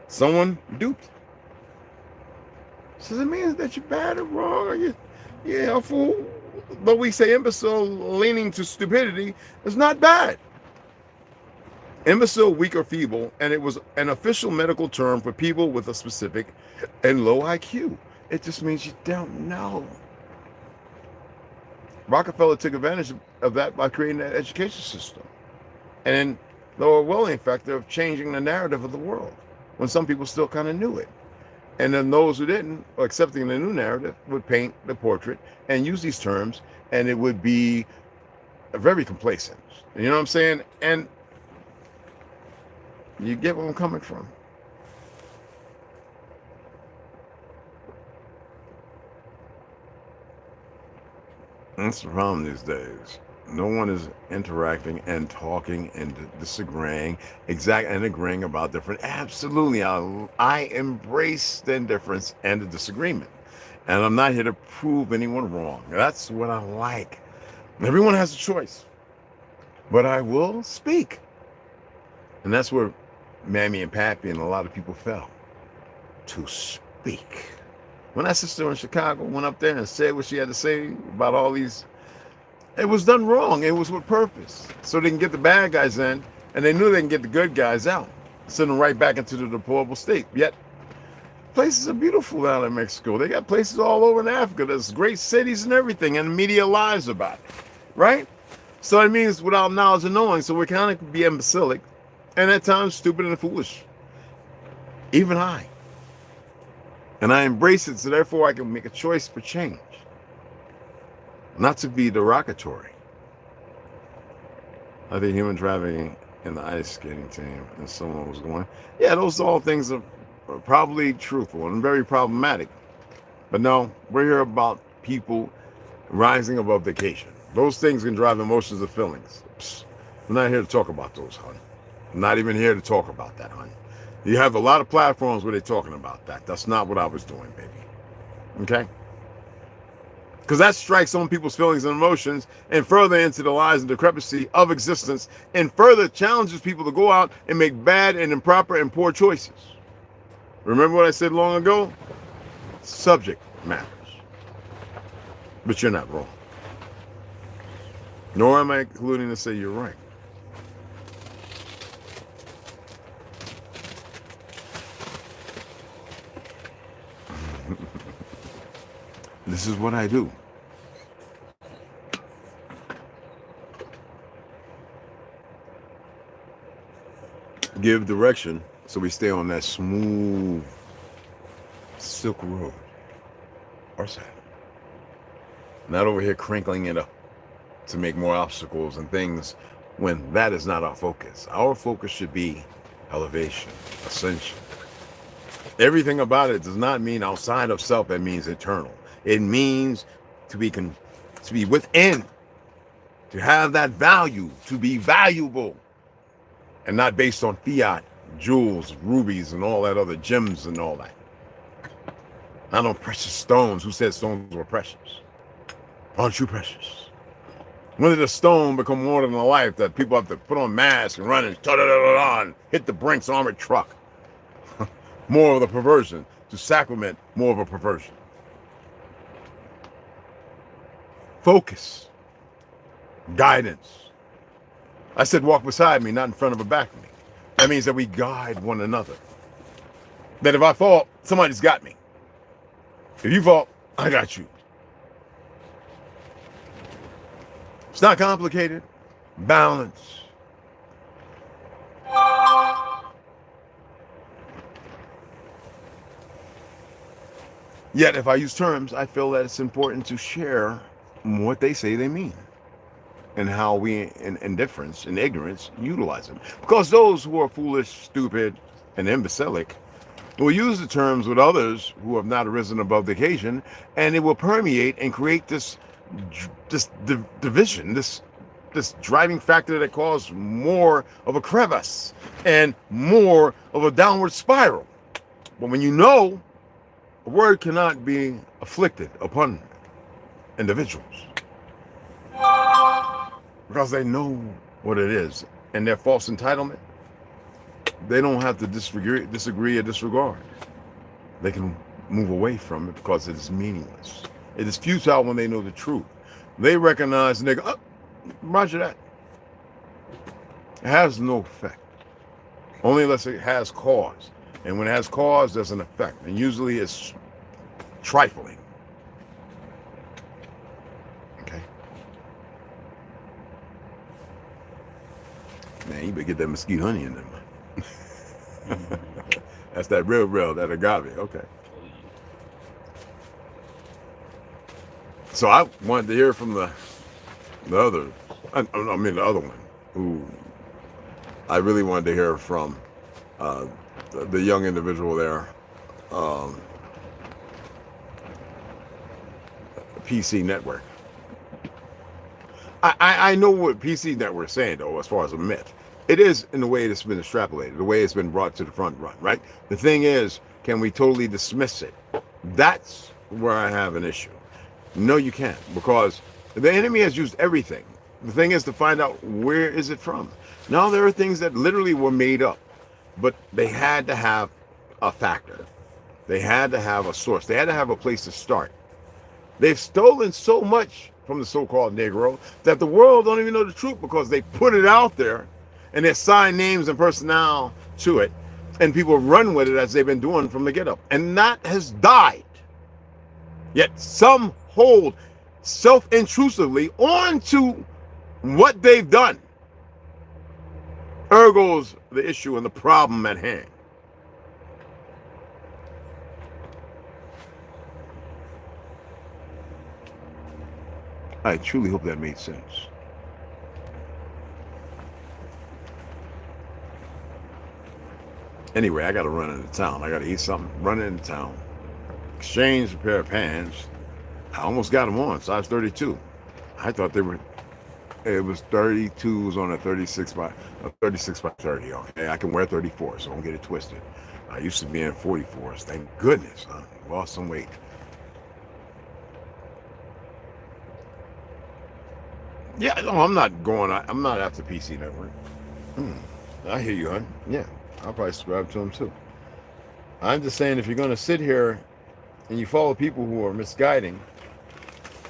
Someone duped. So it means that you're bad or wrong, or you're a fool. But we say imbecile leaning to stupidity is not bad. Imbecile, weak, or feeble, and it was an official medical term for people with a specific and low IQ. It just means you don't know. Rockefeller took advantage of that by creating that education system. And then the Orwellian factor of changing the narrative of the world when some people still kind of knew it. And then those who didn't, or accepting the new narrative, would paint the portrait and use these terms, and it would be very complacent. You know what I'm saying? And you get where I'm coming from. That's the problem these days. No one is interacting and talking and disagreeing and agreeing about different. Absolutely, I embrace the indifference and the disagreement, and I'm not here to prove anyone wrong. That's what I like. Everyone has a choice, but I will speak, and that's where Mammy and Pappy and a lot of people fell, to speak. When that sister in Chicago went up there and said what she had to say about all these, it was done wrong. It was with purpose. So they can get the bad guys in, and they knew they can get the good guys out, send them right back into the deplorable state. Yet, places are beautiful down in Mexico. They got places all over in Africa. There's great cities and everything, and the media lies about it, right? So it means without knowledge and knowing, so we kind of be imbecilic, and at times stupid and foolish. Even I. And I embrace it, so therefore I can make a choice for change. Not to be derogatory. I think human trafficking in the ice skating team, and someone was going, yeah, those all things are probably truthful and very problematic. But no, we're here about people rising above vacation. Those things can drive emotions and feelings. Psst, I'm not here to talk about those, hon. I'm not even here to talk about that, hon. You have a lot of platforms where they're talking about that. That's not what I was doing, baby. Okay? Because that strikes on people's feelings and emotions and further into the lies and decrepity of existence and further challenges people to go out and make bad and improper and poor choices. Remember what I said long ago? Subject matters. But you're not wrong. Nor am I including to say you're right. This is what I do. Give direction so we stay on that smooth silk road. Or side. Not over here crinkling it up to make more obstacles and things when that is not our focus. Our focus should be elevation, ascension. Everything about it does not mean outside of self. It means eternal. It means to be within, to have that value, to be valuable, and not based on fiat, jewels, rubies, and all that other gems and all that. Not on precious stones. Who said stones were precious? Aren't you precious? When did a stone become more than a life that people have to put on masks and run and and hit the Brink's armored truck? More of the perversion, to sacrament more of a perversion. Focus. Guidance. I said walk beside me, not in front of or back of me. That means that we guide one another. That if I fall, somebody's got me. If you fall, I got you. It's not complicated. Balance. Yet, if I use terms, I feel that it's important to share what they say they mean and how we, in indifference and ignorance, utilize them. Because those who are foolish, stupid, and imbecilic will use the terms with others who have not arisen above the occasion, and it will permeate and create this division, this driving factor that causes more of a crevice and more of a downward spiral. But when you know, a word cannot be afflicted upon individuals because they know what it is, and their false entitlement, they don't have to disagree or disregard. They can move away from it because it is meaningless. It is futile when they know the truth. They recognize and they go, oh, roger that. It has no effect. Only unless it has cause. And when it has cause, there's an effect. And usually it's trifling. Okay. Man, you better get that mesquite honey in there, man. That's that real, that agave. Okay. So I wanted to hear from the other, the other one, who I really wanted to hear from the young individual there, PC Network. I know what PC Network is saying, though, as far as a myth. It is in the way it's been extrapolated, the way it's been brought to the front run, right? The thing is, can we totally dismiss it? That's where I have an issue. No, you can't, because the enemy has used everything. The thing is to find out, where is it from? Now, there are things that literally were made up, but they had to have a factor. They had to have a source. They had to have a place to start. They've stolen so much from the so-called Negro that the world don't even know the truth, because they put it out there and they assign names and personnel to it, and people run with it as they've been doing from the get-up. And that has died. Yet some hold self-intrusively onto what they've done. Ergo's the issue and the problem at hand. I truly hope that made sense. Anyway, I got to run into town. I got to eat something, run into town, exchange a pair of pants. I almost got them on, size 32. I thought they were, it was 32s on a 36 by 30. Okay, I can wear 34, so don't get it twisted. I used to be in 44s. Thank goodness. I lost some weight. Yeah, no, I'm not after PC Network. I hear you, hon. Yeah, I'll probably subscribe to them too. I'm just saying, if you're going to sit here and you follow people who are misguiding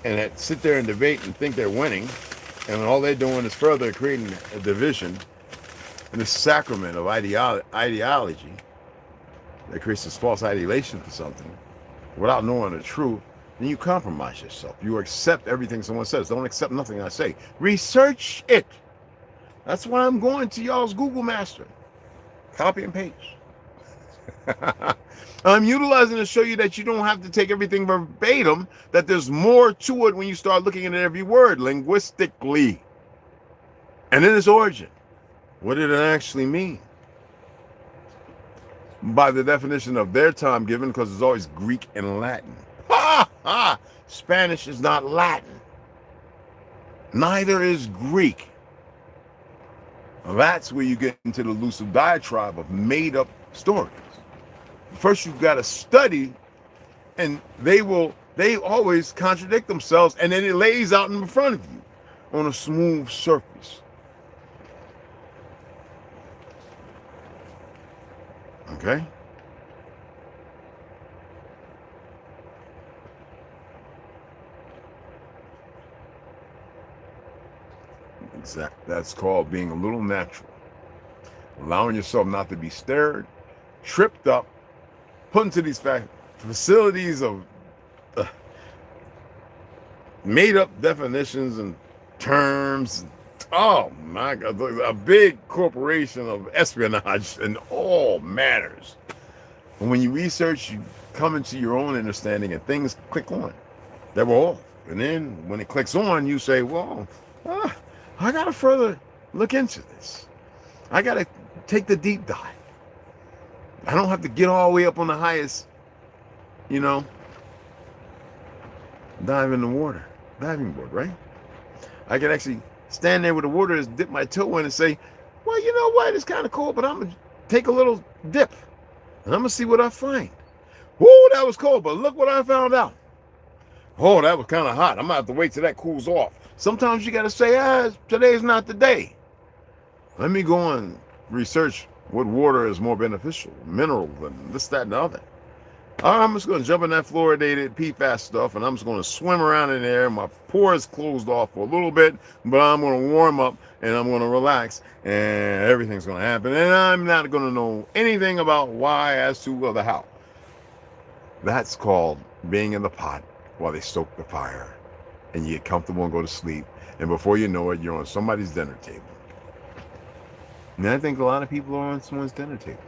and that sit there and debate and think they're winning, and all they're doing is further creating a division and this sacrament of ideology that creates this false ideation for something without knowing the truth, then you compromise yourself. You accept everything someone says. Don't accept nothing I say. Research it. That's why I'm going to y'all's Google Master. Copy and paste. I'm utilizing to show you that you don't have to take everything verbatim, that there's more to it when you start looking at every word linguistically. And in its origin. What did it actually mean? By the definition of their time given, because it's always Greek and Latin. Spanish is not Latin. Neither is Greek. That's where you get into the elusive diatribe of made-up stories. First, you've got to study, and they always contradict themselves, and then it lays out in front of you on a smooth surface. Okay? Exactly. That's called being a little natural. Allowing yourself not to be stirred, tripped up, put into these facilities of made-up definitions and terms. Oh my God, a big corporation of espionage in all manners. And when you research, you come into your own understanding, and things click on that were off. And then when it clicks on, you say, well, I got to further look into this. I got to take the deep dive. I don't have to get all the way up on the highest, dive in the water, diving board, right? I can actually stand there with the water, dip my toe in and say, well, you know what? It's kind of cold, but I'm going to take a little dip and I'm going to see what I find. Whoa, that was cold, but look what I found out. Oh, that was kind of hot. I'm going to have to wait till that cools off. Sometimes you got to say, today's not the day. Let me go and research what water is more beneficial, mineral than this, that, and the other. I'm just going to jump in that fluoridated PFAS stuff, and I'm just going to swim around in there. My pores closed off for a little bit, but I'm going to warm up, and I'm going to relax, and everything's going to happen. And I'm not going to know anything about why, as to, or the how. That's called being in the pot while they stoke the fire, and you get comfortable and go to sleep. And before you know it, you're on somebody's dinner table. And I think a lot of people are on someone's dinner table,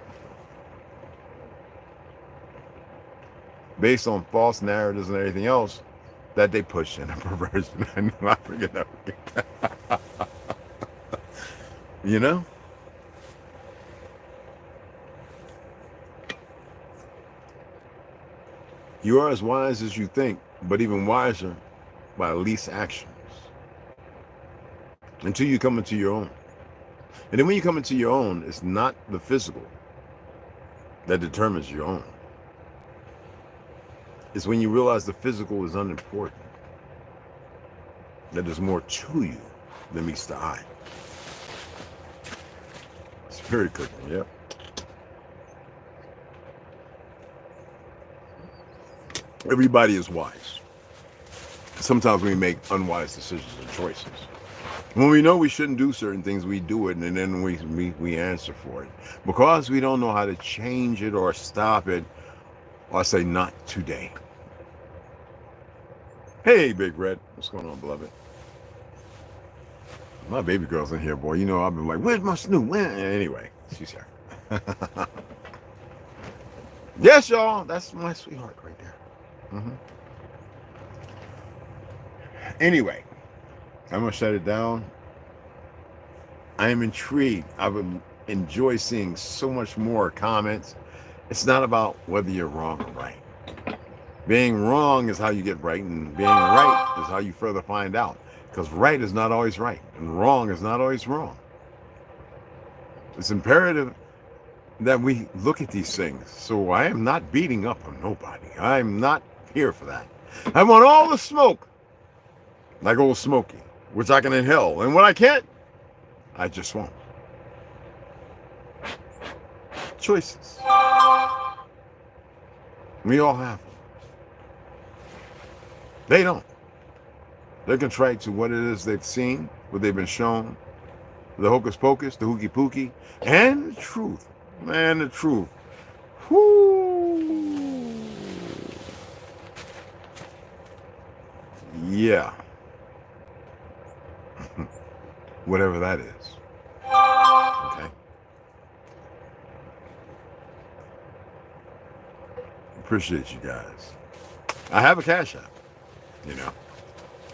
based on false narratives and everything else that they push in a perversion. I know, I forget that. You know? You are as wise as you think, but even wiser by least actions. Until you come into your own. And then when you come into your own, it's not the physical that determines your own. It's when you realize the physical is unimportant, that there's more to you than meets the eye. Spirit cooking, yep. Everybody is wise. Sometimes we make unwise decisions and choices. When we know we shouldn't do certain things, we do it, and then we answer for it. Because we don't know how to change it or stop it, or say, not today. Hey, Big Red. What's going on, beloved? My baby girl's in here, boy. You know, I've been like, where's my Snoop? Anyway, she's here. Yes, y'all. That's my sweetheart right there. Anyway, I'm going to shut it down. I am intrigued. I would enjoy seeing so much more comments. It's not about whether you're wrong or right. Being wrong is how you get right, and being right is how you further find out. Because right is not always right, and wrong is not always wrong. It's imperative that we look at these things. So I am not beating up on nobody. I'm not here for that. I want all the smoke, like old Smokey, which I can inhale. And when I can't, I just won't. Choices. We all have them. They don't. They're contrite to what it is they've seen, what they've been shown, the hocus pocus, the hooky pooky, and the truth. Man, the truth. Whoo. Yeah. Whatever that is. Okay. Appreciate you guys. I have a Cashapp, you know,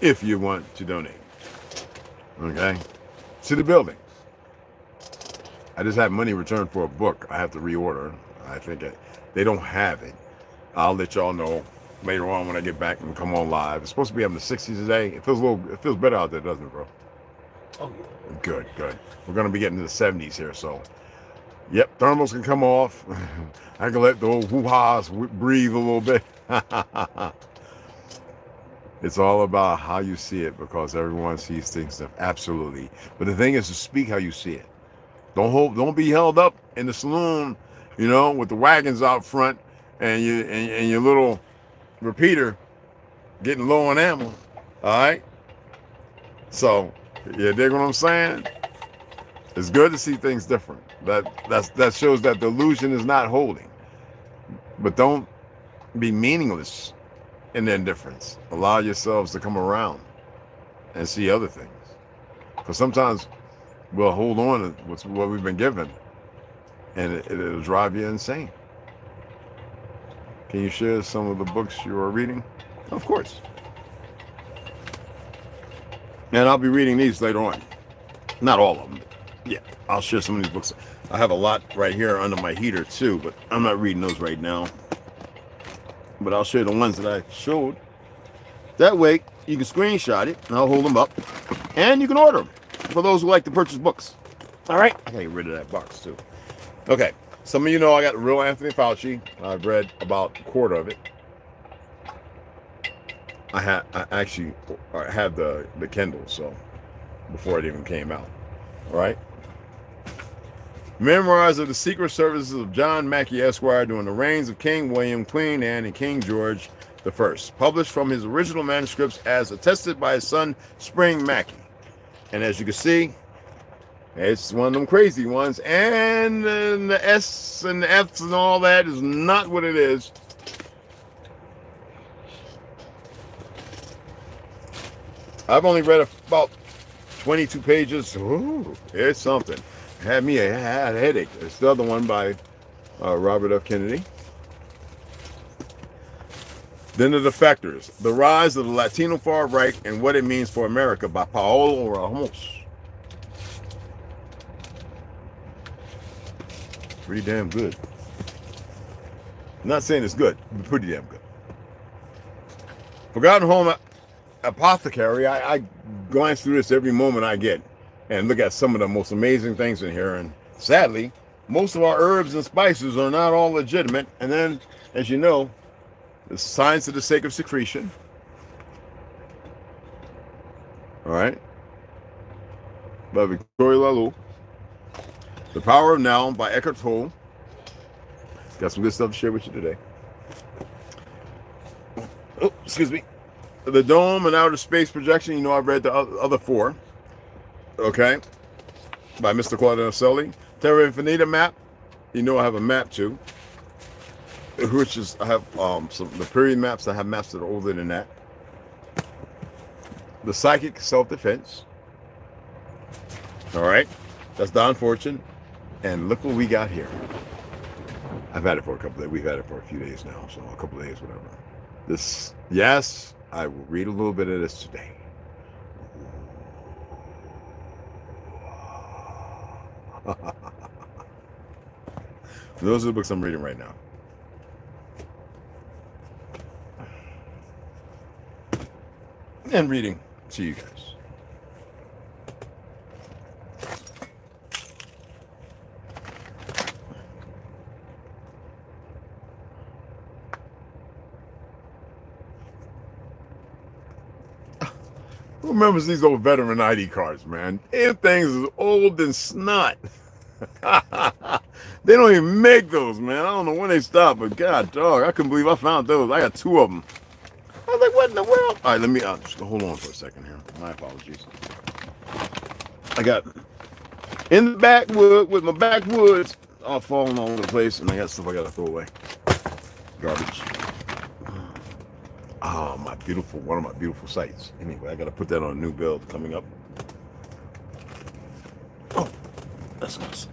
if you want to donate. Okay. To the building. I just had money returned for a book. I have to reorder. I think they don't have it. I'll let y'all know later on when I get back and come on live. It's supposed to be up in the 60s today. It feels better out there, doesn't it, bro? Oh yeah. Good. We're gonna be getting to the 70s here, so yep, thermals can come off. I can let the old hoo-ha's breathe a little bit. It's all about how you see it, because everyone sees things absolutely. But the thing is to speak how you see it. Don't be held up in the saloon, you know, with the wagons out front and your little repeater getting low on ammo. All right. So you dig what I'm saying? It's good to see things different. That shows that the illusion is not holding. But don't be meaningless in the indifference. Allow yourselves to come around and see other things. Because sometimes we'll hold on to what we've been given, and it'll drive you insane. Can you share some of the books you are reading? Of course. And I'll be reading these later on. Not all of them, but yeah, I'll share some of these books. I have a lot right here under my heater too, but I'm not reading those right now. But I'll share the ones that I showed. That way, you can screenshot it, and I'll hold them up. And you can order them for those who like to purchase books. All right? I gotta get rid of that box, too. Okay. Some of you know I got the real Anthony Fauci. I've read about a quarter of it. I actually had the Kindle, so before it even came out. All right? Memoirs of the Secret Services of John Mackey, Esquire, during the reigns of King William, Queen Anne, and King George I, published from his original manuscripts as attested by his son, Spring Mackey. And as you can see, it's one of them crazy ones, and the S and the F's and all that is not what it is. I've only read about 22 pages. Ooh, it's something. Had me a headache. It's the other one by Robert F. Kennedy. Then the Defectors, The Rise of the Latino Far Right and What It Means for America by Paolo Ramos. Pretty damn good. I'm not saying it's good, but pretty damn good. Forgotten Home Apothecary, I glance through this every moment I get and look at some of the most amazing things in here. And sadly, most of our herbs and spices are not all legitimate. And then, as you know, the Science of the Sacred Secretion. All right. By Victoria Laloux. The Power of Now by Eckhart Tolle. Got some good stuff to share with you today. Oh, excuse me. The Dome and Outer Space Projection. You know, I've read the other four. Okay. By Mr. Claudio Selly. Terra Infinita map. You know I have a map too. Which is, I have some the period maps. I have maps that are older than that. The Psychic Self-Defense. All right. That's Don Fortune. And look what we got here. I've had it for a couple of days. We've had it for a few days now. So a couple of days, whatever. This, yes, I will read a little bit of this today. Those are the books I'm reading right now. And reading to you guys. Who remembers these old veteran ID cards, man? Damn things is old and snot. They don't even make those, man. I don't know when they stopped, but God, dog, I couldn't believe I found those. I got two of them. I was like, what in the world? All right, let me just hold on for a second here. My apologies. I got in the backwood with my backwoods all falling all over the place, and I got stuff I got to throw away. Garbage. Oh, my beautiful, one of my beautiful sites. Anyway, I got to put that on a new build coming up. Oh, that's going to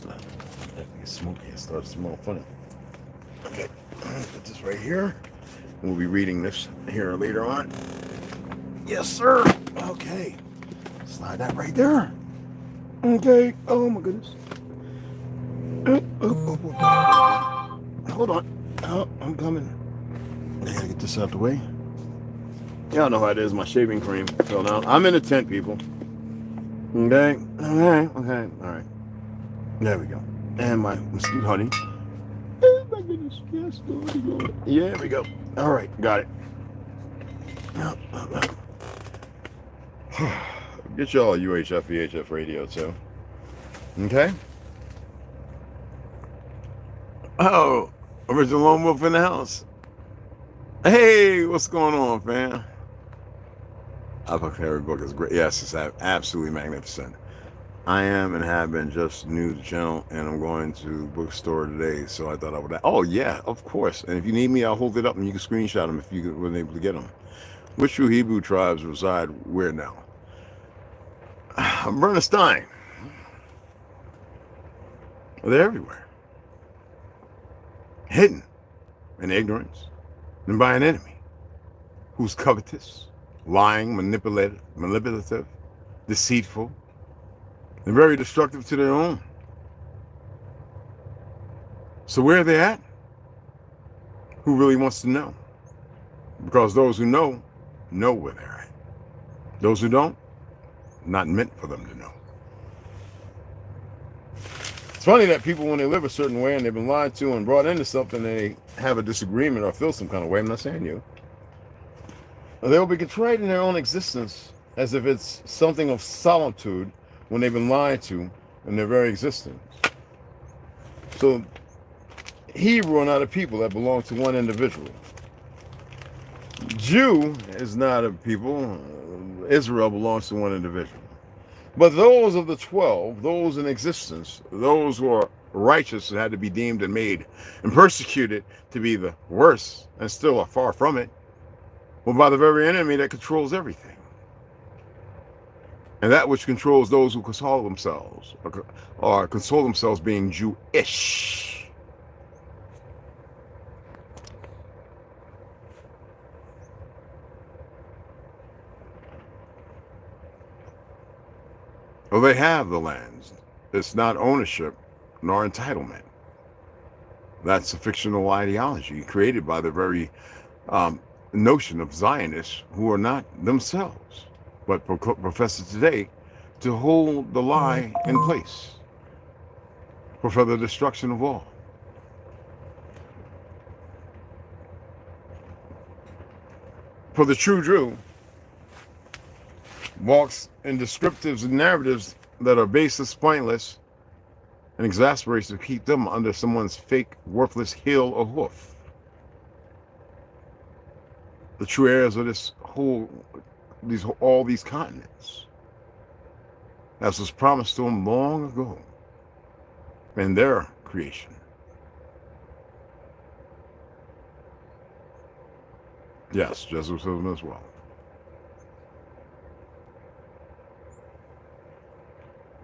get smoky. It starts to smell funny. Okay, put this right here. We'll be reading this here later on. Yes, sir. Okay. Slide that right there. Okay. Oh, my goodness. Hold on. Oh, I'm coming. I gotta get this out the way. Y'all know how it is. My shaving cream fell down. I'm in a tent, people. Okay. Okay. Okay. All right. There we go. And my mesquite honey. Oh, my goodness. Yes, Lord. Yeah, there we go. All right, got it. Get y'all UHF, VHF radio too. Okay. Oh, original lone wolf in the house. Hey, what's going on, fam? Apothecary book is great. Yes, it's absolutely magnificent. I am and have been just new to the channel, and I'm going to bookstore today, so I thought I would. Oh yeah, of course. And if you need me, I'll hold it up and you can screenshot them if you weren't able to get them. Which true Hebrew tribes reside where now? Bernstein. They're everywhere. Hidden in ignorance and by an enemy who's covetous, lying, manipulative, deceitful, and very destructive to their own. So where are they at? Who really wants to know? Because those who know where they're at. Those who don't, not meant for them to know. It's funny that people, when they live a certain way and they've been lied to and brought into something, they have a disagreement or feel some kind of way. I'm not saying you. They'll be betrayed in their own existence as if it's something of solitude when they've been lied to in their very existence. So Hebrew are not a people that belong to one individual. Jew is not a people. Israel belongs to one individual. But those of the 12, those in existence, those who are righteous and had to be deemed and made and persecuted to be the worst and still are far from it, well, by the very enemy that controls everything. And that which controls those who console themselves or console themselves being Jewish. Well, they have the lands. It's not ownership nor entitlement. That's a fictional ideology created by the very notion of Zionists who are not themselves, but profess today to hold the lie in place for further destruction of all. For the true Jew walks in descriptives and narratives that are baseless, pointless, and exasperates to keep them under someone's fake, worthless heel or hoof. The true heirs of this all these continents, as was promised to them long ago in their creation. Yes, Jesuitism as well.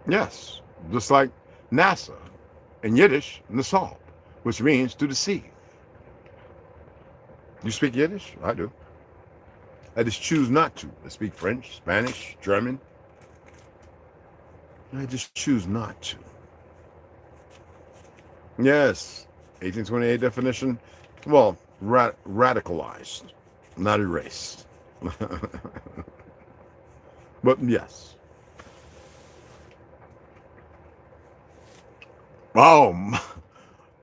Yes, just like NASA in Yiddish, Nasal, which means to deceive. You speak Yiddish? I do. I just choose not to. I speak French, Spanish, German. I just choose not to. Yes, 1828 definition. Well, radicalized, not erased. But yes.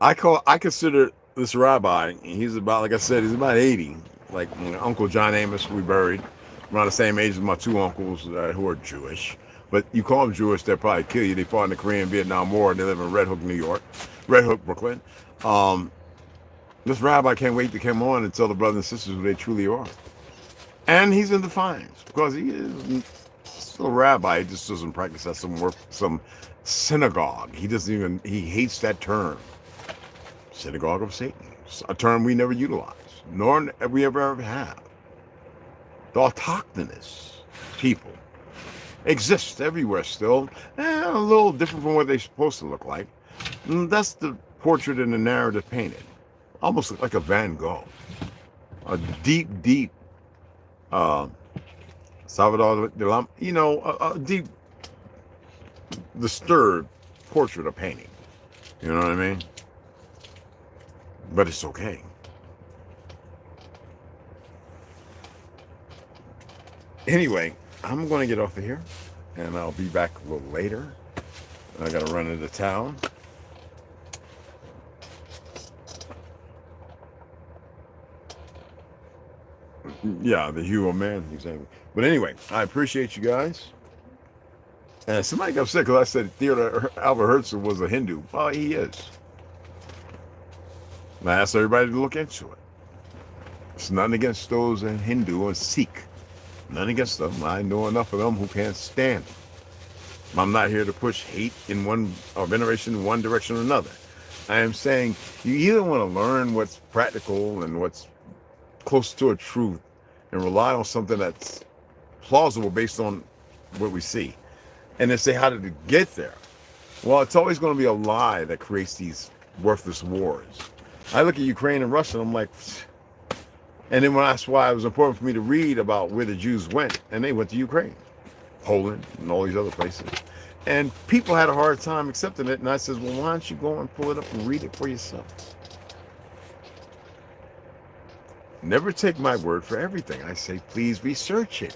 I consider this rabbi, he's about, like I said, he's about 80. Like my Uncle John Amos, we buried around the same age as my two uncles who are Jewish. But you call them Jewish, they'll probably kill you. They fought in the Korean Vietnam War, and they live in Red Hook, New York, Red Hook, Brooklyn. This rabbi can't wait to come on and tell the brothers and sisters who they truly are. And he's in defiance because he is still a rabbi. He just doesn't practice at some synagogue. He hates that term. Synagogue of Satan. It's a term we never utilize, nor have we ever have. The autochthonous people exist everywhere still, and a little different from what they're supposed to look like. And that's the portrait and the narrative painted. Almost like a Van Gogh. A deep, Salvador Dalí, a deep, disturbed portrait of painting. You know what I mean? But it's okay. Anyway, I'm going to get off of here, and I'll be back a little later. I got to run into town. Yeah, the hue of man, exactly. But anyway, I appreciate you guys. And somebody got upset because I said Theodore Albert Herzl was a Hindu. Well, he is. And I asked everybody to look into it. It's nothing against those in Hindu and Sikh. Nothing against them. I know enough of them who can't stand them. I'm not here to push hate in veneration in one direction or another. I am saying you either want to learn what's practical and what's close to a truth and rely on something that's plausible based on what we see, and then say, how did it get there? Well, it's always going to be a lie that creates these worthless wars. I look at Ukraine and Russia, and I'm like, and then that's why it was important for me to read about where the Jews went, and they went to Ukraine, Poland, and all these other places. And people had a hard time accepting it, and I says, well, why don't you go and pull it up and read it for yourself? Never take my word for everything. I say, please research it.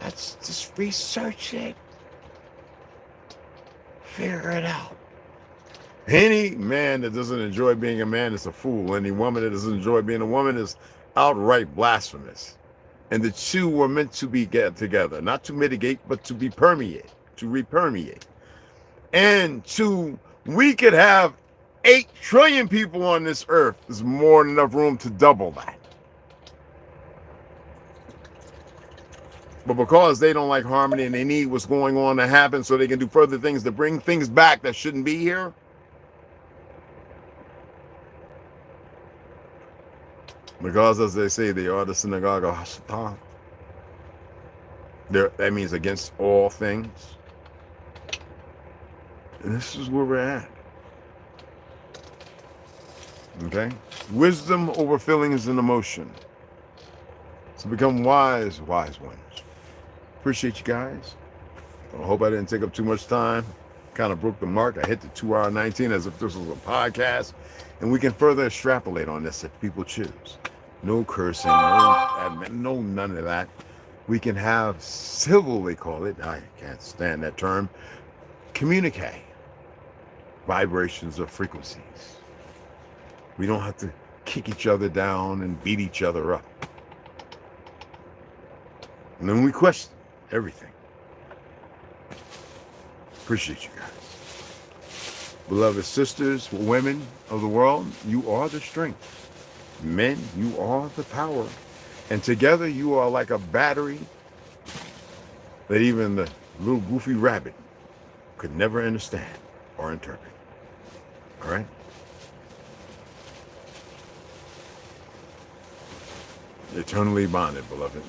Let's just research it. Figure it out. Any man that doesn't enjoy being a man is a fool. Any woman that doesn't enjoy being a woman is outright blasphemous. And the two were meant to be get together, not to mitigate, but to be permeate, to repermeate. And we could have 8 trillion people on this earth is more than enough room to double that. But because they don't like harmony and they need what's going on to happen so they can do further things to bring things back that shouldn't be here, because as they say, they are the synagogue of Hashatan. That means against all things. And this is where we're at. Okay? Wisdom over feelings and emotion. So become wise ones. Appreciate you guys. I hope I didn't take up too much time. Kind of broke the mark. I hit the 2 hour 19 as if this was a podcast. And we can further extrapolate on this if people choose. No cursing, no none of that. We can have civil, they call it. I can't stand that term. Communicate. Vibrations of frequencies. We don't have to kick each other down and beat each other up. And then we question everything. Appreciate you guys. Beloved sisters, women of the world, you are the strength. Men, you are the power. And together you are like a battery that even the little goofy rabbit could never understand or interpret. All right? Eternally bonded, beloved.